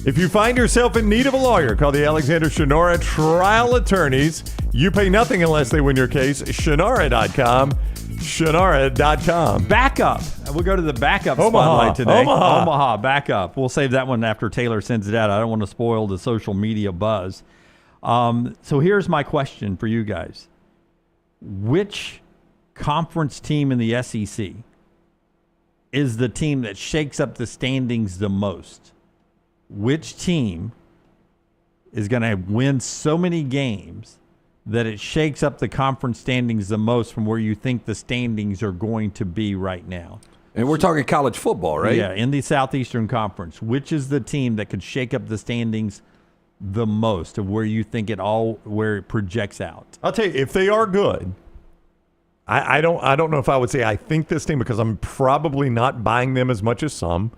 If you find yourself in need of a lawyer, call the Alexander Shunnarah Trial Attorneys. You pay nothing unless they win your case. Shunnarah.com. Shunnarah.com. Backup. We'll go to the backup spotlight today. Omaha backup. We'll save that one after Taylor sends it out. I don't want to spoil the social media buzz. So here's my question for you guys. Which conference team in the SEC is the team that shakes up the standings the most? Which team is going to win so many games that it shakes up the conference standings the most from where you think the standings are going to be right now? And we're talking college football, right? Yeah, in the Southeastern Conference. Which is the team that could shake up the standings the most of where you think where it projects out? I'll tell you, if they are good, I don't know if I would say I think this team, because I'm probably not buying them as much as some.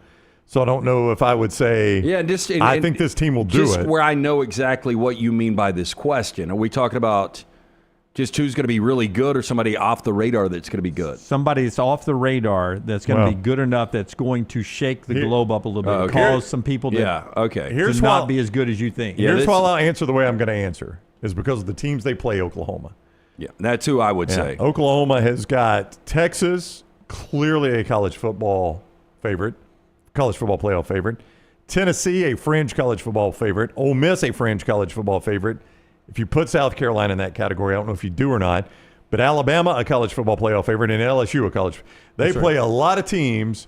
So I don't know if I would say, I think this team will do it. Just where I know exactly what you mean by this question. Are we talking about just who's going to be really good, or somebody off the radar that's going to be good? Somebody that's off the radar that's going to be good enough that's going to shake the globe up a little bit, cause some people to not be as good as you think. Here's why I'll answer the way I'm going to answer, is because of the teams they play, Oklahoma. Yeah, that's who I would say. Oklahoma has got Texas, clearly a college football favorite. College football playoff favorite. Tennessee, a fringe college football favorite. Ole Miss, a fringe college football favorite. If you put South Carolina in that category, I don't know if you do or not, but Alabama, a college football playoff favorite, and LSU, a college. They play a lot of teams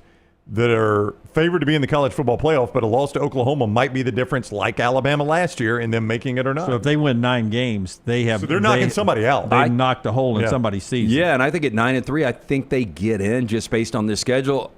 that are favored to be in the college football playoff, but a loss to Oklahoma might be the difference, like Alabama last year, in them making it or not. So if they win 9 games, they're knocking somebody out. They knocked a hole in somebody's season. Yeah, and I think at 9-3, I think they get in just based on this schedule.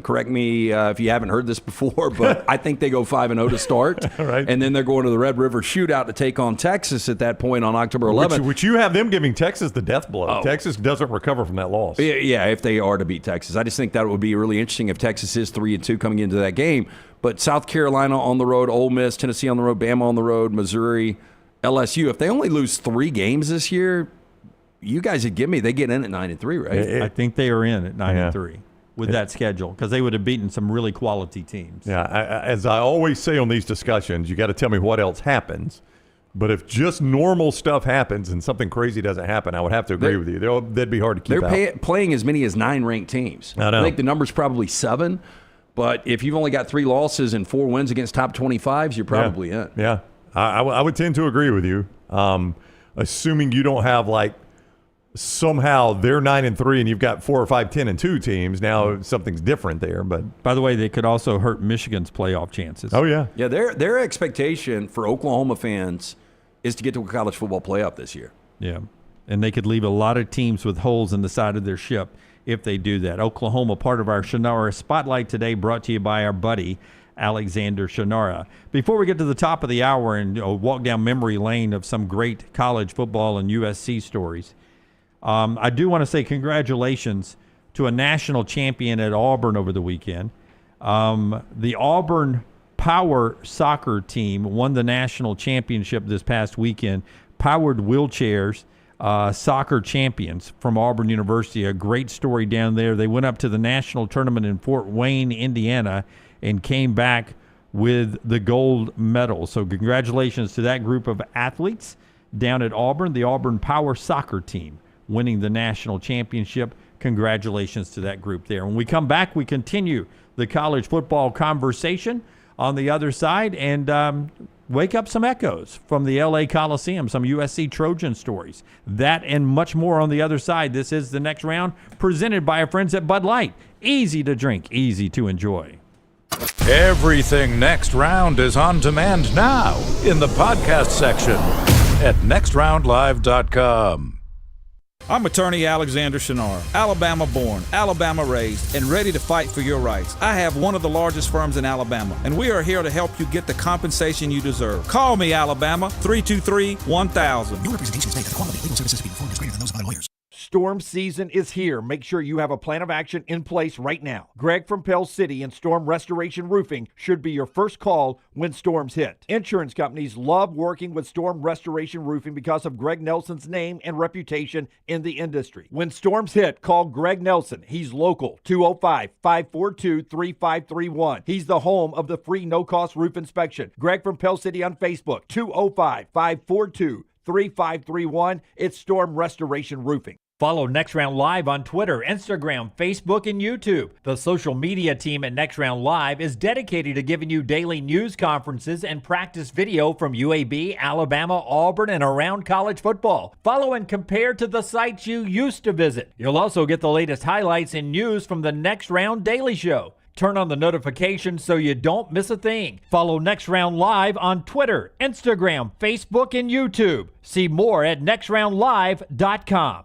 Correct me if you haven't heard this before, but I think they go 5-0 to start. Right. And then they're going to the Red River Shootout to take on Texas at that point on October 11th. Which you have them giving Texas the death blow. Texas doesn't recover from that loss. Yeah, if they are to beat Texas. I just think that would be really interesting if Texas is 3-2 coming into that game. But South Carolina on the road, Ole Miss, Tennessee on the road, Bama on the road, Missouri, LSU. If they only lose 3 games this year, you guys would give me, they get in at 9-3, right? I think they are in at 9-3. With that schedule, because they would have beaten some really quality teams. Yeah, as I always say on these discussions, you got to tell me what else happens. But if just normal stuff happens and something crazy doesn't happen, I would have to agree with you. That'd be hard to keep out. Playing as many as 9 ranked teams. I know. I think the number's probably 7. But if you've only got 3 losses and 4 wins against top 25s, you're probably in. Yeah, I would tend to agree with you. Assuming you don't have somehow they're 9-3 and you've got 4 or 5 10-2 teams. Now something's different there. But by the way, they could also hurt Michigan's playoff chances. Oh yeah. Their expectation for Oklahoma fans is to get to a college football playoff this year. Yeah, and they could leave a lot of teams with holes in the side of their ship if they do that. Oklahoma, part of our Shunnarah Spotlight today, brought to you by our buddy Alexander Shunnarah. Before we get to the top of the hour and walk down memory lane of some great college football and USC stories, I do want to say congratulations to a national champion at Auburn over the weekend. The Auburn Power Soccer team won the national championship this past weekend. Powered Wheelchairs, soccer champions from Auburn University. A great story down there. They went up to the national tournament in Fort Wayne, Indiana, and came back with the gold medal. So congratulations to that group of athletes down at Auburn, the Auburn Power Soccer team, winning the national championship. Congratulations to that group there. When we come back, we continue the college football conversation on the other side and wake up some echoes from the LA Coliseum, some USC Trojan stories. That and much more on the other side. This is The Next Round, presented by our friends at Bud Light. Easy to drink, easy to enjoy. Everything Next Round is on demand now in the podcast section at nextroundlive.com. I'm attorney Alexander Shunnarah, Alabama born, Alabama raised, and ready to fight for your rights. I have one of the largest firms in Alabama, and we are here to help you get the compensation you deserve. Call me, Alabama, 323-1000. Your representation is made that the quality of legal services being performed is greater than those of other lawyers. Storm season is here. Make sure you have a plan of action in place right now. Greg from Pell City and Storm Restoration Roofing should be your first call when storms hit. Insurance companies love working with Storm Restoration Roofing because of Greg Nelson's name and reputation in the industry. When storms hit, call Greg Nelson. He's local, 205-542-3531. He's the home of the free no-cost roof inspection. Greg from Pell City on Facebook, 205-542-3531. It's Storm Restoration Roofing. Follow Next Round Live on Twitter, Instagram, Facebook, and YouTube. The social media team at Next Round Live is dedicated to giving you daily news conferences and practice video from UAB, Alabama, Auburn, and around college football. Follow and compare to the sites you used to visit. You'll also get the latest highlights and news from the Next Round Daily Show. Turn on the notifications so you don't miss a thing. Follow Next Round Live on Twitter, Instagram, Facebook, and YouTube. See more at nextroundlive.com.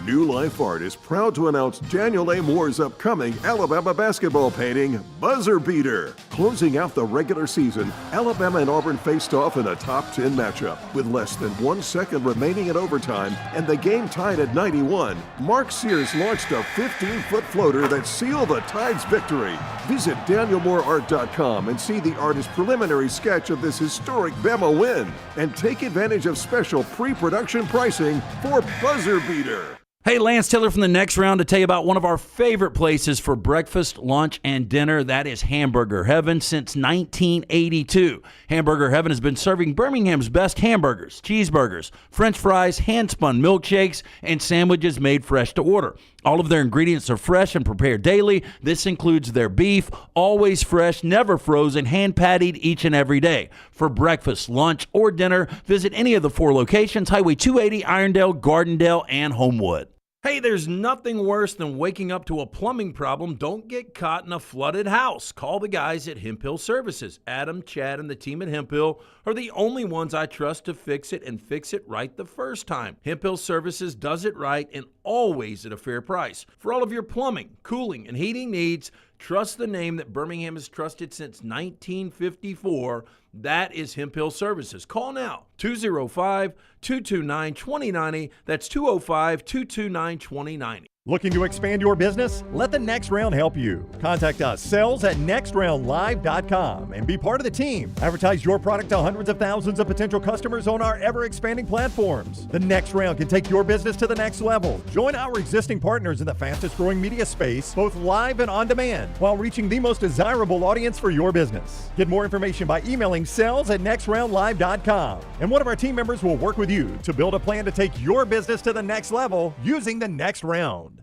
New Life Art is proud to announce Daniel A. Moore's upcoming Alabama basketball painting, Buzzer Beater. Closing out the regular season, Alabama and Auburn faced off in a top 10 matchup. With less than 1 second remaining in overtime and the game tied at 91, Mark Sears launched a 15-foot floater that sealed the Tide's victory. Visit DanielMooreArt.com and see the artist's preliminary sketch of this historic Bama win. And take advantage of special pre-production pricing for Buzzer Beater. Hey, Lance Taylor from the Next Round to tell you about one of our favorite places for breakfast, lunch, and dinner. That is Hamburger Heaven since 1982. Hamburger Heaven has been serving Birmingham's best hamburgers, cheeseburgers, French fries, hand-spun milkshakes, and sandwiches made fresh to order. All of their ingredients are fresh and prepared daily. This includes their beef, always fresh, never frozen, hand-pattied each and every day. For breakfast, lunch, or dinner, visit any of the 4 locations, Highway 280, Irondale, Gardendale, and Homewood. Hey, there's nothing worse than waking up to a plumbing problem. Don't get caught in a flooded house. Call the guys at Hemp Hill Services. Adam, Chad, and the team at Hemp Hill are the only ones I trust to fix it and fix it right the first time. Hemp Hill Services does it right and always at a fair price. For all of your plumbing, cooling, and heating needs, trust the name that Birmingham has trusted since 1954. That is Hemp Hill Services. Call now, 205-229-2090. That's 205-229-2090. Looking to expand your business? Let the Next Round help you. Contact us, sales@nextroundlive.com, and be part of the team. Advertise your product to hundreds of thousands of potential customers on our ever-expanding platforms. The Next Round can take your business to the next level. Join our existing partners in the fastest-growing media space, both live and on demand, while reaching the most desirable audience for your business. Get more information by emailing sales@nextroundlive.com, and one of our team members will work with you to build a plan to take your business to the next level using the Next Round.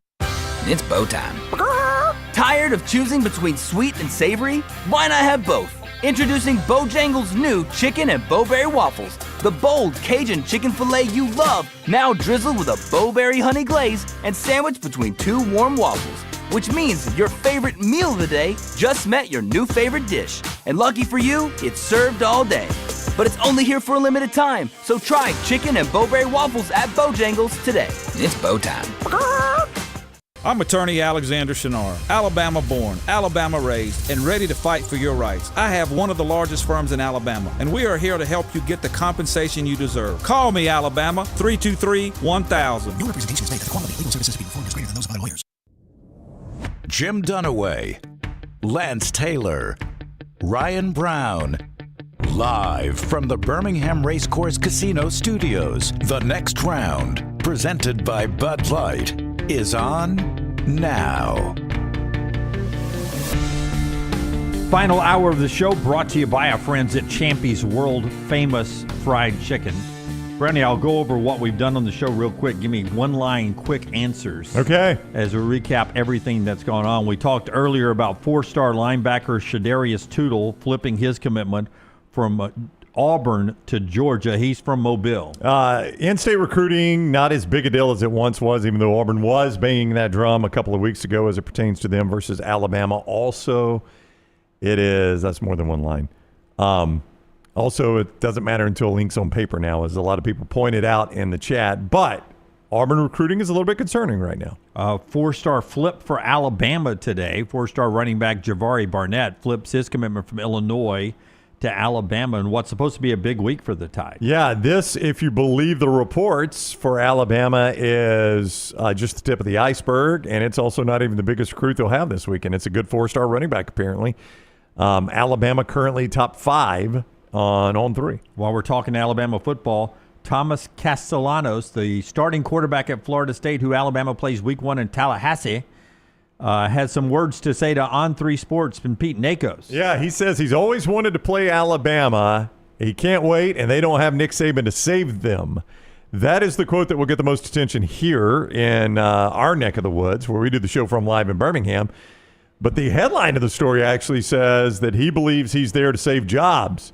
It's bow time. Tired of choosing between sweet and savory? Why not have both? Introducing Bojangles' new chicken and bowberry waffles. The bold Cajun chicken filet you love, now drizzled with a bowberry honey glaze and sandwiched between 2 warm waffles. Which means your favorite meal of the day just met your new favorite dish. And lucky for you, it's served all day. But it's only here for a limited time, so try chicken and bowberry waffles at Bojangles today. It's bow time. I'm attorney Alexander Shunnarah, Alabama born, Alabama raised, and ready to fight for your rights. I have one of the largest firms in Alabama, and we are here to help you get the compensation you deserve. Call me, Alabama, 323-1000. No representation is made that the quality of legal services being performed is greater than those of other lawyers. Jim Dunaway, Lance Taylor, Ryan Brown. Live from the Birmingham Racecourse Casino Studios, the Next Round, presented by Bud Light, is on now. Final hour of the show brought to you by our friends at Champy's World Famous Fried Chicken. Brownie, I'll go over what we've done on the show real quick. Give me one-line quick answers. Okay. As we recap everything that's gone on. We talked earlier about 4-star linebacker Shadarius Tootle flipping his commitment from Auburn to Georgia. He's from Mobile. In-state recruiting, not as big a deal as it once was, even though Auburn was banging that drum a couple of weeks ago as it pertains to them versus Alabama. Also, that's more than one line. Also, it doesn't matter until link's on paper now, as a lot of people pointed out in the chat. But Auburn recruiting is a little bit concerning right now. 4-star flip for Alabama today. 4-star running back Javari Barnett flips his commitment from Illinois to Alabama in what's supposed to be a big week for the Tide. Yeah, this, if you believe the reports for Alabama, is just the tip of the iceberg, and it's also not even the biggest recruit they'll have this weekend. It's a good 4-star running back, apparently. Alabama currently top 5 on 3. While we're talking Alabama football, Thomas Castellanos, the starting quarterback at Florida State, who Alabama plays week 1 in Tallahassee, has some words to say to On3 Sports and Pete Nakos. Yeah, he says he's always wanted to play Alabama. He can't wait, and they don't have Nick Saban to save them. That is the quote that will get the most attention here in our neck of the woods, where we do the show from live in Birmingham. But the headline of the story actually says that he believes he's there to save jobs.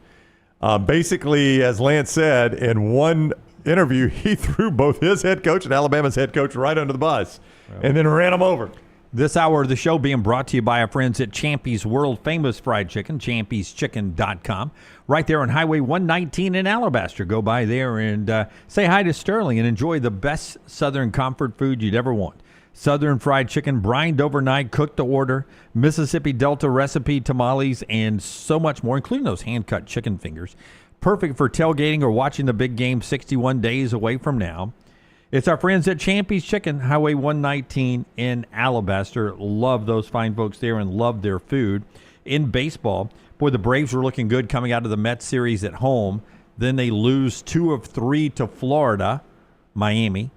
Basically, as Lance said, in one interview, he threw both his head coach and Alabama's head coach right under the bus and then ran them over. This hour of the show being brought to you by our friends at Champy's World Famous Fried Chicken, champy'schicken.com, right there on Highway 119 in Alabaster. Go by there and say hi to Sterling and enjoy the best Southern comfort food you'd ever want. Southern fried chicken, brined overnight, cooked to order, Mississippi Delta recipe tamales, and so much more, including those hand-cut chicken fingers. Perfect for tailgating or watching the big game 61 days away from now. It's our friends at Champy's Chicken, Highway 119 in Alabaster. Love those fine folks there and love their food. In baseball, boy, the Braves were looking good coming out of the Mets series at home. Then they lose 2 of 3 to Florida, Miami,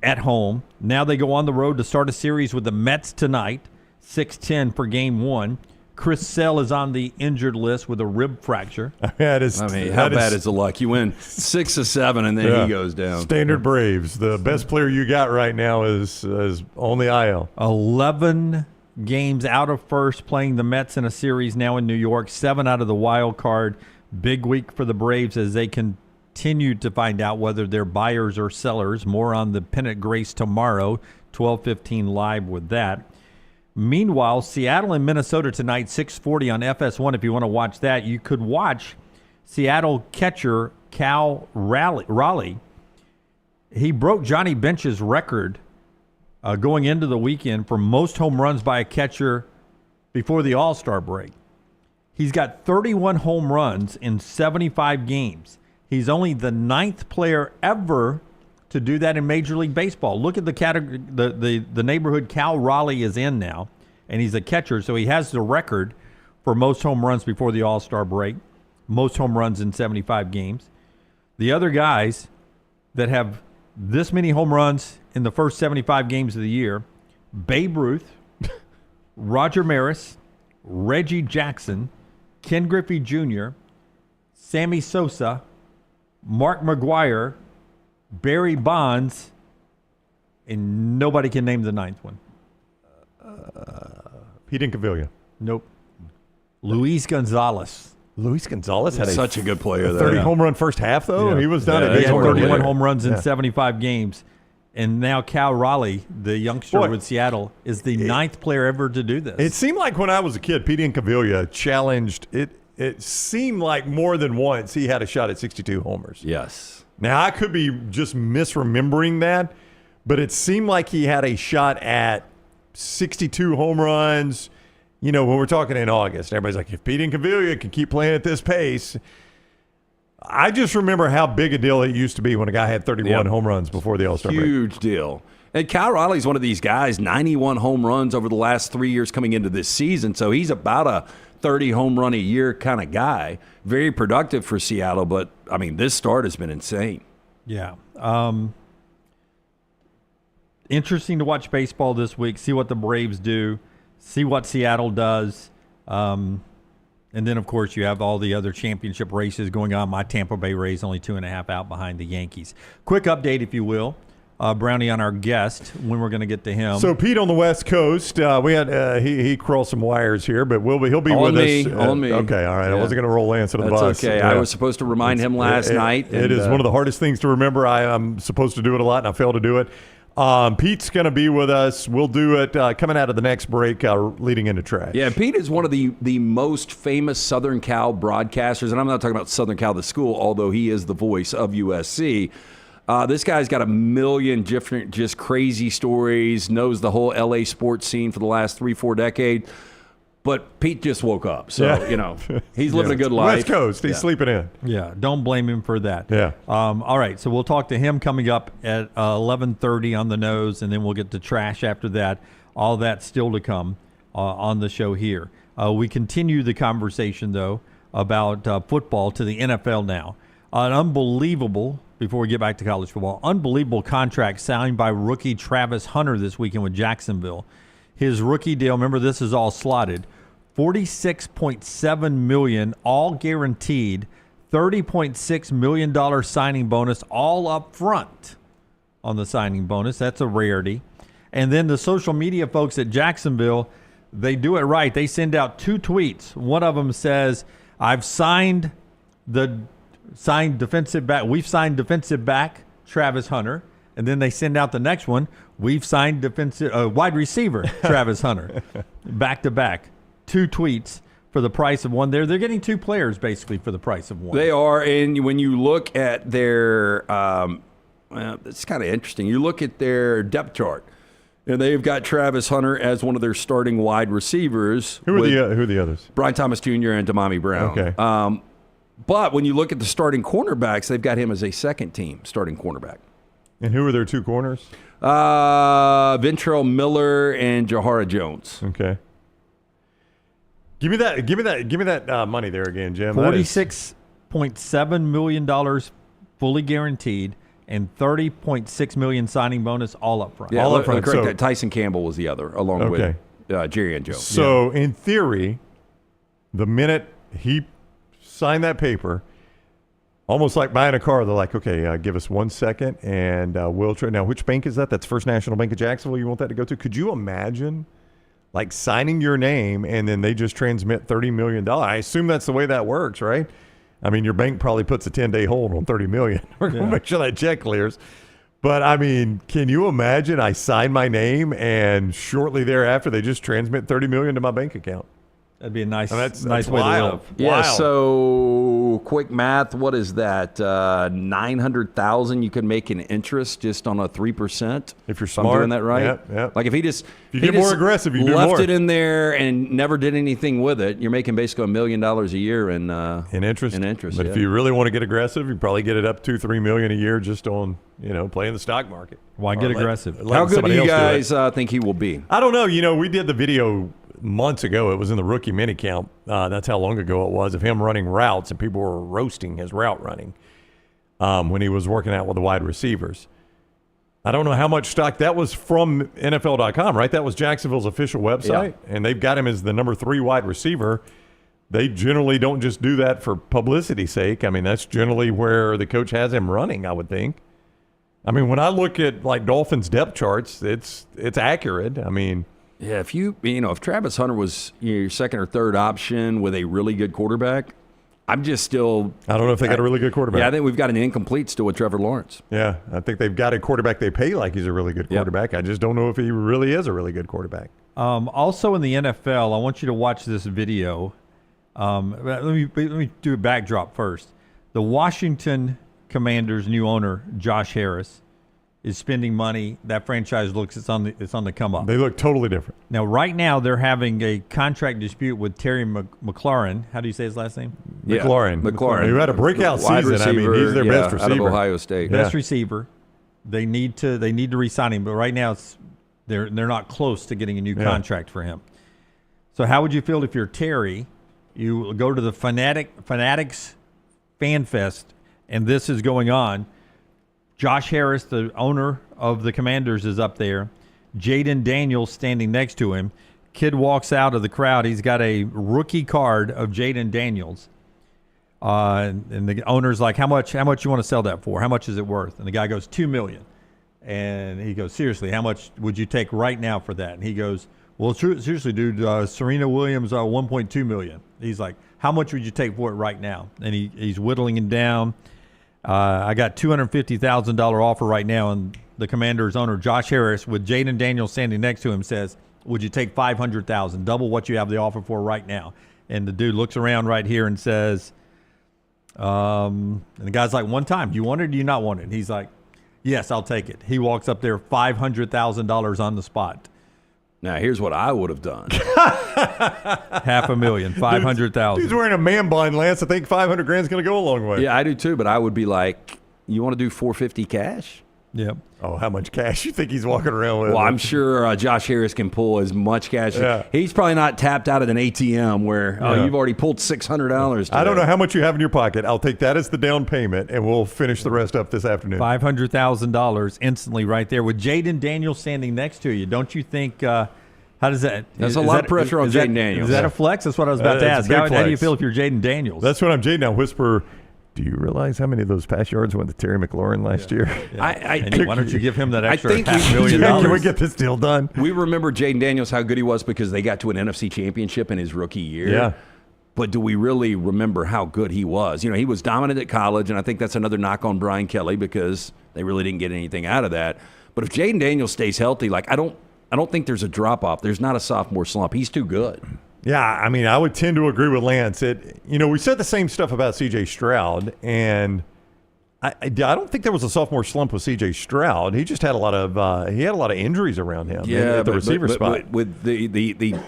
at home. Now they go on the road to start a series with the Mets tonight, 6-10 for Game 1. Chris Sale is on the injured list with a rib fracture. How bad is the luck? You win 6 of 7, and then he goes down. Standard Braves. The best player you got right now is on the IL. 11 games out of first, playing the Mets in a series now in New York. 7 out of the wild card. Big week for the Braves as they continue to find out whether they're buyers or sellers. More on the Pennant Grace tomorrow, 12:15 live with that. Meanwhile, Seattle and Minnesota tonight, 6:40 on FS1. If you want to watch that, you could watch Seattle catcher Cal Raleigh. He broke Johnny Bench's record going into the weekend for most home runs by a catcher before the All-Star break. He's got 31 home runs in 75 games. He's only the 9th player ever to do that in Major League Baseball. Look at the category, the neighborhood Cal Raleigh is in now, and he's a catcher, so he has the record for most home runs before the All-Star break, most home runs in 75 games. The other guys that have this many home runs in the first 75 games of the year, Babe Ruth, Roger Maris, Reggie Jackson, Ken Griffey Jr., Sammy Sosa, Mark McGwire, Barry Bonds, and nobody can name the 9th one. Pete Incaviglia. Nope. Luis Gonzalez. Luis Gonzalez had such a good player. 30 home run first half, though. Yeah. He was done. He had 31 home runs in 75 games. And now Cal Raleigh, the youngster with Seattle, is the 9th player ever to do this. It seemed like when I was a kid, Pete Incaviglia challenged it. It seemed like more than once he had a shot at 62 homers. Yes. Now, I could be just misremembering that, but it seemed like he had a shot at 62 home runs. You know, when we're talking in August, everybody's like, if Pete Incaviglia can keep playing at this pace. I just remember how big a deal it used to be when a guy had 31 home runs before the All-Star break. Huge deal. And Cal Riley's one of these guys, 91 home runs over the last 3 years coming into this season, so he's about a 30 home run a year kind of guy. Very productive for Seattle, but, I mean, this start has been insane. Yeah. Interesting to watch baseball this week, see what the Braves do, see what Seattle does. And then, of course, you have all the other championship races going on. My Tampa Bay Rays only 2.5 out behind the Yankees. Quick update, if you will. Brownie on our guest when we're going to get to him. So Pete on the West Coast, we had he crossed some wires here, but he'll be with us. On me. Okay, all right. Yeah. I wasn't going to roll Lance under the bus. That's okay. Yeah. I was supposed to remind him last night. It is one of the hardest things to remember. I'm supposed to do it a lot, and I fail to do it. Pete's going to be with us. We'll do it coming out of the next break, leading into trash. Yeah, Pete is one of the most famous Southern Cal broadcasters, and I'm not talking about Southern Cal, the school, although he is the voice of USC. This guy's got a million different just crazy stories, knows the whole L.A. sports scene for the last 3-4 decades. But Pete just woke up, so he's living a good life. West Coast, he's sleeping in. Yeah, don't blame him for that. Yeah. All right, so we'll talk to him coming up at 11:30 on the nose, and then we'll get to trash after that. All that still to come on the show here. We continue the conversation, though, about football to the NFL now. An unbelievable, before we get back to college football, unbelievable contract signed by rookie Travis Hunter this weekend with Jacksonville. His rookie deal, remember this is all slotted, $46.7 million, all guaranteed, $30.6 million signing bonus, all up front on the signing bonus. That's a rarity. And then the social media folks at Jacksonville, they do it right. They send out 2 tweets. One of them says, I've signed defensive back. We've signed defensive back Travis Hunter. And then they send out the next one. We've signed wide receiver Travis Hunter. Back to back. 2 tweets for the price of one. They're getting 2 players basically for the price of one. They are. And when you look at their it's kind of interesting. You look at their depth chart. And they've got Travis Hunter as one of their starting wide receivers. Who are the others? Brian Thomas Jr. and Damami Brown. Okay. But when you look at the starting cornerbacks, they've got him as a second team starting cornerback. And who are their 2 corners? Ventrell Miller and Jahara Jones. Okay. Give me that money there again, Jim. $46.7 million fully guaranteed and $30.6 million signing bonus all up front. Yeah, all up front. Correct that. Tyson Campbell was the other, along with Jerry and Joe. So in theory, the minute he signed that paper, almost like buying a car, they're like, okay, give us 1 second, and we'll try. Now, which bank is that? That's First National Bank of Jacksonville you want that to go to? Could you imagine, like, signing your name, and then they just transmit $30 million? I assume that's the way that works, right? I mean, your bank probably puts a 10-day hold on $30 million. We're going to make sure that check clears. But, I mean, can you imagine I sign my name, and shortly thereafter they just transmit $30 million to my bank account? That'd be a nice, that's way wild. to live. Yeah, so quick math, what is that? $900,000 you could make in interest just on a 3%. If you're smart. I'm doing that right? Yeah. Like if he just get more aggressive, you do left more. it in there and never did anything with it, you're making basically $1 million a year in interest. In interest, but if you really want to get aggressive, you probably get it up $2-3 million a year just on playing the stock market. Why get aggressive? How good do you guys think he will be? I don't know. We did the video months ago. It was in the rookie mini camp. That's how long ago it was, of him running routes, and people were roasting his route running when he was working out with the wide receivers. I don't know how much stock that was from NFL.com, right? That was Jacksonville's official website, and they've got him as the number 3 wide receiver. They generally don't just do that for publicity's sake. I mean, that's generally where the coach has him running, I would think. I mean, when I look at like Dolphins depth charts, it's accurate. I mean, yeah, if Travis Hunter was your second or third option with a really good quarterback, I'm just still. I don't know if they got a really good quarterback. Yeah, I think we've got an incomplete still with Trevor Lawrence. Yeah, I think they've got a quarterback they pay like he's a really good quarterback. I just don't know if he really is a really good quarterback. Also in the NFL, I want you to watch this video. Let me do a backdrop first. The Washington Commanders' new owner, Josh Harris, is spending money. That franchise looks it's on the come up. They look totally different. Now, right now, they're having a contract dispute with Terry McLaurin. How do you say his last name? Yeah. McLaurin. Who had a breakout Wide season. Receiver, I mean, he's their best receiver. Out of Ohio State. Best receiver. They need to re-sign him, but right now they're not close to getting a new contract for him. So how would you feel if you're Terry? You go to the Fanatics Fan Fest, and this is going on. Josh Harris, the owner of the Commanders, is up there. Jaden Daniels standing next to him. Kid walks out of the crowd. He's got a rookie card of Jaden Daniels. And the owner's like, how much you want to sell that for? How much is it worth? And the guy goes, $2 million. And he goes, seriously, how much would you take right now for that? And he goes, well, seriously, dude, Serena Williams, $1.2 million. He's like, how much would you take for it right now? And he's whittling it down. I got $250,000 offer right now, and the Commanders owner, Josh Harris, with Jaden Daniels standing next to him, says, would you take $500,000, double what you have the offer for right now? And the dude looks around right here and says, and the guy's like, one time, do you want it or do you not want it? And he's like, yes, I'll take it. He walks up there, $500,000 on the spot. Now, here's what I would have done. $500,000, 500,000. He's wearing a man bun, Lance. I think 500 grand is going to go a long way. Yeah, I do too, but I would be like, you want to do 450 cash? Yep. Oh, how much cash you think he's walking around with? Well, I'm sure Josh Harris can pull as much cash. Yeah. He's probably not tapped out at an ATM where you've already pulled $600. I don't know how much you have in your pocket. I'll take that as the down payment, and we'll finish the rest up this afternoon. $500,000 instantly right there with Jaden Daniels standing next to you. Don't you think? How does that? There's a lot of pressure on Jaden Daniels. Is that a flex? That's what I was about to ask. How do you feel if you're Jaden Daniels? That's what I'm Jaden. Now whisper. Do you realize how many of those pass yards went to Terry McLaurin last year? Yeah. Why don't you give him that extra think $500,000? Can we get this deal done? We remember Jaden Daniels, how good he was because they got to an NFC championship in his rookie year. Yeah. But do we really remember how good he was? He was dominant at college, and I think that's another knock on Brian Kelly because they really didn't get anything out of that. But if Jaden Daniels stays healthy, I don't think there's a drop-off. There's not a sophomore slump. He's too good. Yeah, I mean, I would tend to agree with Lance. We said the same stuff about C.J. Stroud, and I don't think there was a sophomore slump with C.J. Stroud. He just had a lot of injuries around him. At the receiver spot. With the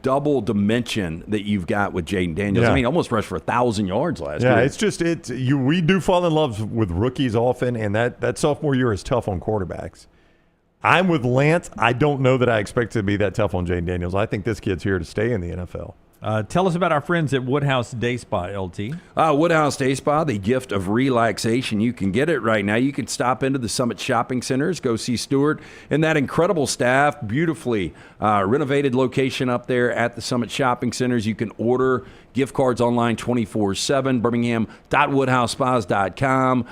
double dimension that you've got with Jaden Daniels, Yeah. I mean, almost rushed for 1,000 yards last year. Yeah, it's just we do fall in love with rookies often, and that sophomore year is tough on quarterbacks. I'm with Lance. I don't know that I expect to be that tough on Jaden Daniels. I think this kid's here to stay in the NFL. Tell us about our friends at Woodhouse Day Spa, LT. Woodhouse Day Spa, the gift of relaxation. You can get it right now. You can stop into the Summit Shopping Centers, go see Stuart and that incredible staff, beautifully renovated location up there at the Summit Shopping Centers. You can order gift cards online 24/7, birmingham.woodhousespas.com.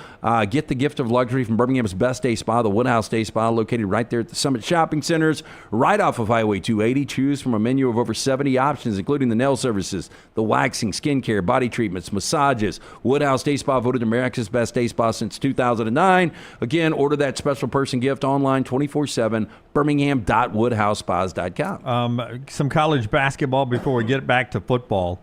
Get the gift of luxury from Birmingham's best day spa, the Woodhouse Day Spa, located right there at the Summit Shopping Centers, right off of Highway 280. Choose from a menu of over 70 options, including the nail services, the waxing, skincare, body treatments, massages. Woodhouse Day Spa, voted America's best day spa since 2009. Again, order that special person gift online 24/7, birmingham.woodhousespas.com. Some college basketball before we get back to football.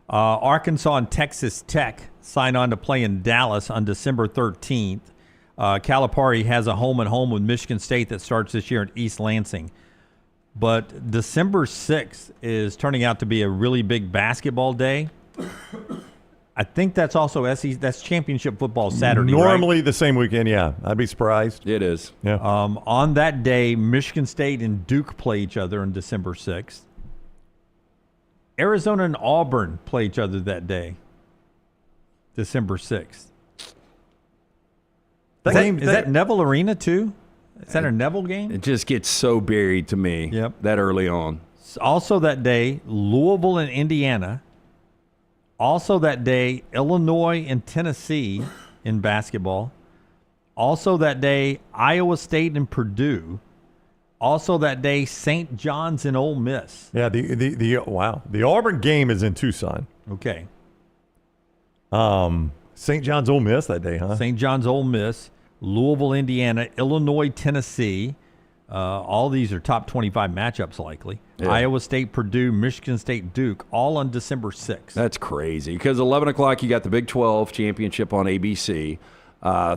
Arkansas and Texas Tech sign on to play in Dallas on December 13th. Calipari has a home-and-home with Michigan State that starts this year at East Lansing. But December 6th is turning out to be a really big basketball day. I think that's also that's championship football Saturday, Normally right? the same weekend, yeah. I'd be surprised. It is. Yeah. On that day, Michigan State and Duke play each other on December 6th. Arizona and Auburn play each other that day, December 6th. Is that Neville Arena, too? Is that a Neville game? It just gets so buried to me that early on. Also that day, Louisville and Indiana. Also that day, Illinois and Tennessee in basketball. Also that day, Iowa State and Purdue. Also that day, St. John's and Ole Miss. Yeah, the Auburn game is in Tucson. Okay. St. John's Ole Miss that day, huh? St. John's Ole Miss, Louisville, Indiana, Illinois, Tennessee. All these are top 25 matchups likely. Yeah. Iowa State, Purdue, Michigan State, Duke, all on December 6th. That's crazy because 11 o'clock you got the Big 12 championship on ABC.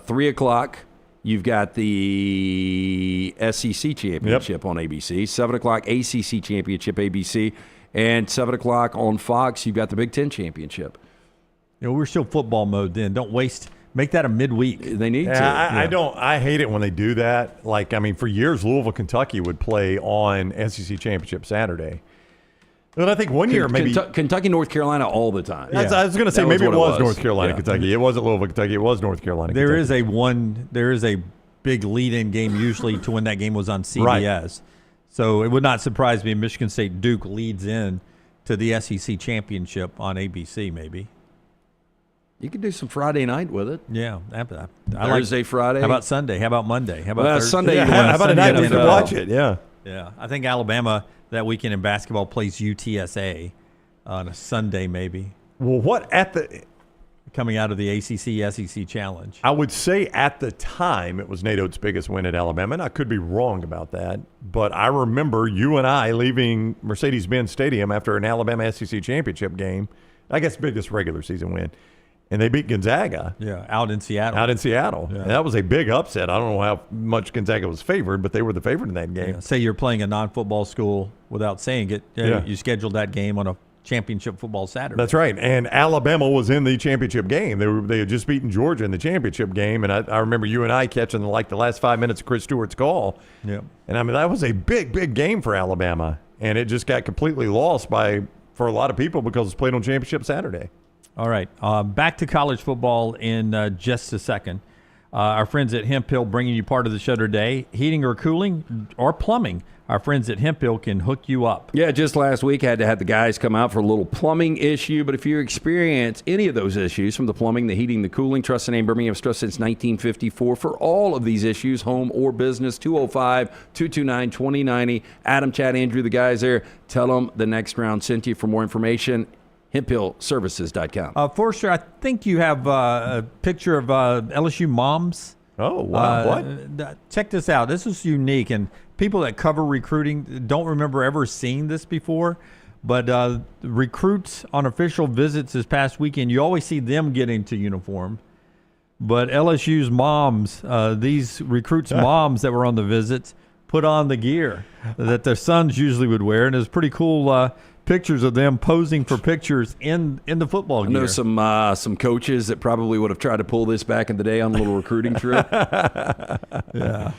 3 o'clock you've got the SEC championship on ABC. 7 o'clock ACC championship ABC. And 7 o'clock on Fox you've got the Big 10 championship. We're still football mode then. Don't waste. Make that a midweek. They need to. I hate it when they do that. For years, Louisville, Kentucky would play on SEC Championship Saturday. But I think one year maybe Kentucky, North Carolina all the time. I was going to say maybe it was North Carolina, Kentucky. It wasn't Louisville, Kentucky. It was North Carolina. There Kentucky. is a big lead-in game usually to when that game was on CBS. Right. So it would not surprise me if Michigan State Duke leads in to the SEC Championship on ABC maybe. You could do some Friday night with it. Yeah. Thursday, Friday. How about Sunday? How about Monday? How about Thursday? Sunday? Yeah, how about a night we can watch it? Yeah. Yeah. I think Alabama that weekend in basketball plays UTSA on a Sunday maybe. Well, coming out of the ACC SEC Challenge? I would say at the time it was Nate Oates' biggest win at Alabama, and I could be wrong about that. But I remember you and I leaving Mercedes-Benz Stadium after an Alabama SEC championship game. I guess biggest regular season win. and they beat Gonzaga. Yeah, out in Seattle. Yeah. And that was a big upset. I don't know how much Gonzaga was favored, but they were the favorite in that game. Yeah. Say you're playing a non-football school without saying it. You scheduled that game on a championship football Saturday. That's right. And Alabama was in the championship game. They had just beaten Georgia in the championship game, and I remember you and I catching like the last 5 minutes of Chris Stewart's call. Yeah. And I mean, that was a big game for Alabama, and it just got completely lost for a lot of people because it's played on championship Saturday. All right, back to college football in just a second. Our friends at Hemp Hill bringing you part of the show today. Heating or cooling or plumbing, our friends at Hemp Hill can hook you up. Yeah, just last week I had to have the guys come out for a little plumbing issue. But if you experience any of those issues, from the plumbing, the heating, the cooling, trust the name Birmingham's trust since 1954 for all of these issues, home or business, 205-229-2090. Adam, Chad, Andrew, the guys there. Tell them the next round sent you. For more information, HempHillServices.com. Forster, I think you have a picture of LSU moms. Oh, wow. What? Check this out. This is unique, and people that cover recruiting don't remember ever seeing this before. But recruits on official visits this past weekend, you always see them get into uniform. But LSU's moms, these recruits' moms that were on the visits, put on the gear that their sons usually would wear, and it was pretty cool. Pictures of them posing for pictures in the football gear. I know some coaches that probably would have tried to pull this back in the day on a little recruiting trip. Yeah.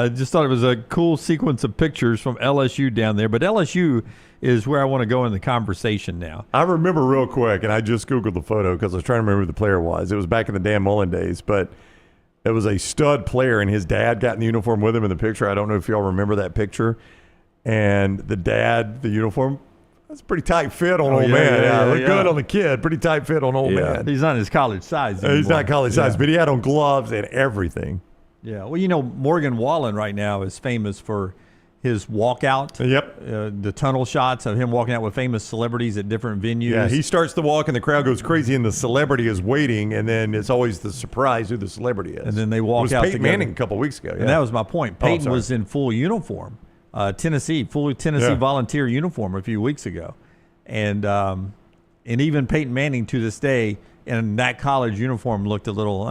Just thought it was a cool sequence of pictures from LSU down there. But LSU is where I want to go in the conversation now. I remember real quick, and I just Googled the photo because I was trying to remember who the player was. It was back in the Dan Mullen days, but it was a stud player, and his dad got in the uniform with him in the picture. I don't know if y'all remember that picture. And the dad, the uniform, that's a pretty tight fit on old man. Yeah, looked good on the kid. Pretty tight fit on old man. He's not his college size anymore. He's not college size, but he had on gloves and everything. Yeah. Well, Morgan Wallen right now is famous for his walkout. Yep. The tunnel shots of him walking out with famous celebrities at different venues. Yeah, he starts the walk and the crowd goes crazy and the celebrity is waiting, and then it's always the surprise who the celebrity is. And then they walk out Peyton together. Manning a couple weeks ago. Yeah. And that was my point. Peyton was in full uniform. Tennessee volunteer uniform a few weeks ago. And even Peyton Manning to this day in that college uniform looked a little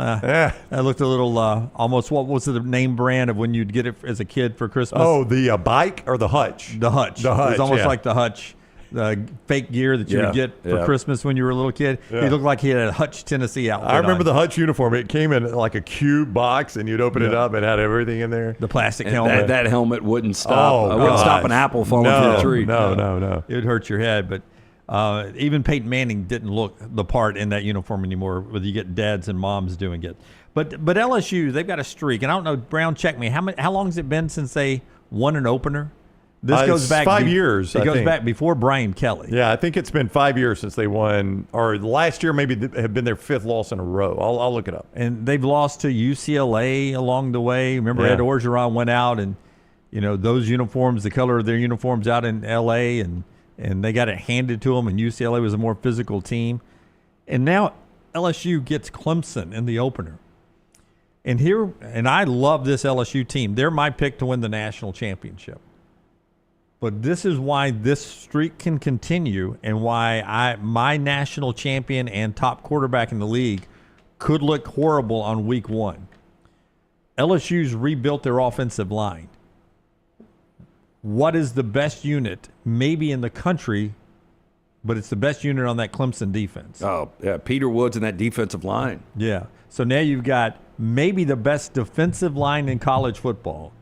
almost, what was the name brand of when you'd get it as a kid for Christmas? Oh, the bike or the hutch? The hutch. It was almost like the hutch, the fake gear that you would get for Christmas when you were a little kid. Yeah. He looked like he had a Hutch Tennessee outfit. I remember the Hutch uniform. It came in like a cube box, and you'd open it up and had everything in there. The plastic helmet. That helmet wouldn't stop. Wouldn't stop an apple falling from a tree. No. It would hurt your head, but. Even Peyton Manning didn't look the part in that uniform anymore, whether you get dads and moms doing it. But LSU, they've got a streak. And I don't know, Brown, check me. How long has it been since they won an opener? This goes back 5 years. It goes back before Brian Kelly. Yeah, I think it's been 5 years since they won, or last year maybe have been their fifth loss in a row. I'll look it up. And they've lost to UCLA along the way. Remember, Ed Orgeron went out and, those uniforms, the color of their uniforms out in L.A., and they got it handed to them, and UCLA was a more physical team. And now LSU gets Clemson in the opener. And I love this LSU team. They're my pick to win the national championship. But this is why this streak can continue and why my national champion and top quarterback in the league could look horrible on week one. LSU's rebuilt their offensive line. What is the best unit, maybe in the country, but it's the best unit on that Clemson defense? Oh, yeah, Peter Woods and that defensive line. Yeah. So now you've got maybe the best defensive line in college football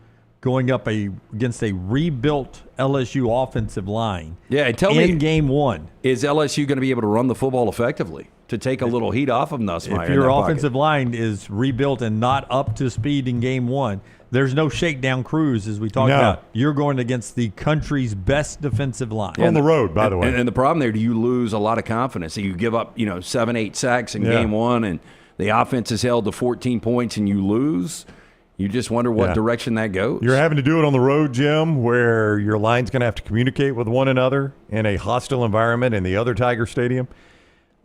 going up against a rebuilt LSU offensive line. Yeah, and tell me, in game one, is LSU going to be able to run the football effectively to take a little heat off of Nussmeier? If your offensive line is rebuilt and not up to speed in game one, there's no shakedown cruise, as we talked about. You're going against the country's best defensive line. On the road, by the way. And the problem there, do you lose a lot of confidence? So you give up, 7-8 sacks in game one, and the offense is held to 14 points, and you lose. You just wonder what direction that goes. You're having to do it on the road, Jim, where your line's going to have to communicate with one another in a hostile environment in the other Tiger Stadium.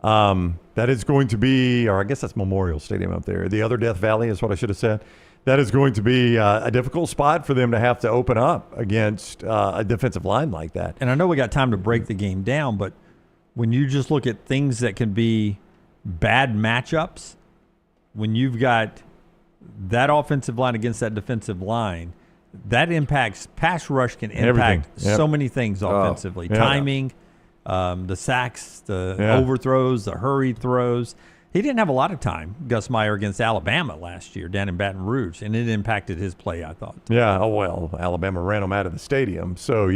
That is going to be, or I guess that's Memorial Stadium up there. The other Death Valley is what I should have said. That is going to be a difficult spot for them to have to open up against a defensive line like that. And I know we got time to break the game down, but when you just look at things that can be bad matchups, when you've got that offensive line against that defensive line, that impacts pass rush can impact so many things offensively. Timing, the sacks, the overthrows, the hurried throws. He didn't have a lot of time, Gus Meyer, against Alabama last year down in Baton Rouge, and it impacted his play, I thought. Yeah, Alabama ran him out of the stadium. So,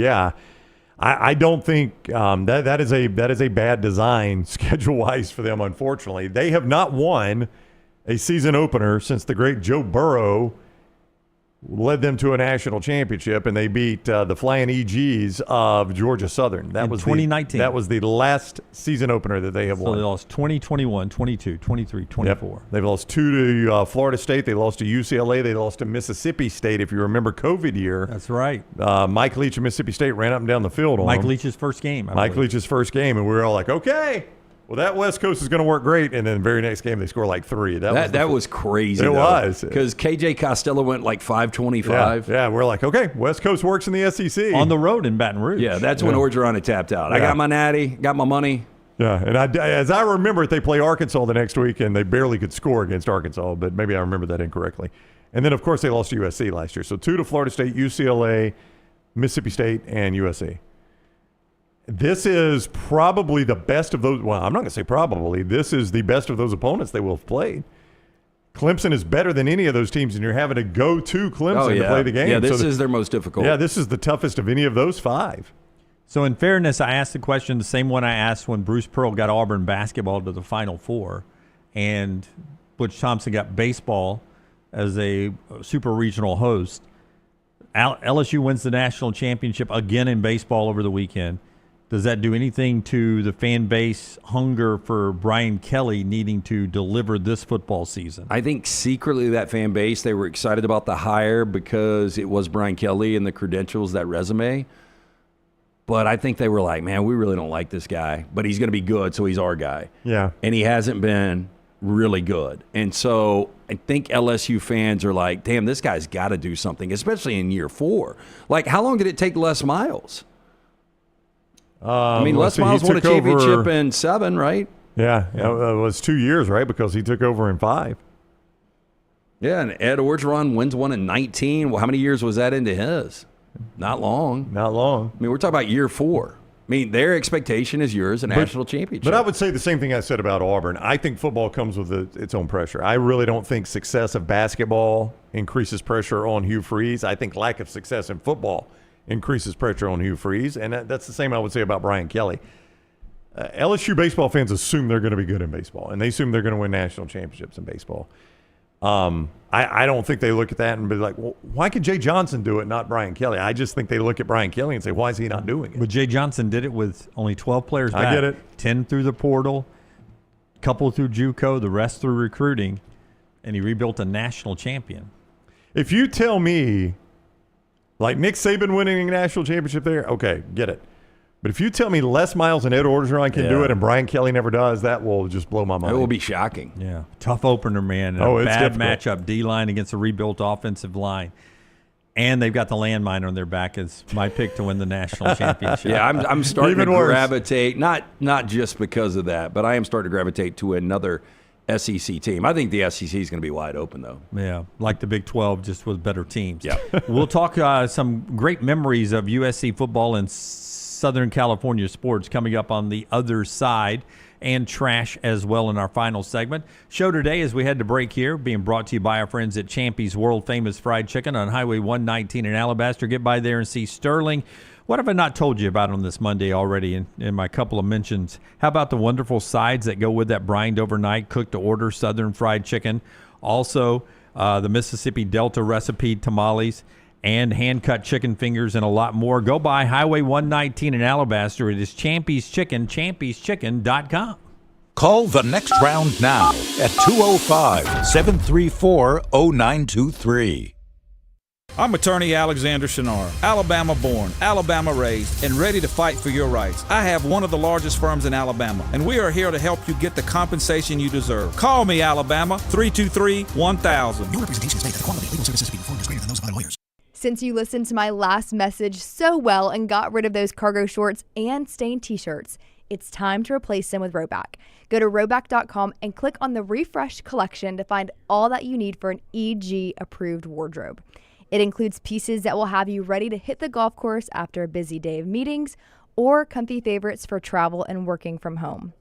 I don't think that is a bad design schedule-wise for them, unfortunately. They have not won a season opener since the great Joe Burrow led them to a national championship, and they beat the Flying EGs of Georgia Southern. That was 2019. That was the last season opener that they have won. So they lost 20, 21, 22, 23, 24. Yep. They've lost 2 to Florida State. They lost to UCLA. They lost to Mississippi State, if you remember COVID year. That's right. Mike Leach of Mississippi State ran up and down the field on Mike them. Leach's first game. Leach's first game, and we were all like, okay. Well, that West Coast is going to work great, and then the very next game they score like 3. That was crazy. It was. Because KJ Costello went like 525. Yeah, we're like, okay, West Coast works in the SEC. On the road in Baton Rouge. Yeah, that's when Orgeron had tapped out. I got my natty, got my money. Yeah, and as I remember it, they play Arkansas the next week, and they barely could score against Arkansas, but maybe I remember that incorrectly. And then, of course, they lost to USC last year. So 2 to Florida State, UCLA, Mississippi State, and USC. This is probably the best of those. Well, I'm not going to say probably. This is the best of those opponents they will have played. Clemson is better than any of those teams, and you're having to go to Clemson to play the game. Yeah, this is their most difficult. Yeah, this is the toughest of any of those 5. So in fairness, I asked the question, the same one I asked when Bruce Pearl got Auburn basketball to the Final Four, and Butch Thompson got baseball as a super regional host. LSU wins the national championship again in baseball over the weekend. Does that do anything to the fan base hunger for Brian Kelly needing to deliver this football season? I think secretly that fan base, they were excited about the hire because it was Brian Kelly and the credentials, that resume. But I think they were like, man, we really don't like this guy, but he's going to be good, so he's our guy. Yeah. And he hasn't been really good. And so I think LSU fans are like, damn, this guy's got to do something, especially in year 4. Like, how long did it take Les Miles? Les Miles won a championship in 7, right? Yeah, it was 2 years, right? Because he took over in 5. Yeah, and Ed Orgeron wins one in 19. Well, how many years was that into his? Not long. Not long. I mean, we're talking about year 4. I mean, their expectation is yours, a national championship. But I would say the same thing I said about Auburn. I think football comes with its own pressure. I really don't think success of basketball increases pressure on Hugh Freeze. I think lack of success in football increases pressure on Hugh Freeze, and that's the same I would say about Brian Kelly. LSU baseball fans assume they're going to be good in baseball, and they assume they're going to win national championships in baseball. I don't think they look at that and be like, well, why could Jay Johnson do it, not Brian Kelly? I just think they look at Brian Kelly and say, why is he not doing it? But Jay Johnson did it with only 12 players back. I get it. 10 through the portal, couple through JUCO, the rest through recruiting, and he rebuilt a national champion. If you tell me, like Nick Saban winning a national championship there, okay, get it. But if you tell me Les Miles and Ed Orgeron can do it and Brian Kelly never does, that will just blow my mind. It will be shocking. Yeah. Tough opener, man. It's bad difficult. matchup, D-line against a rebuilt offensive line. And they've got the landmine on their back as my pick to win the national championship. Yeah, I'm starting Even to worse. gravitate, not just because of that, but I am starting to gravitate to another SEC team. I think the SEC is going to be wide open, though. Yeah, like the Big 12, just with better teams. Yeah. We'll talk some great memories of USC football and Southern California sports coming up on the other side, and trash as well in our final segment. Show today, as we head to break here, being brought to you by our friends at Champy's World Famous Fried Chicken on Highway 119 in Alabaster. Get by there and see Sterling. What have I not told you about on this Monday already in my couple of mentions? How about the wonderful sides that go with that brined overnight, cooked to order Southern fried chicken? Also, the Mississippi Delta recipe tamales and hand-cut chicken fingers and a lot more. Go by Highway 119 in Alabaster. It is Champy's Chicken, champy'schicken.com. Call the next round now at 205-734-0923. I'm attorney Alexander Shunnarah, Alabama born, Alabama raised, and ready to fight for your rights. I have one of the largest firms in Alabama, and we are here to help you get the compensation you deserve. Call me, Alabama, 323-1000. No representation is made that the quality of legal services being performed is greater than those of other lawyers. Since you listened to my last message so well and got rid of those cargo shorts and stained t-shirts, it's time to replace them with Roback. Go to roback.com and click on the Refresh collection to find all that you need for an EG-approved wardrobe. It includes pieces that will have you ready to hit the golf course after a busy day of meetings, or comfy favorites for travel and working from home.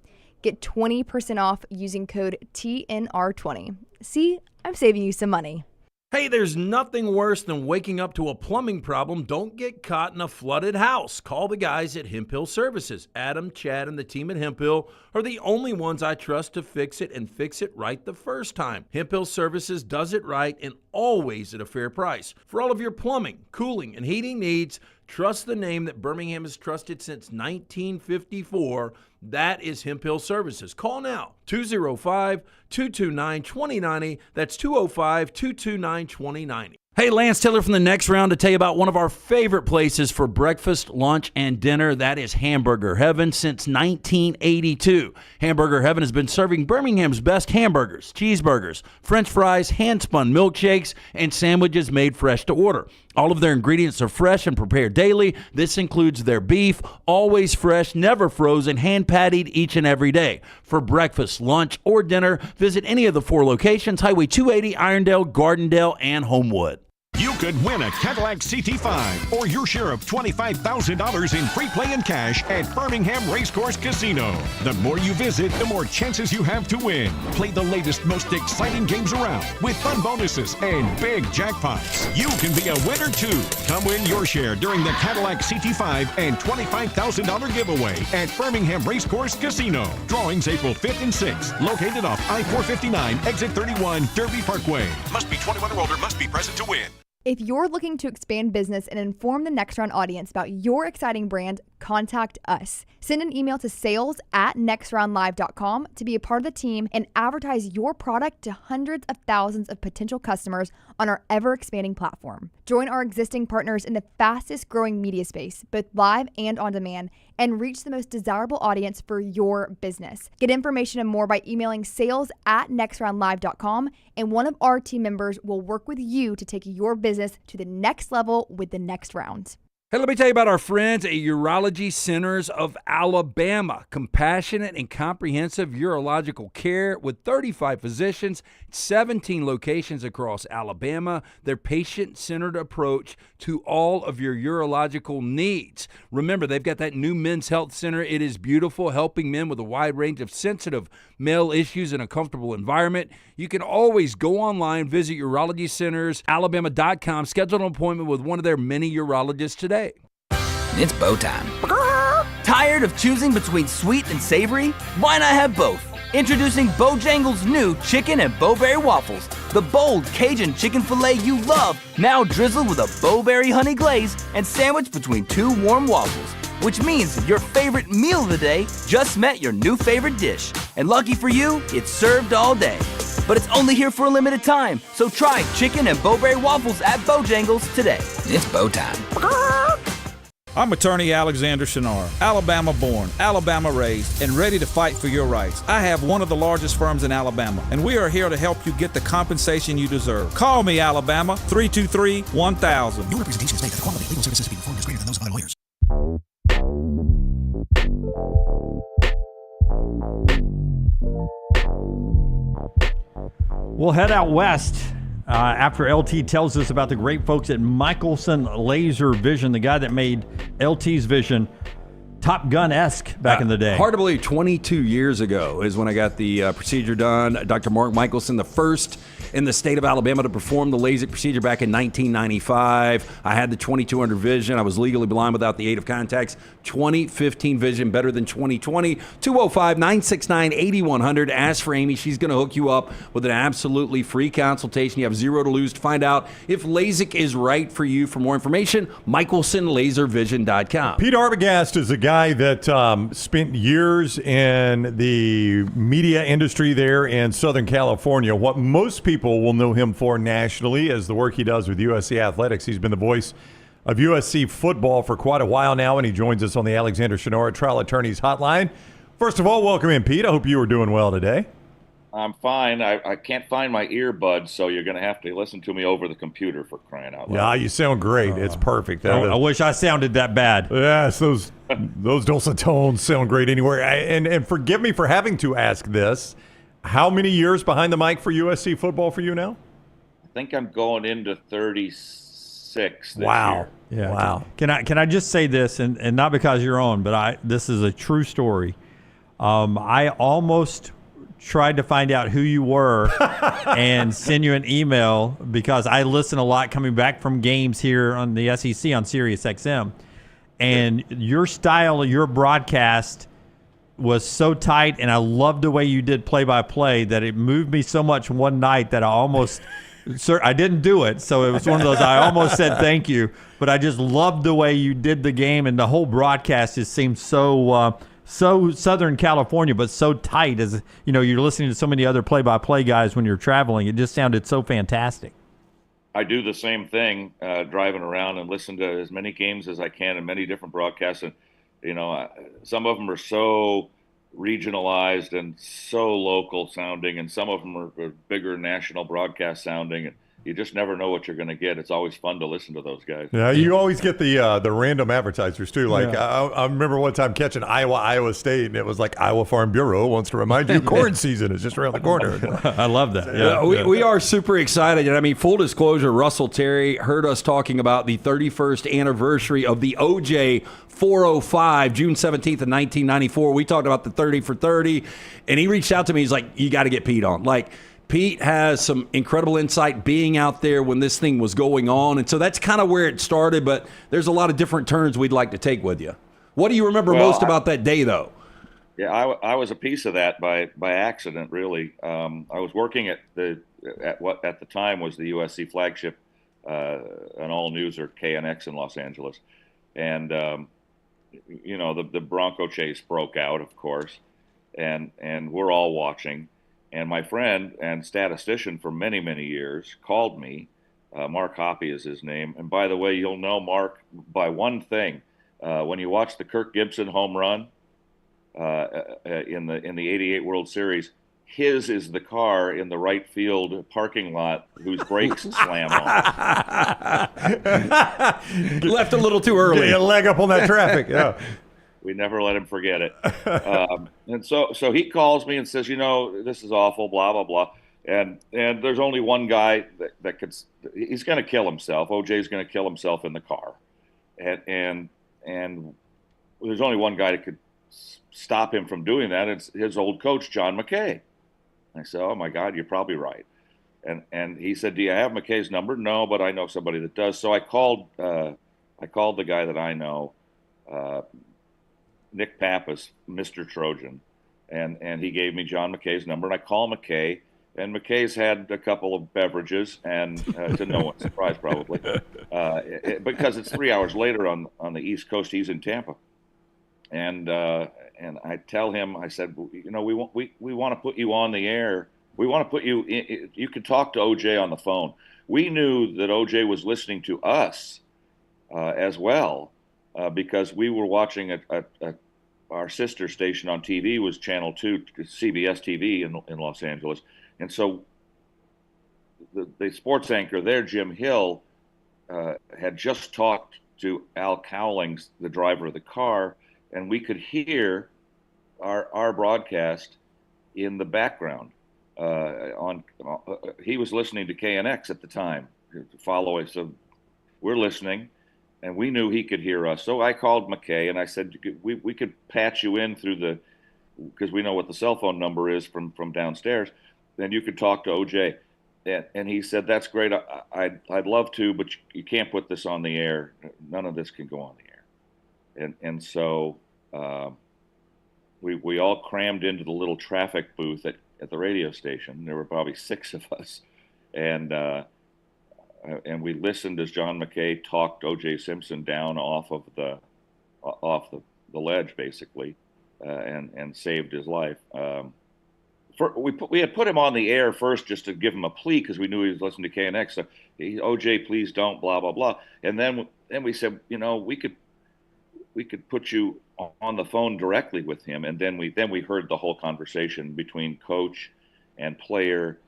Get 20% off using code TNR20. See, I'm saving you some money. Hey, there's nothing worse than waking up to a plumbing problem. Don't get caught in a flooded house. Call the guys at Hemp Hill Services. Adam, Chad, and the team at Hemp Hill are the only ones I trust to fix it and fix it right the first time. Hemp Hill Services does it right and always at a fair price. For all of your plumbing, cooling, and heating needs, trust the name that Birmingham has trusted since 1954. That is Hemp Hill Services. Call now, 205-229-2090. That's 205-229-2090. Hey, Lance Taylor from the Next Round to tell you about one of our favorite places for breakfast, lunch, and dinner. That is Hamburger Heaven since 1982. Hamburger Heaven has been serving Birmingham's best hamburgers, cheeseburgers, French fries, hand-spun milkshakes, and sandwiches made fresh to order. All of their ingredients are fresh and prepared daily. This includes their beef, always fresh, never frozen, hand-pattied each and every day. For breakfast, lunch, or dinner, visit any of the 4 locations, Highway 280, Irondale, Gardendale, and Homewood. You could win a Cadillac CT5 or your share of $25,000 in free play and cash at Birmingham Racecourse Casino. The more you visit, the more chances you have to win. Play the latest, most exciting games around with fun bonuses and big jackpots. You can be a winner too. Come win your share during the Cadillac CT5 and $25,000 giveaway at Birmingham Racecourse Casino. Drawings April 5th and 6th. Located off I-459, exit 31, Derby Parkway. Must be 21 or older. Must be present to win. If you're looking to expand business and inform the Next Round audience about your exciting brand, contact us. Send an email to sales@nextroundlive.com to be a part of the team and advertise your product to hundreds of thousands of potential customers on our ever-expanding platform. Join our existing partners in the fastest-growing media space, both live and on demand, and reach the most desirable audience for your business. Get information and more by emailing sales@nextroundlive.com, and one of our team members will work with you to take your business to the next level with the Next Round. Hey, let me tell you about our friends at Urology Centers of Alabama. Compassionate and comprehensive urological care with 35 physicians, 17 locations across Alabama. Their patient-centered approach to all of your urological needs. Remember, they've got that new men's health center. It is beautiful, helping men with a wide range of sensitive male issues in a comfortable environment. You can always go online, visit urologycentersalabama.com, schedule an appointment with one of their many urologists today. It's bow time. Tired of choosing between sweet and savory? Why not have both? Introducing Bojangles' new chicken and bowberry waffles. The bold Cajun chicken filet you love, now drizzled with a bowberry honey glaze and sandwiched between 2 warm waffles. Which means your favorite meal of the day just met your new favorite dish. And lucky for you, it's served all day. But it's only here for a limited time, so try chicken and bowberry waffles at Bojangles today. It's bow time. I'm attorney Alexander Shunnarah, Alabama born, Alabama raised, and ready to fight for your rights. I have one of the largest firms in Alabama, and we are here to help you get the compensation you deserve. Call me, Alabama, 323-1000. Your representation state that the quality of legal services to be performed is greater than those of other lawyers. We'll head out west after LT tells us about the great folks at Michelson Laser Vision, the guy that made LT's vision Top Gun-esque back in the day. Hard to believe 22 years ago is when I got the procedure done. Dr. Mark Michelson, the first in the state of Alabama to perform the LASIK procedure back in 1995. I had the 2200 vision. I was legally blind without the aid of contacts. 2015 vision, better than 2020. 205-969-8100. Ask for Amy. She's going to hook you up with an absolutely free consultation. You have zero to lose to find out if LASIK is right for you. For more information, michelsonlaservision.com. Pete Arbogast is a guy that spent years in the media industry there in Southern California. What most people will know him for nationally is the work he does with USC Athletics. He's been the voice of USC Football for quite a while now, and he joins us on the Alexander Shunnarah Trial Attorneys Hotline. First of all, welcome in, Pete. I hope you are doing well today. I'm fine. I can't find my earbuds, so you're going to have to listen to me over the computer, for crying out loud. Yeah, you sound great. It's perfect. I wish I sounded that bad. Yes, those Those dulcet tones sound great anywhere. And forgive me for having to ask this. How many years behind the mic for USC football for you now? I think I'm going into 36 this Wow. year. Yeah. Wow. Can I just say this, and not because you're on, but this is a true story. I almost tried to find out who you were and send you an email because I listen a lot coming back from games here on the SEC on Sirius XM. And your style, your broadcast was so tight, and I loved the way you did play-by-play that it moved me so much one night that I almost I didn't do it, so it was one of those I almost said thank you, but I just loved the way you did the game, and the whole broadcast just seemed so Southern California, but so tight. As you know, you're listening to so many other play-by-play guys when you're traveling. It just sounded so fantastic. I do the same thing, driving around and listen to as many games as I can and many different broadcasts. And, some of them are so regionalized and so local sounding, and some of them are bigger national broadcast sounding. And you just never know what you're going to get. It's always fun to listen to those guys. Yeah, you always get the random advertisers too. Like I remember one time catching Iowa State, and it was like Iowa Farm Bureau wants to remind you corn season is just around the corner. I love that. We are super excited. And I mean, full disclosure, Russell Terry heard us talking about the 31st anniversary of the OJ 405, June 17th of 1994. We talked about the 30 for 30, and he reached out to me. He's like, you got to get Pete on. Like, Pete has some incredible insight being out there when this thing was going on. And so that's kind of where it started, but there's a lot of different turns we'd like to take with you. What do you remember most about that day, though? Yeah, I was a piece of that by accident, really. I was working at what at the time was the USC flagship, an all-news or KNX in Los Angeles. And, the Bronco chase broke out, of course, and we're all watching. And my friend and statistician for many, many years called me. Mark Hoppy is his name. And by the way, you'll know Mark by one thing. When you watch the Kirk Gibson home run in the '88 World Series, his is the car in the right field parking lot whose brakes slam on. Left a little too early. Get a leg up on that traffic. Yeah. We never let him forget it. And so he calls me and says, this is awful, blah, blah, blah. And there's only one guy that could, he's going to kill himself. OJ's going to kill himself in the car. And there's only one guy that could stop him from doing that. It's his old coach, John McKay. I said, oh my God, you're probably right. And he said, do you have McKay's number? No, but I know somebody that does. So I called the guy that I know, Nick Pappas, Mr. Trojan, and he gave me John McKay's number, and I call McKay, and McKay's had a couple of beverages, and to no one's surprise probably, because it's 3 hours later on the East Coast. He's in Tampa, and I tell him, I said, we want to put you on the air. We want to put you in, you could talk to OJ on the phone. We knew that OJ was listening to us as well. Because we were watching our sister station on TV was Channel 2, CBS TV in Los Angeles. And so the sports anchor there, Jim Hill, had just talked to Al Cowlings, the driver of the car, and we could hear our broadcast in the background. He was listening to KNX at the time, following. So we're listening. And we knew he could hear us. So I called McKay and I said, we could patch you in through because we know what the cell phone number is from downstairs. Then you could talk to OJ. And he said, that's great. I'd love to, but you can't put this on the air. None of this can go on the air. And so we all crammed into the little traffic booth at the radio station. There were probably 6 of us. And we listened as John McKay talked O.J. Simpson down off the ledge, basically, and saved his life. We had put him on the air first just to give him a plea because we knew he was listening to KNX. So, O.J., please don't, blah blah blah. And then we said, we could put you on the phone directly with him. And then we heard the whole conversation between coach and player.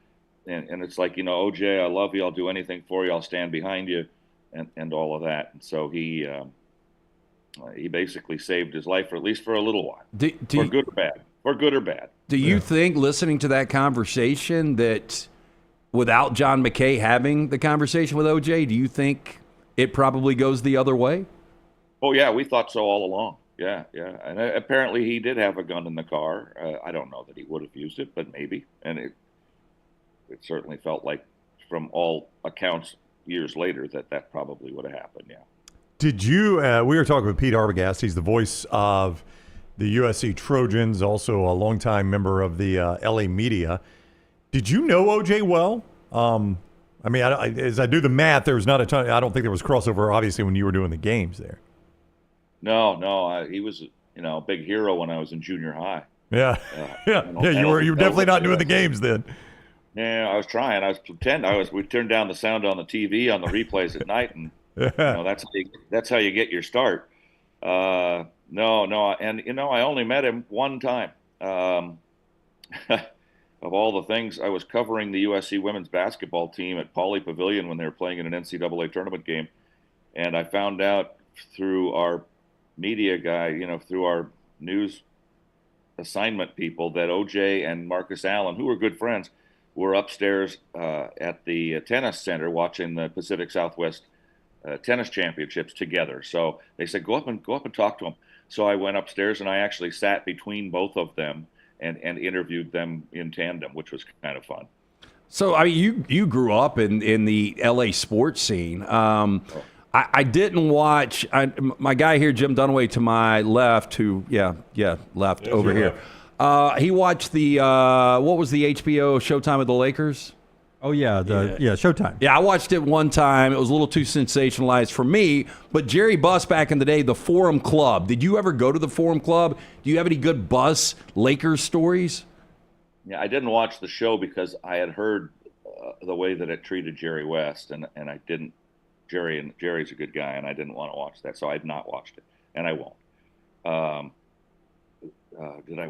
And it's like, OJ, I love you. I'll do anything for you. I'll stand behind you, and all of that. And so he he basically saved his life, for at least for a little while, for good or bad. For good or bad. Do you think, listening to that conversation, that without John McKay having the conversation with OJ, do you think it probably goes the other way? Oh, yeah, we thought so all along. Yeah. And apparently he did have a gun in the car. I don't know that he would have used it, but maybe. And it certainly felt like, from all accounts years later, that probably would have happened, yeah. Did you, we were talking with Pete Arbogast. He's the voice of the USC Trojans, also a longtime member of the LA media. Did you know OJ well? I mean, as I do the math, there was not a ton. I don't think there was crossover, obviously, when you were doing the games there. No, he was, a big hero when I was in junior high. Yeah, you were definitely not doing the games then. Yeah, I was trying. I was pretending. We turned down the sound on the TV on the replays at night, and that's how you get your start. No, and I only met him one time. Of all the things, I was covering the USC women's basketball team at Pauley Pavilion when they were playing in an NCAA tournament game, and I found out through our media guy, through our news assignment people, that OJ and Marcus Allen, who were good friends, were upstairs at the tennis center watching the Pacific Southwest tennis championships together. So they said, go up and talk to him. So I went upstairs and I actually sat between both of them and interviewed them in tandem, which was kind of fun. So, I mean, you grew up in the LA sports scene. I didn't watch. My guy here, Jim Dunaway, to my left, who left over here. He watched the what was the HBO Showtime of the Lakers? Oh, yeah, Showtime. Yeah, I watched it one time. It was a little too sensationalized for me. But Jerry Buss, back in the day, the Forum Club. Did you ever go to the Forum Club? Do you have any good Buss Lakers stories? Yeah, I didn't watch the show because I had heard the way that it treated Jerry West, and I didn't. Jerry's a good guy, and I didn't want to watch that, so I've not watched it, and I won't.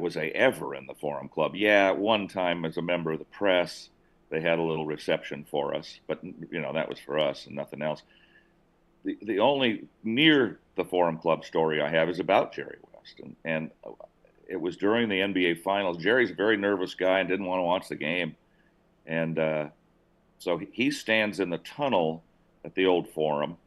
Was I ever in the Forum Club? Yeah, one time as a member of the press. They had a little reception for us, but that was for us and nothing else. The only near the Forum Club story I have is about Jerry West, and it was during the NBA Finals. Jerry's a very nervous guy and didn't want to watch the game, and so he stands in the tunnel at the old Forum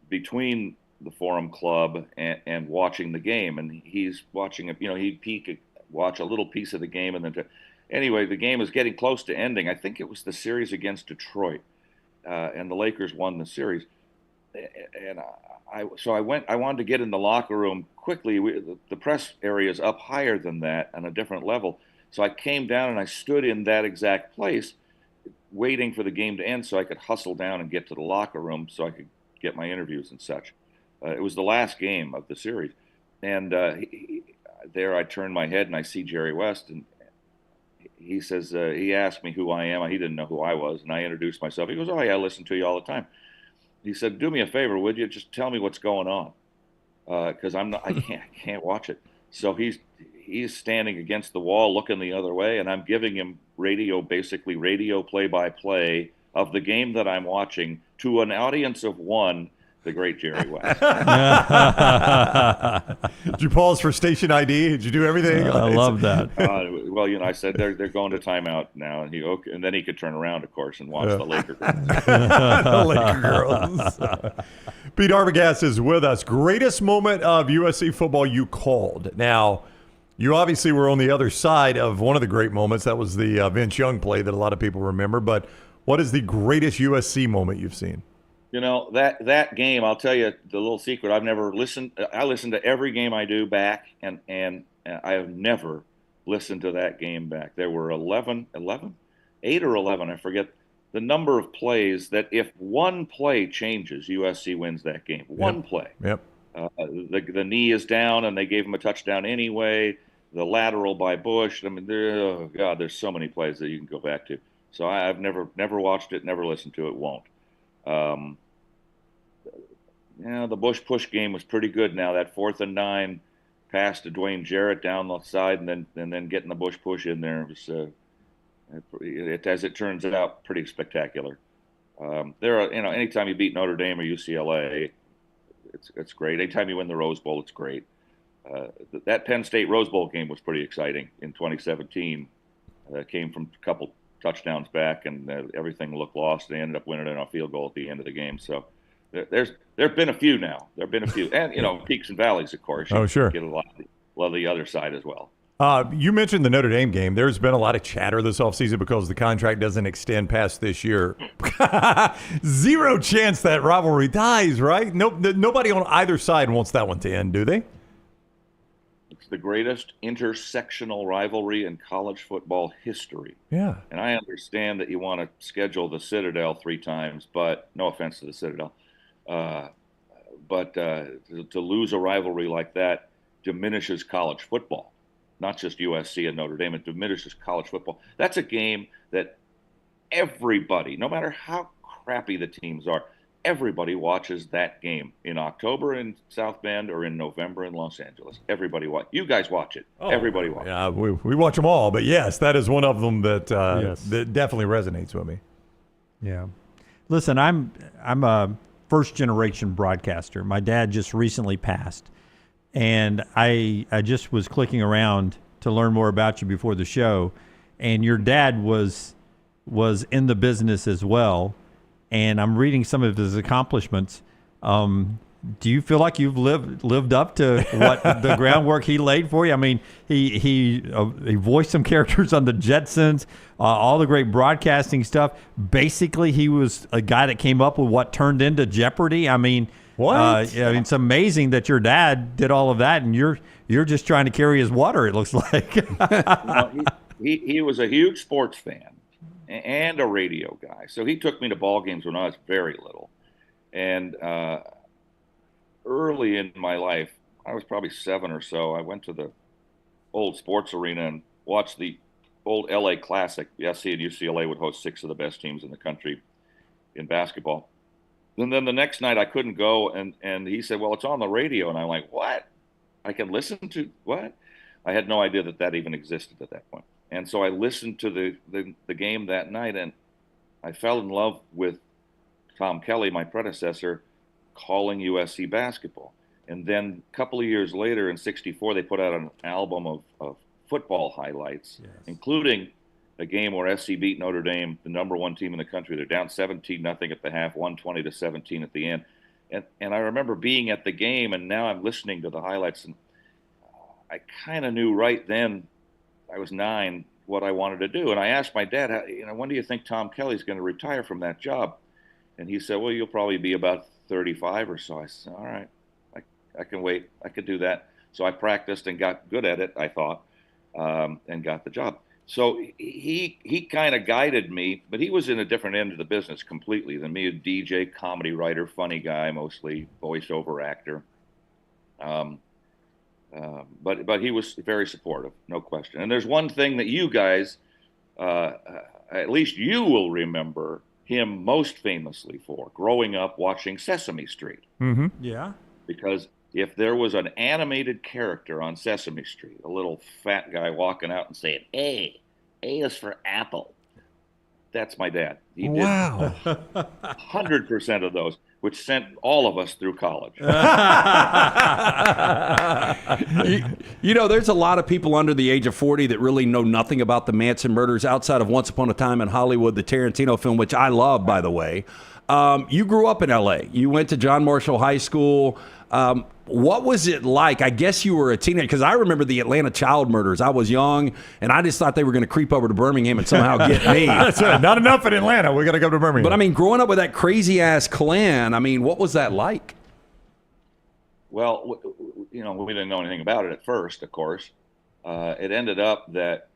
between the Forum Club and watching the game, and he's watching it. He'd watch a little piece of the game, and then anyway, the game was getting close to ending. I think it was the series against Detroit, and the Lakers won the series. And I wanted to get in the locker room quickly. The press area is up higher than that on a different level. So I came down and I stood in that exact place, waiting for the game to end so I could hustle down and get to the locker room so I could get my interviews and such. It was the last game of the series. And there I turned my head and I see Jerry West, and he says, he asked me who I am. He didn't know who I was, and I introduced myself. He goes, "Oh, yeah, I listen to you all the time." He said, "Do me a favor, would you? Just tell me what's going on, because I can't watch it." So he's standing against the wall, looking the other way, and I'm giving him radio play-by-play of the game that I'm watching to an audience of one. The great Jerry West. Did you pause for station ID? Did you do everything? I love that. Well, I said they're going to timeout now, and then he could turn around, of course, and watch the Laker girls. The Laker girls. Pete Arbogast is with us. Greatest moment of USC football you called. Now, you obviously were on the other side of one of the great moments. That was the Vince Young play that a lot of people remember. But what is the greatest USC moment you've seen? That game, I'll tell you the little secret. I've never listened. I listen to every game I do back, and I have never listened to that game back. There were 8 or 11, I forget the number of plays that if one play changes, USC wins that game. One play. Yep. The knee is down, and they gave him a touchdown anyway. The lateral by Bush. I mean, there's so many plays that you can go back to. So I've never watched it, never listened to it, won't. The Bush push game was pretty good. Now that 4th and 9 pass to Dwayne Jarrett down the side, and then getting the Bush push in there was, as it turns out, pretty spectacular. There are, anytime you beat Notre Dame or UCLA, it's great. Anytime you win the Rose Bowl, it's great. That Penn State Rose Bowl game was pretty exciting in 2017. Came from a couple touchdowns back, and everything looked lost. They ended up winning it on a field goal at the end of the game. So there've been a few now. There've been a few, and peaks and valleys, of course. Oh, sure. Get a lot of the other side as well. You mentioned the Notre Dame game. There's been a lot of chatter this offseason because the contract doesn't extend past this year. Zero chance that rivalry dies, right? Nobody on either side wants that one to end, do they? It's the greatest intersectional rivalry in college football history. Yeah. And I understand that you want to schedule the Citadel 3 times, but no offense to the Citadel. But to lose a rivalry like that diminishes college football. Not just USC and Notre Dame, it diminishes college football. That's a game that everybody, no matter how crappy the teams are, everybody watches that game in October in South Bend or in November in Los Angeles. Everybody watch. You guys watch it. Everybody watch it. Yeah, we watch them all, but yes, that is one of them that that definitely resonates with me. Yeah. Listen, I'm a first-generation broadcaster. My dad just recently passed. And I just was clicking around to learn more about you before the show, and your dad was in the business as well. And I'm reading some of his accomplishments. Do you feel like you've lived up to what the groundwork he laid for you? I mean, he voiced some characters on the Jetsons, all the great broadcasting stuff. Basically, he was a guy that came up with what turned into Jeopardy. I mean. What? I mean, it's amazing that your dad did all of that, and you're just trying to carry his water, it looks like. He was a huge sports fan and a radio guy. So he took me to ball games when I was very little. And early in my life, I was probably 7 or so, I went to the old sports arena and watched the old LA Classic. The SC and UCLA would host 6 of the best teams in the country in basketball. And then the next night I couldn't go, and he said, well, it's on the radio. And I'm like, what? I can listen to what? I had no idea that even existed at that point. And so I listened to the game that night, and I fell in love with Tom Kelly, my predecessor, calling USC basketball. And then a couple of years later, in '64, they put out an album of football highlights, including a game where SC beat Notre Dame, the number 1 team in the country. They're down 17-0 at the half, 120-17 at the end. And I remember being at the game, and now I'm listening to the highlights, and I kind of knew right then, I was 9, what I wanted to do. And I asked my dad, when do you think Tom Kelly's going to retire from that job? And he said, well, you'll probably be about 35 or so. I said, all right, I can wait. I could do that. So I practiced and got good at it, I thought, and got the job. So he kind of guided me, but he was in a different end of the business completely than me. A DJ, comedy writer, funny guy, mostly voiceover actor. But he was very supportive, no question. And there's one thing that you guys, at least you will remember him most famously for, growing up watching Sesame Street. Mm-hmm. Yeah. Because if there was an animated character on Sesame Street, a little fat guy walking out and saying, A is for apple. That's my dad. He did 100% of those, which sent all of us through college. There's a lot of people under the age of 40 that really know nothing about the Manson murders outside of Once Upon a Time in Hollywood, the Tarantino film, which I love, by the way. You grew up in L.A. You went to John Marshall High School. What was it like? I guess you were a teenager, because I remember the Atlanta child murders. I was young, and I just thought they were going to creep over to Birmingham and somehow get me. That's right. Not enough in Atlanta. We got to go to Birmingham. But, I mean, growing up with that crazy-ass clan, what was that like? Well, we didn't know anything about it at first, of course. It ended up that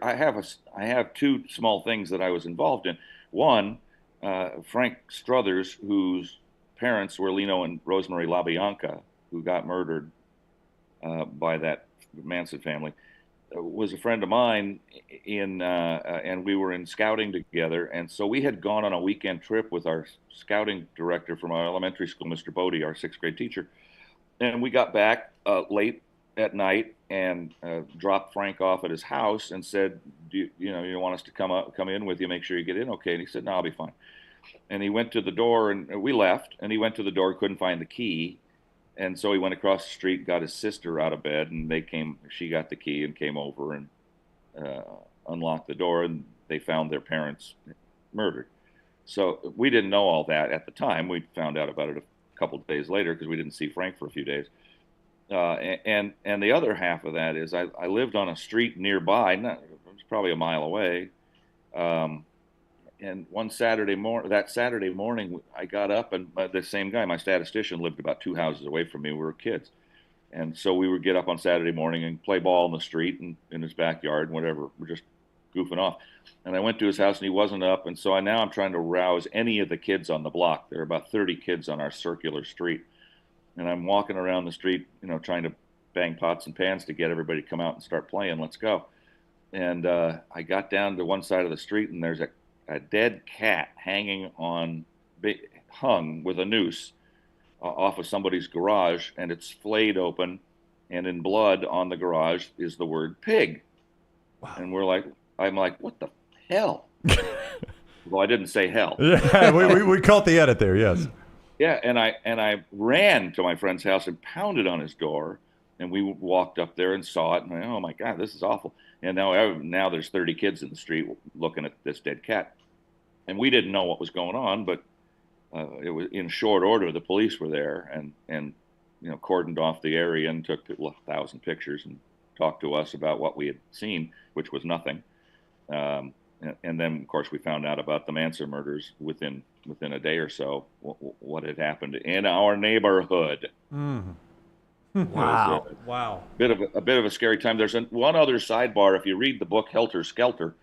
I have 2 small things that I was involved in. One, Frank Struthers, whose parents were Lino and Rosemary LaBianca, who got murdered by that Manson family, was a friend of mine and we were in scouting together. And so we had gone on a weekend trip with our scouting director from our elementary school, Mr. Bodie, our 6th grade teacher. And we got back late at night and dropped Frank off at his house and said, you want us to come in with you, make sure you get in okay? And he said, no, I'll be fine. And he went to the door, and we left, and he went to the door, couldn't find the key. And so he went across the street, got his sister out of bed, and she got the key and came over and unlocked the door, and they found their parents murdered. So we didn't know all that at the time. We found out about it a couple of days later because we didn't see Frank for a few days. And the other half of that is I lived on a street nearby, it was probably a mile away. And that Saturday morning, I got up, and the same guy, my statistician, lived about 2 houses away from me. We were kids. And so we would get up on Saturday morning and play ball in the street and in his backyard and whatever. We're just goofing off. And I went to his house, and he wasn't up. And so now I'm trying to rouse any of the kids on the block. There are about 30 kids on our circular street. And I'm walking around the street, trying to bang pots and pans to get everybody to come out and start playing. Let's go. And I got down to one side of the street, and there's a dead cat hung with a noose off of somebody's garage, and it's flayed open, and in blood on the garage is the word pig. Wow. And I'm like, what the hell? Well, I didn't say hell. Yeah, we caught the edit there, yes. Yeah, and I ran to my friend's house and pounded on his door, and we walked up there and saw it, and oh my God, this is awful. And now there's 30 kids in the street looking at this dead cat. And we didn't know what was going on, but it was in short order. The police were there and cordoned off the area and took 1,000 pictures and talked to us about what we had seen, which was nothing. And then, of course, we found out about the Manson murders within a day or so. What had happened in our neighborhood? Wow! A bit of a scary time. There's one other sidebar. If you read the book Helter Skelter,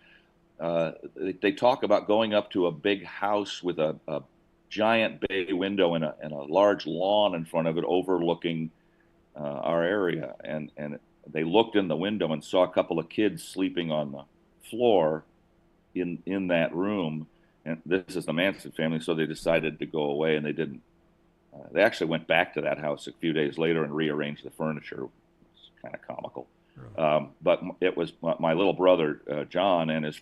they talk about going up to a big house with a giant bay window and a large lawn in front of it overlooking our area. And they looked in the window and saw a couple of kids sleeping on the floor in that room. And this is the Manson family, so they decided to go away, and they didn't. They actually went back to that house a few days later and rearranged the furniture. It's kind of comical. Really? But it was my little brother, John, and his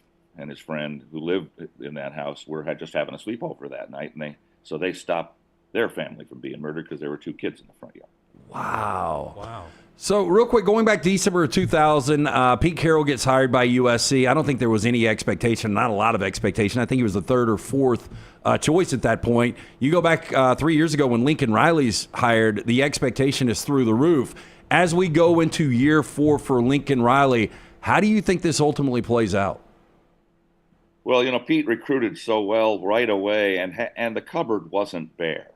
friend who lived in that house were just having a sleepover that night, and they stopped their family from being murdered because there were 2 kids in the front yard. Wow. So real quick, going back to December of 2000, Pete Carroll gets hired by USC. I don't think there was any expectation, not a lot of expectation. I think he was the 3rd or 4th choice at that point. You go back 3 years ago when Lincoln Riley's hired, the expectation is through the roof. As we go into year 4 for Lincoln Riley, how do you think this ultimately plays out? Well, Pete recruited so well right away, and the cupboard wasn't bare.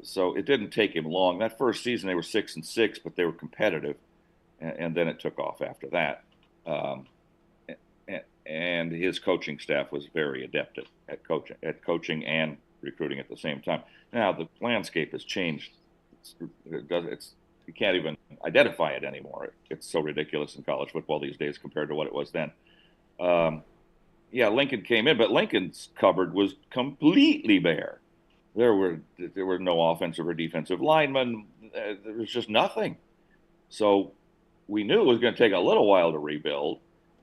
So it didn't take him long. That first season, they were 6-6, but they were competitive, and then it took off after that. And his coaching staff was very adept at coaching and recruiting at the same time. Now the landscape has changed. You can't even identify it anymore. It's so ridiculous in college football these days compared to what it was then. Lincoln came in, but Lincoln's cupboard was completely bare. There were no offensive or defensive linemen. There was just nothing. So we knew it was going to take a little while to rebuild,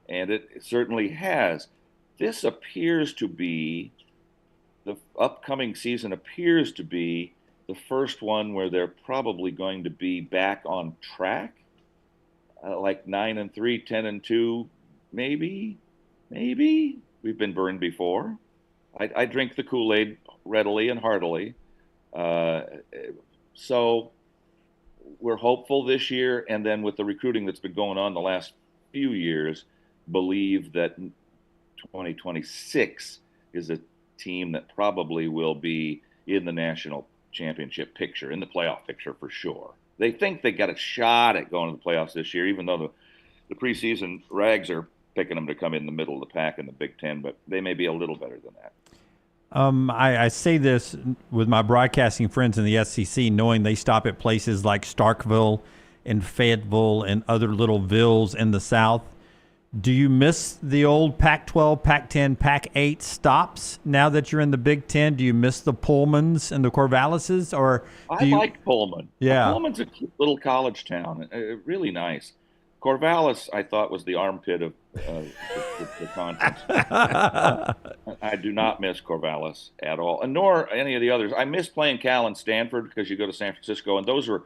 and it certainly has. This appears to be, the upcoming season appears to be the first one where they're probably going to be back on track, like 9-3, 10-2, maybe. We've been burned before. I drink the Kool-Aid readily and heartily. So we're hopeful this year, and then with the recruiting that's been going on the last few years, believe that 2026 is a team that probably will be in the national championship picture, in the playoff picture for sure. They think they got a shot at going to the playoffs this year, even though the preseason rags are picking them to come in the middle of the pack in the Big Ten, but they may be a little better than that. I say this with my broadcasting friends in the SEC, knowing they stop at places like Starkville and Fayetteville and other little villes in the South. Do you miss the old Pac-12, Pac-10, Pac-8 stops now that you're in the Big Ten? Do you miss the Pullmans and the Corvalises? Or I like Pullman. Yeah. Pullman's a cute little college town, really nice. Corvallis, I thought, was the armpit of the conference. I do not miss Corvallis at all, and nor any of the others. I miss playing Cal and Stanford because you go to San Francisco, and those were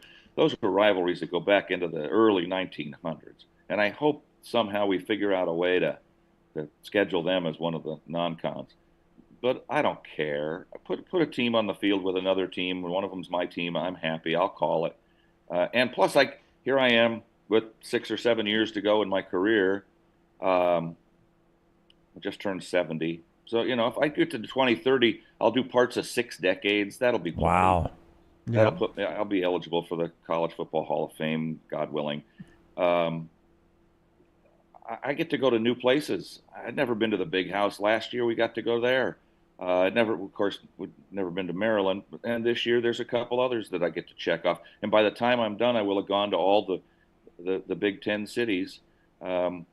rivalries that go back into the early 1900s. And I hope somehow we figure out a way to schedule them as one of the non-cons. But I don't care. Put a team on the field with another team. One of them's my team. I'm happy. I'll call it. And plus, here I am with 6 or 7 years to go in my career. I just turned 70. So, if I get to 2030, I'll do parts of 6 decades. That'll be great. Wow. I'll be eligible for the College Football Hall of Fame, God willing. I get to go to new places. I'd never been to the Big House. Last year we got to go there. We'd never been to Maryland. And this year there's a couple others that I get to check off. And by the time I'm done, I will have gone to all the Big Ten cities. And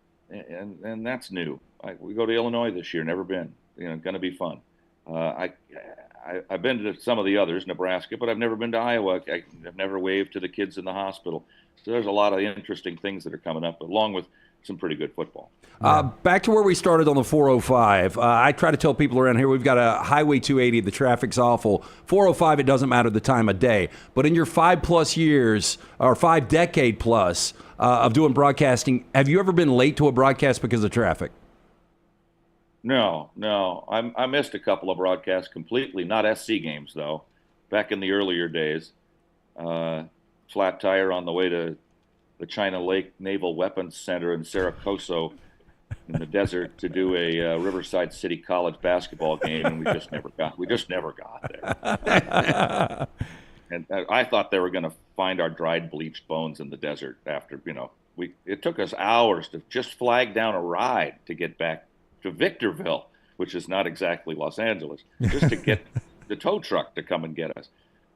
that's new. We go to Illinois this year. Never been. Going to be fun. I've been to some of the others, Nebraska, but I've never been to Iowa. I've never waved to the kids in the hospital. So there's a lot of interesting things that are coming up, along with some pretty good football. Back to where we started on the 405. I try to tell people around here we've got a Highway 280. The traffic's awful. 405, it doesn't matter the time of day. But in your 5+ years, or 5 decade plus of doing broadcasting, have you ever been late to a broadcast because of traffic? No. I missed a couple of broadcasts completely. Not SC games, though. Back in the earlier days. Flat tire on the way to the China Lake Naval Weapons Center in Saracoso in the desert to do a Riverside City College basketball game, and we just never got there. And I thought they were going to find our dried, bleached bones in the desert after, it took us hours to just flag down a ride to get back to Victorville, which is not exactly Los Angeles, just to get the tow truck to come and get us.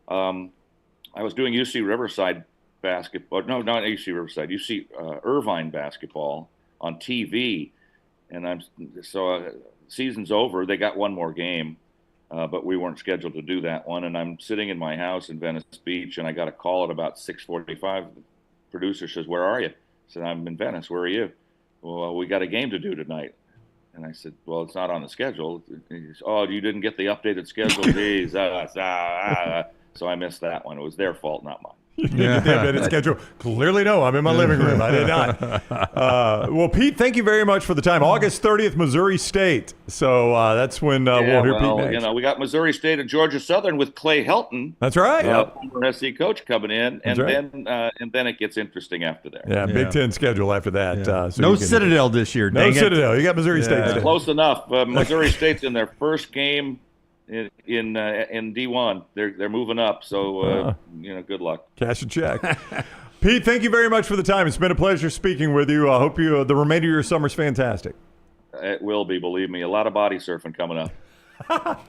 I was doing UC Riverside basketball. No, not UC Riverside. UC Irvine basketball on TV, and season's over. They got one more game, but we weren't scheduled to do that one. And I'm sitting in my house in Venice Beach, and I got a call at about 6:45. The producer says, "Where are you?" I said, "I'm in Venice. Where are you?" "Well, we got a game to do tonight." And I said, "Well, it's not on the schedule." He said, "Oh, you didn't get the updated schedule?" Geez. So I missed that one. It was their fault, not mine. You didn't get the updated schedule. Clearly, no. I'm in my living room. I did not. Well, Pete, thank you very much for the time. August 30th, Missouri State. So that's when we'll hear Pete next. We got Missouri State and Georgia Southern with Clay Helton. That's right. Former SC coach coming in, and then it gets interesting after that. Yeah, Big Ten schedule after that. So no Citadel this year. No Citadel. You got Missouri State. Close enough. Missouri State's in their first game in D1. They're moving up, so good luck. Cash a check. Pete, thank you very much for the time. It's been a pleasure speaking with you. I hope the remainder of your summer's fantastic. It will be, believe me. A lot of body surfing coming up.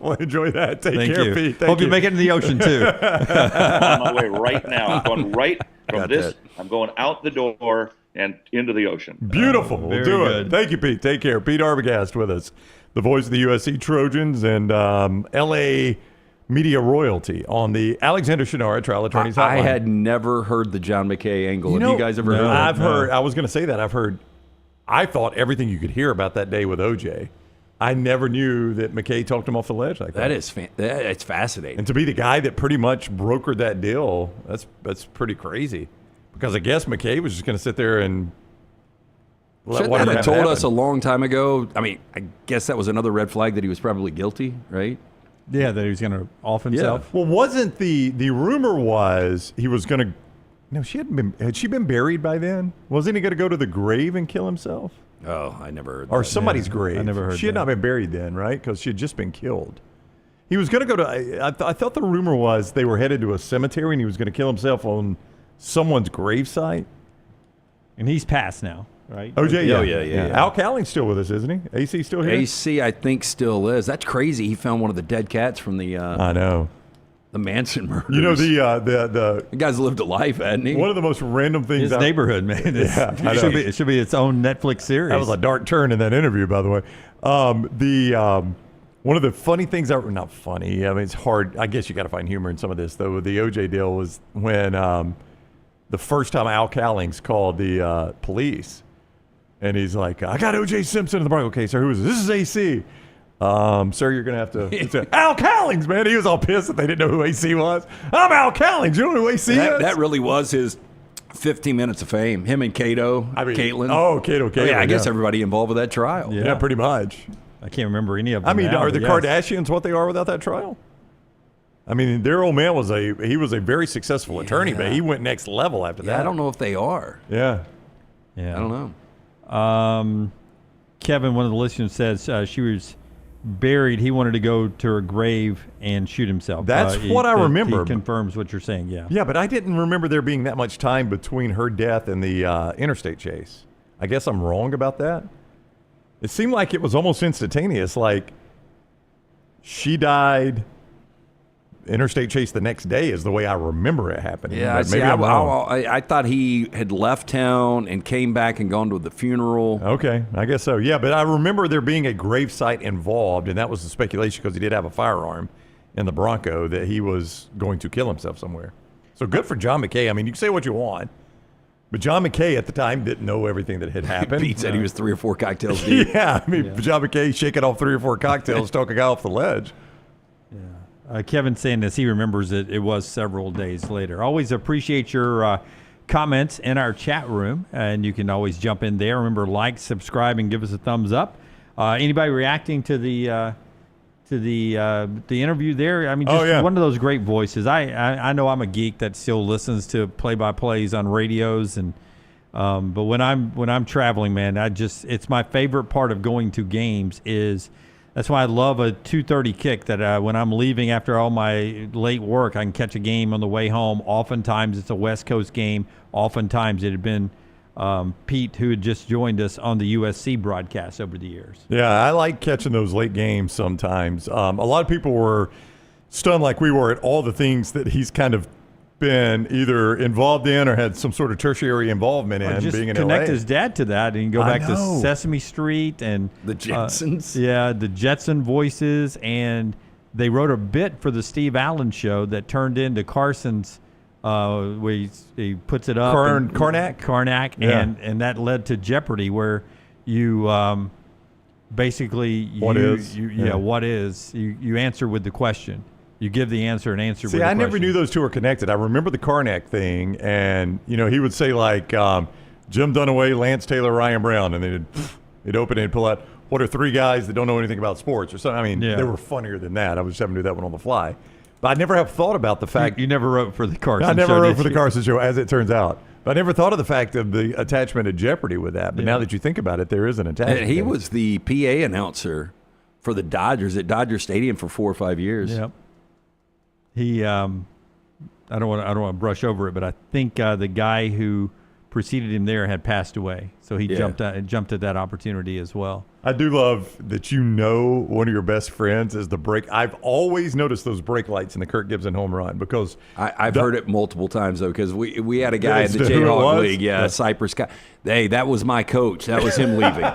Well, enjoy that. Take care, Pete. Hope you make it in the ocean too. I'm on my way right now. I'm going right from this. I'm going out the door and into the ocean. Beautiful. We'll do it. Thank you, Pete. Take care. Pete Arbogast with us, the voice of the USC Trojans and L.A. media royalty on the Alexander Shunnarah Trial Attorneys Hotline. I had never heard the John McKay angle. Have you guys ever heard? I've heard. I was going to say that. I thought everything you could hear about that day with OJ. I never knew that McKay talked him off the ledge like that. It's fascinating. And to be the guy that pretty much brokered that deal, that's pretty crazy. Because I guess McKay was just going to sit there and let whatever have told happen. us a long time ago. I mean, I guess that was another red flag that he was probably guilty, right? Yeah, that he was going to off himself. Yeah. Well, wasn't the rumor was he was going to? No, had she been buried by then? Wasn't he going to go to the grave and kill himself? Oh, I never heard that. Or somebody's grave. I never heard She had not been buried then, right? Because she had just been killed. He was going to go to. I thought the rumor was they were headed to a cemetery and he was going to kill himself on someone's gravesite. And he's passed now, right? OJ, yeah. Al Cowling's still with us, isn't he? AC still here? AC, I think, still is. That's crazy. He found one of the dead cats from the. I know. The Manson murders. You know the guy's lived a life, hasn't he? One of the most random things. His neighborhood, man. It should be its own Netflix series. That was a dark turn in that interview, by the way. One of the funny things not funny. I mean, it's hard. I guess you got to find humor in some of this, though. With the OJ deal was when the first time Al Cowlings called the police. And he's like, I got O.J. Simpson in the Bronco. Okay, sir, who is this? This is AC. Sir, you're going to have to... Al Cowlings, man. He was all pissed that they didn't know who AC was. I'm Al Cowlings. You don't know who AC is? That really was his 15 minutes of fame. Him and Cato, Caitlin. Oh, Cato. Yeah, I guess everybody involved with that trial. Yeah, pretty much. I can't remember any of them. I mean, now, are the yes. Kardashians what they are without that trial? I mean, their old man was a very successful attorney, but he went next level after that. I don't know if they are. Yeah. Yeah. I don't know. Kevin, one of the listeners, says she was buried. He wanted to go to her grave and shoot himself. That's what I remember. He confirms what you're saying, yeah. Yeah, but I didn't remember there being that much time between her death and the interstate chase. I guess I'm wrong about that. It seemed like it was almost instantaneous. Like, she died, interstate chase the next day is the way I remember it happening. Yeah, But maybe I'm wrong. I thought he had left town and came back and gone to the funeral. Okay, I guess so. Yeah, but I remember there being a gravesite involved, and that was the speculation because he did have a firearm in the Bronco that he was going to kill himself somewhere. So good for John McKay. I mean, you can say what you want, but John McKay at the time didn't know everything that had happened. Pete said he was 3 or 4 cocktails deep. Yeah, I mean, John McKay shaking off 3 or 4 cocktails, talk a guy off the ledge. Kevin saying as he remembers it was several days later. Always appreciate your comments in our chat room, and you can always jump in there. Remember, like, subscribe, and give us a thumbs up. Anybody reacting to the interview there? I mean, just one of those great voices. I know I'm a geek that still listens to play-by-plays on radios, and but when I'm traveling, man, it's my favorite part of going to games is. That's why I love a 2:30 kick that when I'm leaving after all my late work, I can catch a game on the way home. Oftentimes it's a West Coast game. Oftentimes it had been Pete who had just joined us on the USC broadcast over the years. Yeah, I like catching those late games sometimes. A lot of people were stunned like we were at all the things that he's kind of been either involved in or had some sort of tertiary involvement in, just being in connect LA. his dad to that and go back to Sesame Street and the Jetsons. The Jetson voices, and they wrote a bit for the Steve Allen show that turned into Carson's where he puts it up. Karnak, yeah. and that led to Jeopardy, where you basically what is you answer with the question. You give the answer and answer with the question. See, I never knew those two were connected. I remember the Karnak thing, and he would say like Jim Dunaway, Lance Taylor, Ryan Brown, and then he'd open it and pull out, what are 3 guys that don't know anything about sports or something. I mean, they were funnier than that. I was just having to do that one on the fly. But I never have thought about the fact. You never wrote for the Carson show. I never wrote for the Carson show, as it turns out. But I never thought of the fact of the attachment to Jeopardy with that. But now that you think about it, there is an attachment. And he was the PA announcer for the Dodgers at Dodger Stadium for 4 or 5 years. Yep. He, I don't want to brush over it, but I think the guy who preceded him there had passed away, so he jumped at that opportunity as well. I do love that one of your best friends is the brake. I've always noticed those brake lights in the Kirk Gibson home run because I've heard it multiple times though, because we had a guy in the Jayhawk League, Cypress. Hey, that was my coach. That was him leaving.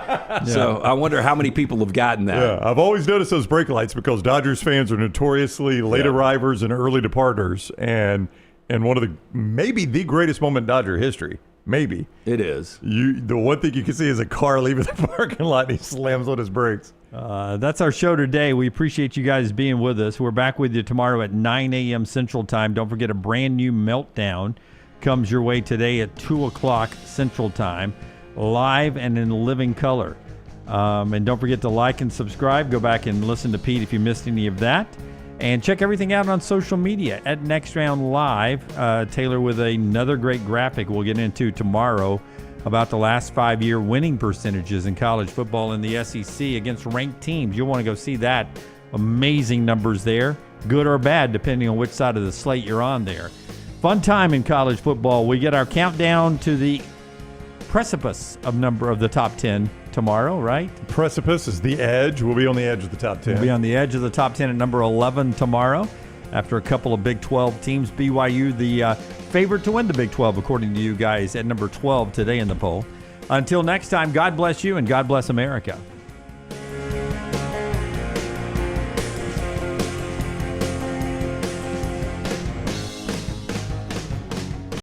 So I wonder how many people have gotten that. Yeah, I've always noticed those brake lights because Dodgers fans are notoriously late arrivers and early departers, and one of maybe the greatest moment in Dodger history. Maybe. It is. The one thing you can see is a car leaving the parking lot and he slams on his brakes. That's our show today. We appreciate you guys being with us. We're back with you tomorrow at 9 a.m. Central Time. Don't forget, a brand new Meltdown comes your way today at 2 o'clock Central Time, live and in living color. And don't forget to like and subscribe. Go back and listen to Pete if you missed any of that. And check everything out on social media at Next Round Live. Taylor with another great graphic we'll get into tomorrow about the last 5-year winning percentages in college football in the SEC against ranked teams. You'll want to go see that. Amazing numbers there, good or bad, depending on which side of the slate you're on there. Fun time in college football. We get our countdown to the precipice of the top 10 tomorrow, right? Precipice is the edge. We'll be on the edge of the top 10. We'll be on the edge of the top 10 at number 11 tomorrow after a couple of Big 12 teams. BYU, the favorite to win the Big 12, according to you guys, at number 12 today in the poll. Until next time, God bless you and God bless America.